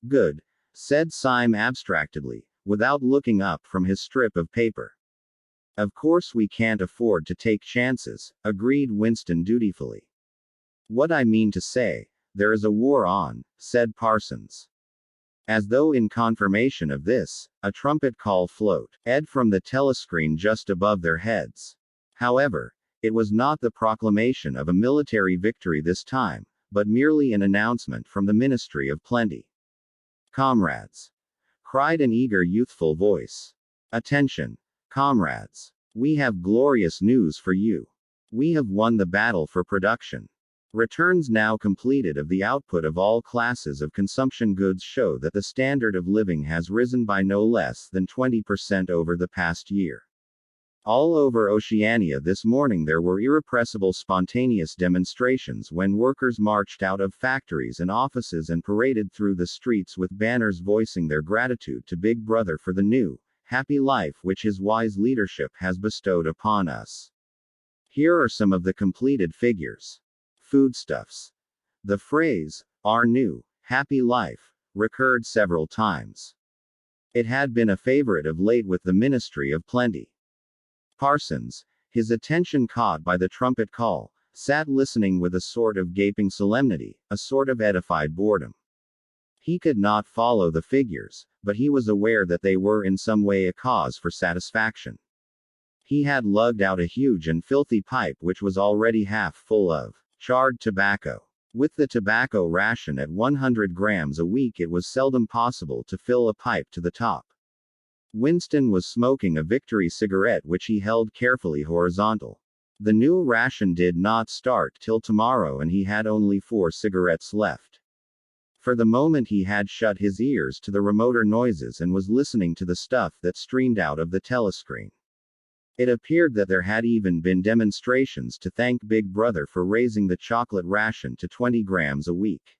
"Good," said Syme abstractedly, without looking up from his strip of paper. "Of course we can't afford to take chances," agreed Winston dutifully. "What I mean to say, there is a war on," said Parsons. As though in confirmation of this, a trumpet call floated from the telescreen just above their heads. However, it was not the proclamation of a military victory this time, but merely an announcement from the Ministry of Plenty. "Comrades!" cried an eager youthful voice. "Attention, comrades! We have glorious news for you. We have won the battle for production. Returns now completed of the output of all classes of consumption goods show that the standard of living has risen by no less than 20% over the past year. All over Oceania this morning there were irrepressible spontaneous demonstrations when workers marched out of factories and offices and paraded through the streets with banners voicing their gratitude to Big Brother for the new, happy life which his wise leadership has bestowed upon us. Here are some of the completed figures. Foodstuffs. The phrase, 'our new, happy life,' recurred several times. It had been a favorite of late with the Ministry of Plenty. Parsons, his attention caught by the trumpet call, sat listening with a sort of gaping solemnity, a sort of edified boredom. He could not follow the figures, but he was aware that they were in some way a cause for satisfaction. He had lugged out a huge and filthy pipe which was already half full of charred tobacco. With the tobacco ration at 100 grams a week, it was seldom possible to fill a pipe to the top. Winston was smoking a Victory cigarette which he held carefully horizontal. The new ration did not start till tomorrow and he had only 4 cigarettes left. For the moment he had shut his ears to the remoter noises and was listening to the stuff that streamed out of the telescreen. It appeared that there had even been demonstrations to thank Big Brother for raising the chocolate ration to 20 grams a week.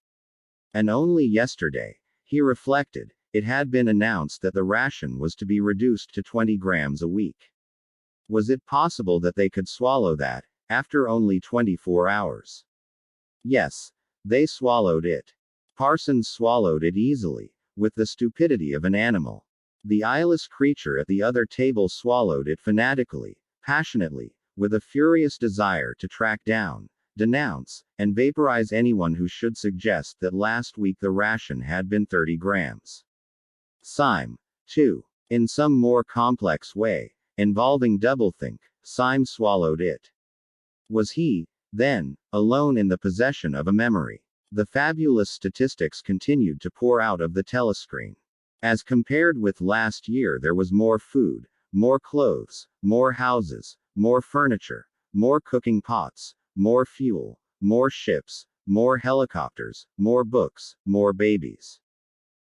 And only yesterday, he reflected, it had been announced that the ration was to be reduced to 20 grams a week. Was it possible that they could swallow that, after only 24 hours? Yes, they swallowed it. Parsons swallowed it easily, with the stupidity of an animal. The eyeless creature at the other table swallowed it fanatically, passionately, with a furious desire to track down, denounce, and vaporize anyone who should suggest that last week the ration had been 30 grams. Syme, too. In some more complex way, involving doublethink, Syme swallowed it. Was he, then, alone in the possession of a memory? The fabulous statistics continued to pour out of the telescreen. As compared with last year, there was more food, more clothes, more houses, more furniture, more cooking pots, more fuel, more ships, more helicopters, more books, more babies.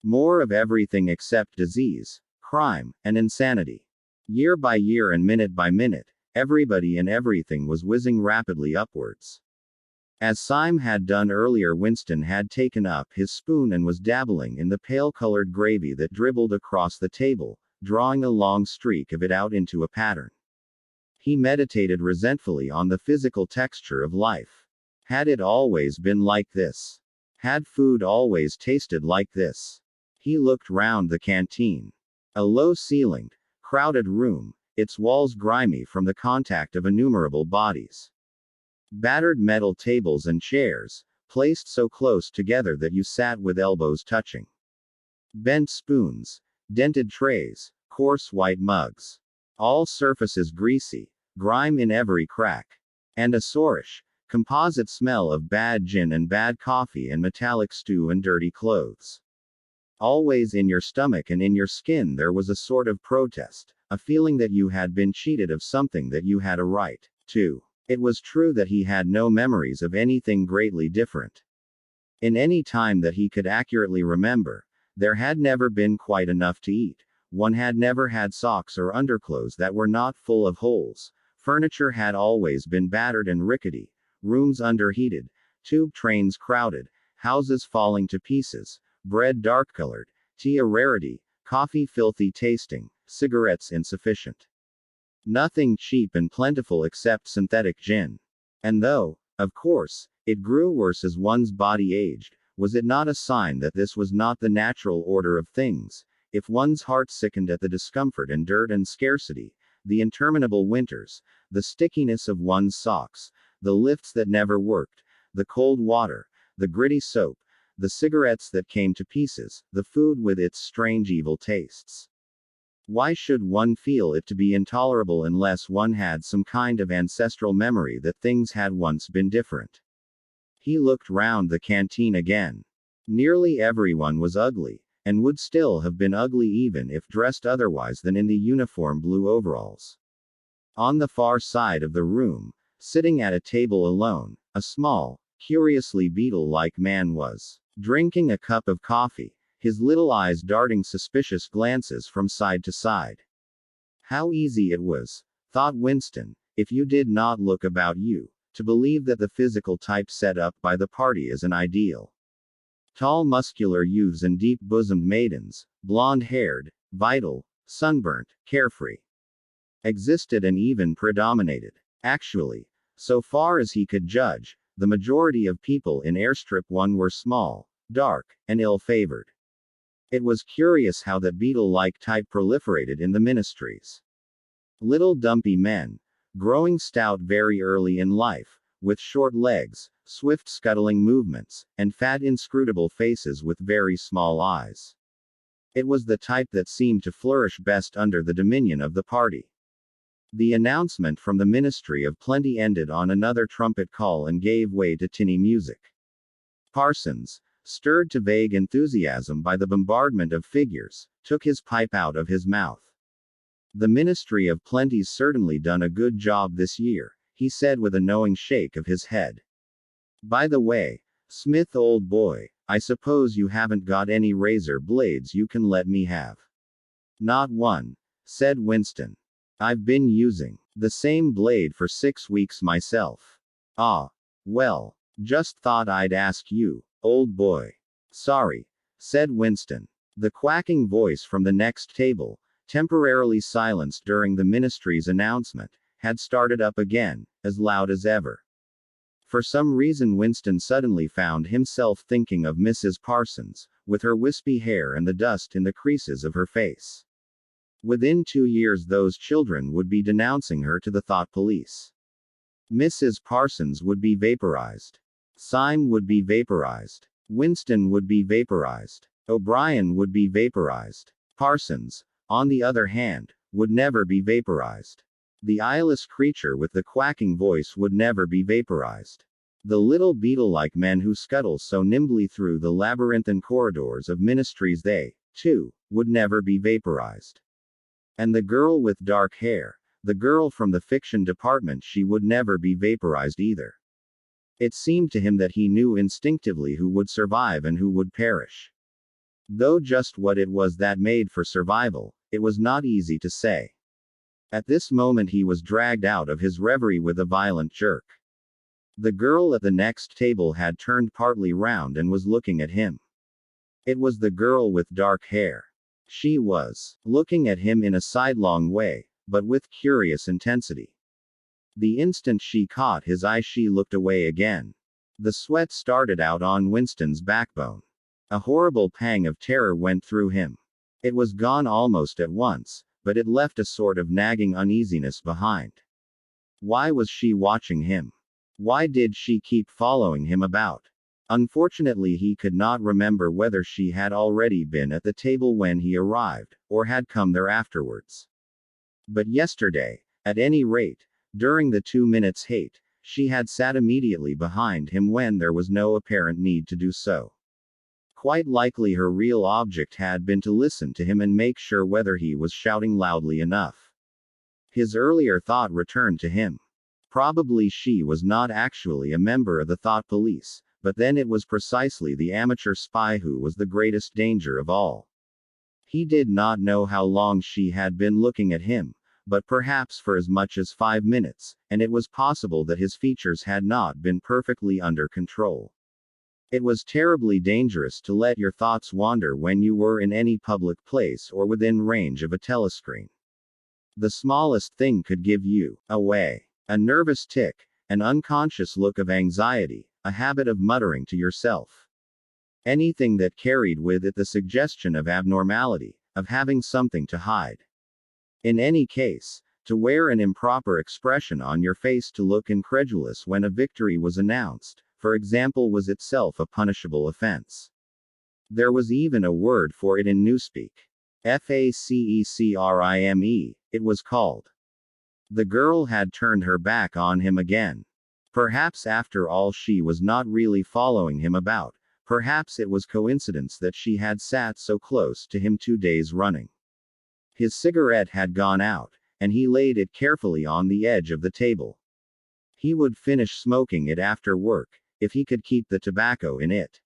More of everything except disease, crime, and insanity. Year by year and minute by minute, everybody and everything was whizzing rapidly upwards. As Syme had done earlier, Winston had taken up his spoon and was dabbling in the pale-colored gravy that dribbled across the table, drawing a long streak of it out into a pattern. He meditated resentfully on the physical texture of life. Had it always been like this? Had food always tasted like this? He looked round the canteen. A low-ceilinged, crowded room, its walls grimy from the contact of innumerable bodies. Battered metal tables and chairs, placed so close together that you sat with elbows touching. Bent spoons, dented trays, coarse white mugs. All surfaces greasy, grime in every crack. And a sourish, composite smell of bad gin and bad coffee and metallic stew and dirty clothes. Always in your stomach and in your skin there was a sort of protest, a feeling that you had been cheated of something that you had a right to. It was true that he had no memories of anything greatly different. In any time that he could accurately remember, there had never been quite enough to eat, one had never had socks or underclothes that were not full of holes, furniture had always been battered and rickety, rooms underheated, tube trains crowded, houses falling to pieces, bread dark-colored, tea a rarity, coffee filthy tasting, cigarettes insufficient. Nothing cheap and plentiful except synthetic gin. And though, of course, it grew worse as one's body aged, was it not a sign that this was not the natural order of things, if one's heart sickened at the discomfort and dirt and scarcity, the interminable winters, the stickiness of one's socks, the lifts that never worked, the cold water, the gritty soap, the cigarettes that came to pieces, the food with its strange evil tastes? Why should one feel it to be intolerable unless one had some kind of ancestral memory that things had once been different? He looked round the canteen again. Nearly everyone was ugly, and would still have been ugly even if dressed otherwise than in the uniform blue overalls. On the far side of the room, sitting at a table alone, a small, curiously beetle-like man was drinking a cup of coffee, his little eyes darting suspicious glances from side to side. How easy it was, thought Winston, if you did not look about you, to believe that the physical type set up by the party is an ideal. Tall muscular youths and deep-bosomed maidens, blonde-haired, vital, sunburnt, carefree, existed and even predominated. Actually, so far as he could judge, the majority of people in Airstrip 1 were small, dark, and ill-favored. It was curious how that beetle-like type proliferated in the ministries. Little dumpy men, growing stout very early in life, with short legs, swift scuttling movements, and fat inscrutable faces with very small eyes. It was the type that seemed to flourish best under the dominion of the party. The announcement from the Ministry of Plenty ended on another trumpet call and gave way to tinny music. Parsons, stirred to vague enthusiasm by the bombardment of figures, took his pipe out of his mouth. The Ministry of Plenty's certainly done a good job this year, he said with a knowing shake of his head. By the way, Smith old boy, I suppose you haven't got any razor blades you can let me have. Not one, said Winston. I've been using the same blade for 6 weeks myself. Ah. Well, just thought I'd ask you, old boy. Sorry, said Winston. The quacking voice from the next table, temporarily silenced during the ministry's announcement, had started up again, as loud as ever. For some reason Winston suddenly found himself thinking of Mrs. Parsons, with her wispy hair and the dust in the creases of her face. Within 2 years those children would be denouncing her to the thought police. Mrs. Parsons would be vaporized. Syme would be vaporized. Winston would be vaporized. O'Brien would be vaporized. Parsons, on the other hand, would never be vaporized. The eyeless creature with the quacking voice would never be vaporized. The little beetle-like men who scuttle so nimbly through the labyrinthine corridors of ministries they, too, would never be vaporized. And the girl with dark hair, the girl from the fiction department, she would never be vaporized either. It seemed to him that he knew instinctively who would survive and who would perish. Though just what it was that made for survival, it was not easy to say. At this moment he was dragged out of his reverie with a violent jerk. The girl at the next table had turned partly round and was looking at him. It was the girl with dark hair. She was looking at him in a sidelong way, but with curious intensity. The instant she caught his eye she looked away again. The sweat started out on Winston's backbone. A horrible pang of terror went through him. It was gone almost at once, but it left a sort of nagging uneasiness behind. Why was she watching him? Why did she keep following him about? Unfortunately he could not remember whether she had already been at the table when he arrived, or had come there afterwards. But yesterday, at any rate, during the 2 minutes' hate, she had sat immediately behind him when there was no apparent need to do so. Quite likely her real object had been to listen to him and make sure whether he was shouting loudly enough. His earlier thought returned to him. Probably she was not actually a member of the thought police, but then it was precisely the amateur spy who was the greatest danger of all. He did not know how long she had been looking at him, but perhaps for as much as 5 minutes, and it was possible that his features had not been perfectly under control. It was terribly dangerous to let your thoughts wander when you were in any public place or within range of a telescreen. The smallest thing could give you away. A nervous tic, an unconscious look of anxiety, a habit of muttering to yourself. Anything that carried with it the suggestion of abnormality, of having something to hide. In any case, to wear an improper expression on your face to look incredulous when a victory was announced, for example, was itself a punishable offense. There was even a word for it in newspeak. Facecrime, it was called. The girl had turned her back on him again. Perhaps after all she was not really following him about, perhaps it was coincidence that she had sat so close to him 2 days running. His cigarette had gone out, and he laid it carefully on the edge of the table. He would finish smoking it after work, if he could keep the tobacco in it.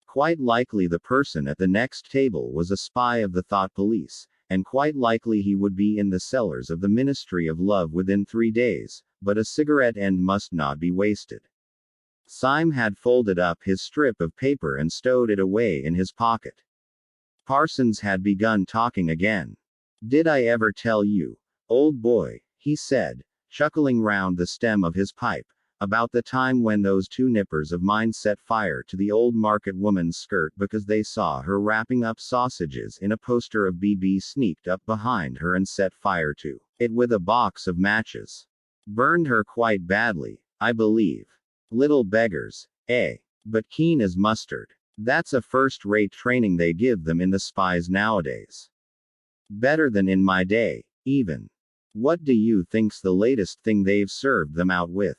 Quite likely the person at the next table was a spy of the thought police, and quite likely he would be in the cellars of the Ministry of Love within 3 days, but a cigarette end must not be wasted. Syme had folded up his strip of paper and stowed it away in his pocket. Parsons had begun talking again. "Did I ever tell you, old boy," he said, chuckling round the stem of his pipe, about the time when those two nippers of mine set fire to the old market woman's skirt because they saw her wrapping up sausages in a poster of BB, sneaked up behind her and set fire to it with a box of matches. Burned her quite badly, I believe. Little beggars, eh? But keen as mustard. That's a first-rate training they give them in the spies nowadays. Better than in my day, even. What do you think's the latest thing they've served them out with?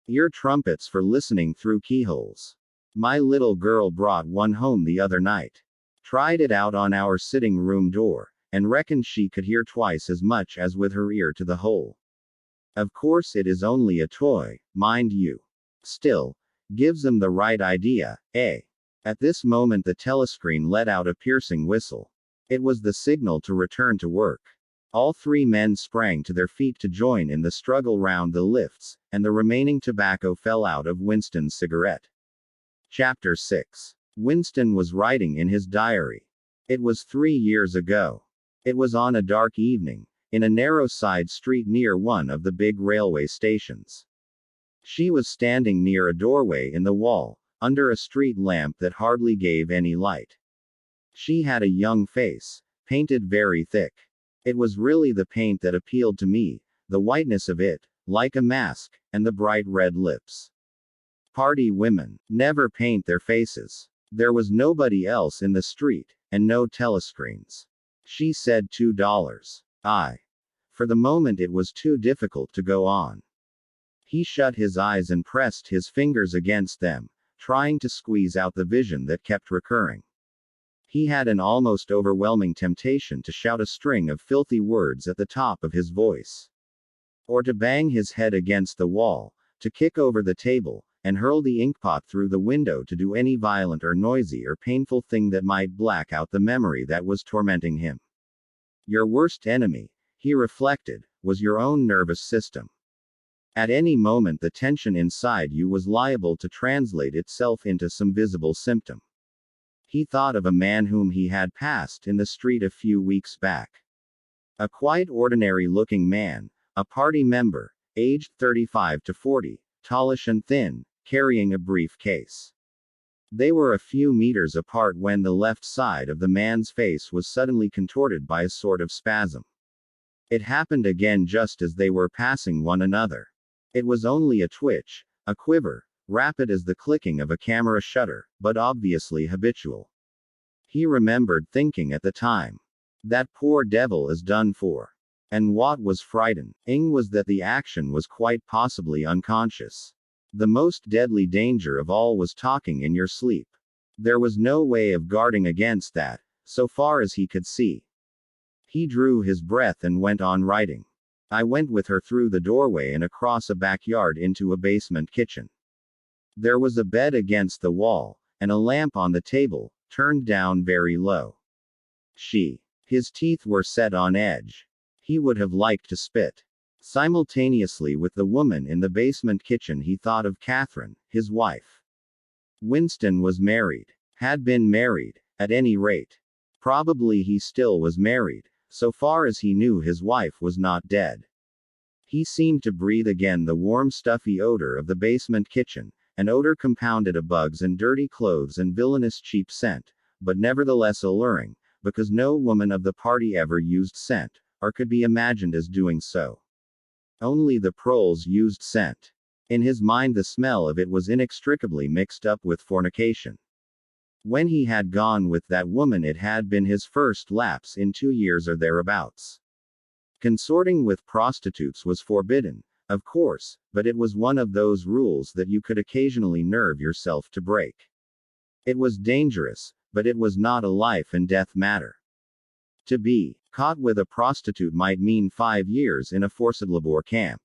Ear trumpets for listening through keyholes. My little girl brought one home the other night. Tried it out on our sitting room door, and reckoned she could hear twice as much as with her ear to the hole. Of course it is only a toy, mind you. Still, gives them the right idea, eh? At this moment the telescreen let out a piercing whistle. It was the signal to return to work. All three men sprang to their feet to join in the struggle round the lifts, and the remaining tobacco fell out of Winston's cigarette. Chapter 6. Winston was writing in his diary. It was 3 years ago. It was on a dark evening, in a narrow side street near one of the big railway stations. She was standing near a doorway in the wall, under a street lamp that hardly gave any light. She had a young face, painted very thick. It was really the paint that appealed to me, the whiteness of it, like a mask, and the bright red lips. Party women never paint their faces. There was nobody else in the street, and no telescreens. She said $2. For the moment it was too difficult to go on. He shut his eyes and pressed his fingers against them, trying to squeeze out the vision that kept recurring. He had an almost overwhelming temptation to shout a string of filthy words at the top of his voice. Or to bang his head against the wall, to kick over the table, and hurl the inkpot through the window, to do any violent or noisy or painful thing that might black out the memory that was tormenting him. Your worst enemy, he reflected, was your own nervous system. At any moment the tension inside you was liable to translate itself into some visible symptom. He thought of a man whom he had passed in the street a few weeks back. A quite ordinary-looking man, a party member, aged 35 to 40, tallish and thin, carrying a briefcase. They were a few meters apart when the left side of the man's face was suddenly contorted by a sort of spasm. It happened again just as they were passing one another. It was only a twitch, a quiver, rapid as the clicking of a camera shutter, but obviously habitual. He remembered thinking at the time, that poor devil is done for. And what was frightening was that the action was quite possibly unconscious. The most deadly danger of all was talking in your sleep. There was no way of guarding against that, so far as he could see. He drew his breath and went on writing. I went with her through the doorway and across a backyard into a basement kitchen. There was a bed against the wall, and a lamp on the table, turned down very low. His teeth were set on edge. He would have liked to spit. Simultaneously with the woman in the basement kitchen he thought of Catherine, his wife. Winston was married. Had been married, at any rate. Probably he still was married. So far as he knew his wife was not dead. He seemed to breathe again the warm stuffy odor of the basement kitchen, an odor compounded of bugs and dirty clothes and villainous cheap scent, but nevertheless alluring, because no woman of the party ever used scent, or could be imagined as doing so. Only the proles used scent. In his mind the smell of it was inextricably mixed up with fornication. When he had gone with that woman it had been his first lapse in 2 years or thereabouts. Consorting with prostitutes was forbidden, of course, but it was one of those rules that you could occasionally nerve yourself to break. It was dangerous, but it was not a life and death matter. To be caught with a prostitute might mean 5 years in a forced labor camp.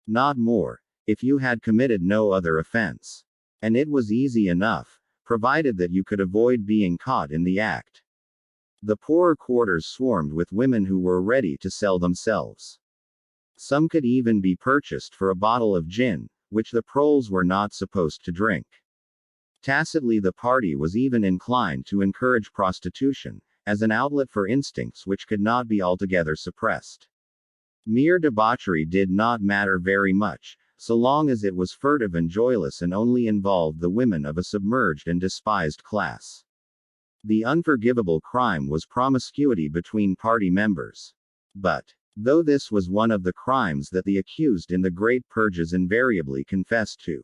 Not more, if you had committed no other offense. And it was easy enough, provided that you could avoid being caught in the act. The poorer quarters swarmed with women who were ready to sell themselves. Some could even be purchased for a bottle of gin, which the proles were not supposed to drink. Tacitly the party was even inclined to encourage prostitution, as an outlet for instincts which could not be altogether suppressed. Mere debauchery did not matter very much, so long as it was furtive and joyless and only involved the women of a submerged and despised class. The unforgivable crime was promiscuity between party members. But, though this was one of the crimes that the accused in the Great Purges invariably confessed to,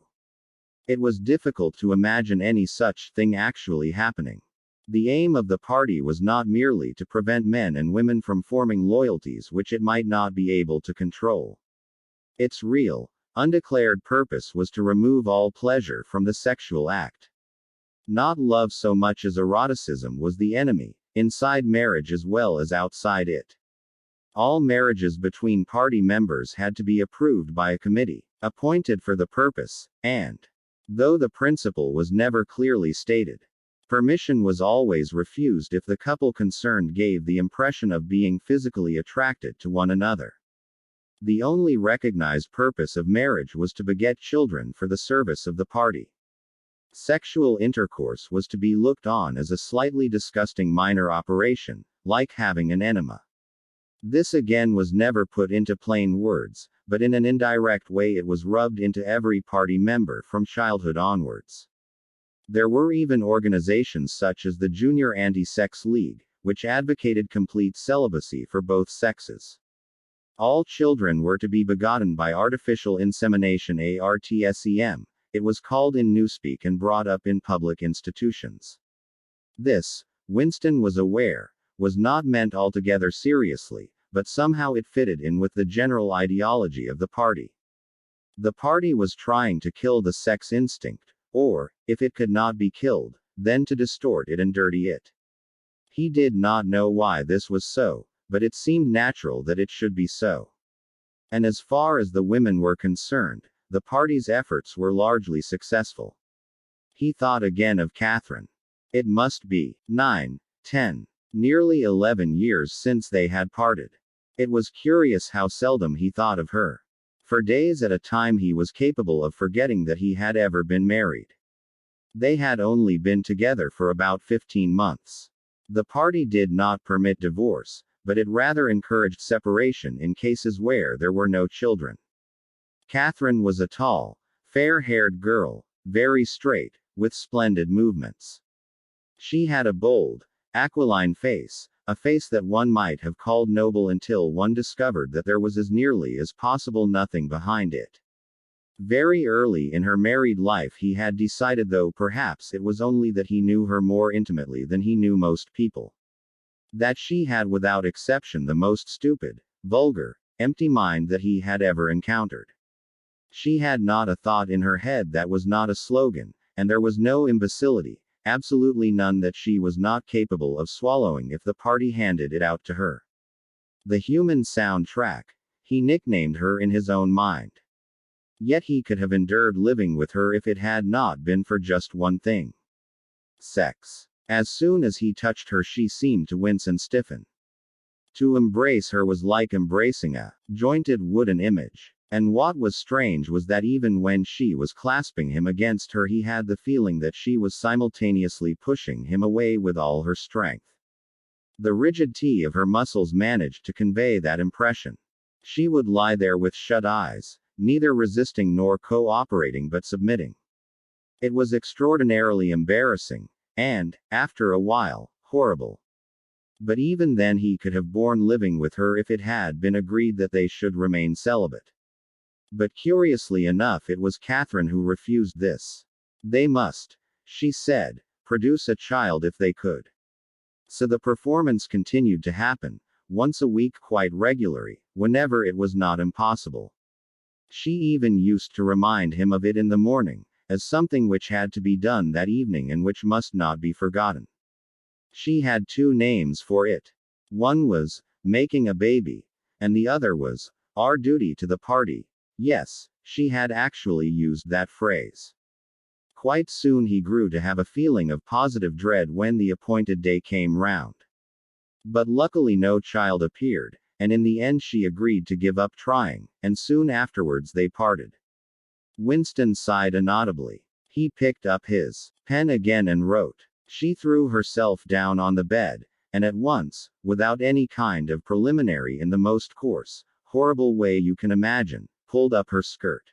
it was difficult to imagine any such thing actually happening. The aim of the party was not merely to prevent men and women from forming loyalties which it might not be able to control. Its real, undeclared purpose was to remove all pleasure from the sexual act. Not love so much as eroticism was the enemy, inside marriage as well as outside it. All marriages between party members had to be approved by a committee, appointed for the purpose, and, though the principle was never clearly stated, permission was always refused if the couple concerned gave the impression of being physically attracted to one another. The only recognized purpose of marriage was to beget children for the service of the party. Sexual intercourse was to be looked on as a slightly disgusting minor operation, like having an enema. This again was never put into plain words, but in an indirect way it was rubbed into every party member from childhood onwards. There were even organizations such as the Junior Anti-Sex League, which advocated complete celibacy for both sexes. All children were to be begotten by artificial insemination, ARTSEM, it was called in newspeak and brought up in public institutions. This, Winston was aware, was not meant altogether seriously, but somehow it fitted in with the general ideology of the party. The party was trying to kill the sex instinct, or, if it could not be killed, then to distort it and dirty it. He did not know why this was so, but it seemed natural that it should be so. And as far as the women were concerned, the party's efforts were largely successful. He thought again of Catherine. It must be 9, 10, nearly 11 years since they had parted. It was curious how seldom he thought of her. For days at a time he was capable of forgetting that he had ever been married. They had only been together for about 15 months. The party did not permit divorce, but it rather encouraged separation in cases where there were no children. Catherine was a tall, fair-haired girl, very straight, with splendid movements. She had a bold, aquiline face, a face that one might have called noble until one discovered that there was as nearly as possible nothing behind it. Very early in her married life he had decided, though perhaps it was only that he knew her more intimately than he knew most people, that she had without exception the most stupid, vulgar, empty mind that he had ever encountered. She had not a thought in her head that was not a slogan, and there was no imbecility, absolutely none, that she was not capable of swallowing if the party handed it out to her. The human soundtrack, he nicknamed her in his own mind. Yet he could have endured living with her if it had not been for just one thing: sex. As soon as he touched her she seemed to wince and stiffen. To embrace her was like embracing a jointed wooden image. And what was strange was that even when she was clasping him against her he had the feeling that she was simultaneously pushing him away with all her strength. The rigidity of her muscles managed to convey that impression. She would lie there with shut eyes, neither resisting nor cooperating but submitting. It was extraordinarily embarrassing, and, after a while, horrible. But even then he could have borne living with her if it had been agreed that they should remain celibate. But curiously enough it was Catherine who refused this. They must, she said, produce a child if they could. So the performance continued to happen, once a week quite regularly, whenever it was not impossible. She even used to remind him of it in the morning, as something which had to be done that evening and which must not be forgotten. She had two names for it. One was, making a baby, and the other was, our duty to the party. Yes, she had actually used that phrase. Quite soon he grew to have a feeling of positive dread when the appointed day came round. But luckily no child appeared, and in the end she agreed to give up trying, and soon afterwards they parted. Winston sighed inaudibly. He picked up his pen again and wrote. She threw herself down on the bed, and at once, without any kind of preliminary, in the most coarse, horrible way you can imagine, pulled up her skirt.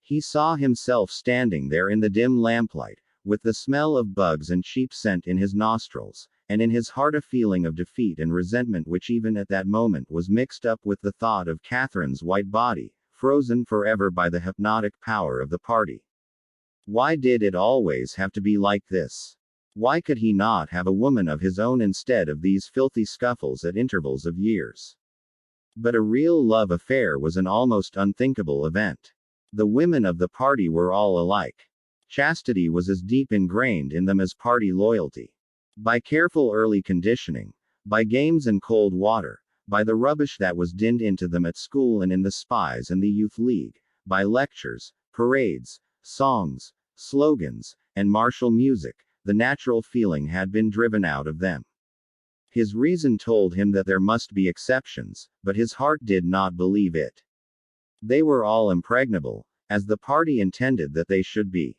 He saw himself standing there in the dim lamplight, with the smell of bugs and cheap scent in his nostrils, and in his heart a feeling of defeat and resentment which even at that moment was mixed up with the thought of Catherine's white body, frozen forever by the hypnotic power of the party. Why did it always have to be like this? Why could he not have a woman of his own instead of these filthy scuffles at intervals of years? But a real love affair was an almost unthinkable event. The women of the party were all alike. Chastity was as deep ingrained in them as party loyalty. By careful early conditioning, by games and cold water, by the rubbish that was dinned into them at school and in the spies and the youth league, by lectures, parades, songs, slogans, and martial music, the natural feeling had been driven out of them. His reason told him that there must be exceptions, but his heart did not believe it. They were all impregnable, as the party intended that they should be.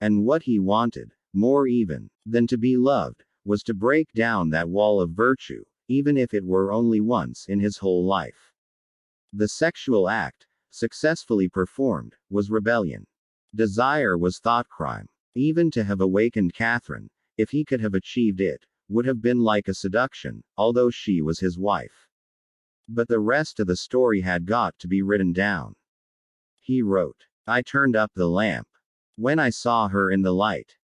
And what he wanted, more even than to be loved, was to break down that wall of virtue, even if it were only once in his whole life. The sexual act, successfully performed, was rebellion. Desire was thought crime. Even to have awakened Catherine, if he could have achieved it, would have been like a seduction, although she was his wife. But the rest of the story had got to be written down. He wrote, I turned up the lamp. When I saw her in the light.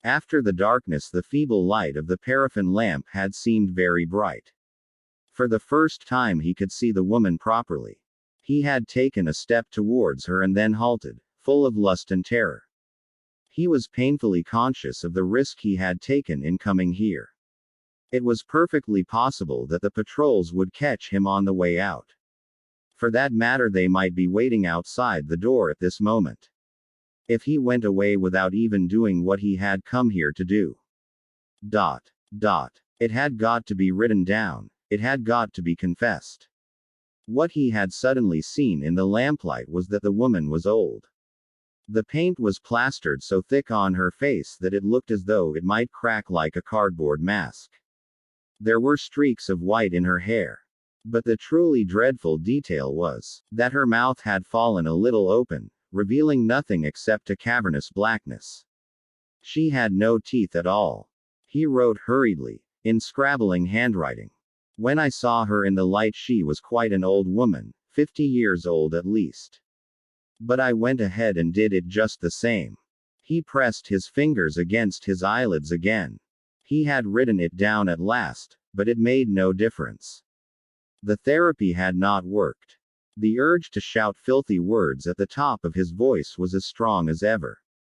After the darkness, the feeble light of the paraffin lamp had seemed very bright. For the first time he could see the woman properly. He had taken a step towards her and then halted, full of lust and terror. He was painfully conscious of the risk he had taken in coming here. It was perfectly possible that the patrols would catch him on the way out. For that matter, they might be waiting outside the door at this moment. If he went away without even doing what he had come here to do. It had got to be written down, it had got to be confessed. What he had suddenly seen in the lamplight was that the woman was old. The paint was plastered so thick on her face that it looked as though it might crack like a cardboard mask. There were streaks of white in her hair. But the truly dreadful detail was that her mouth had fallen a little open, revealing nothing except a cavernous blackness. She had no teeth at all. He wrote hurriedly, in scrabbling handwriting. When I saw her in the light, she was quite an old woman, 50 years old at least. But I went ahead and did it just the same. He pressed his fingers against his eyelids again. He had written it down at last, but it made no difference. The therapy had not worked. The urge to shout filthy words at the top of his voice was as strong as ever.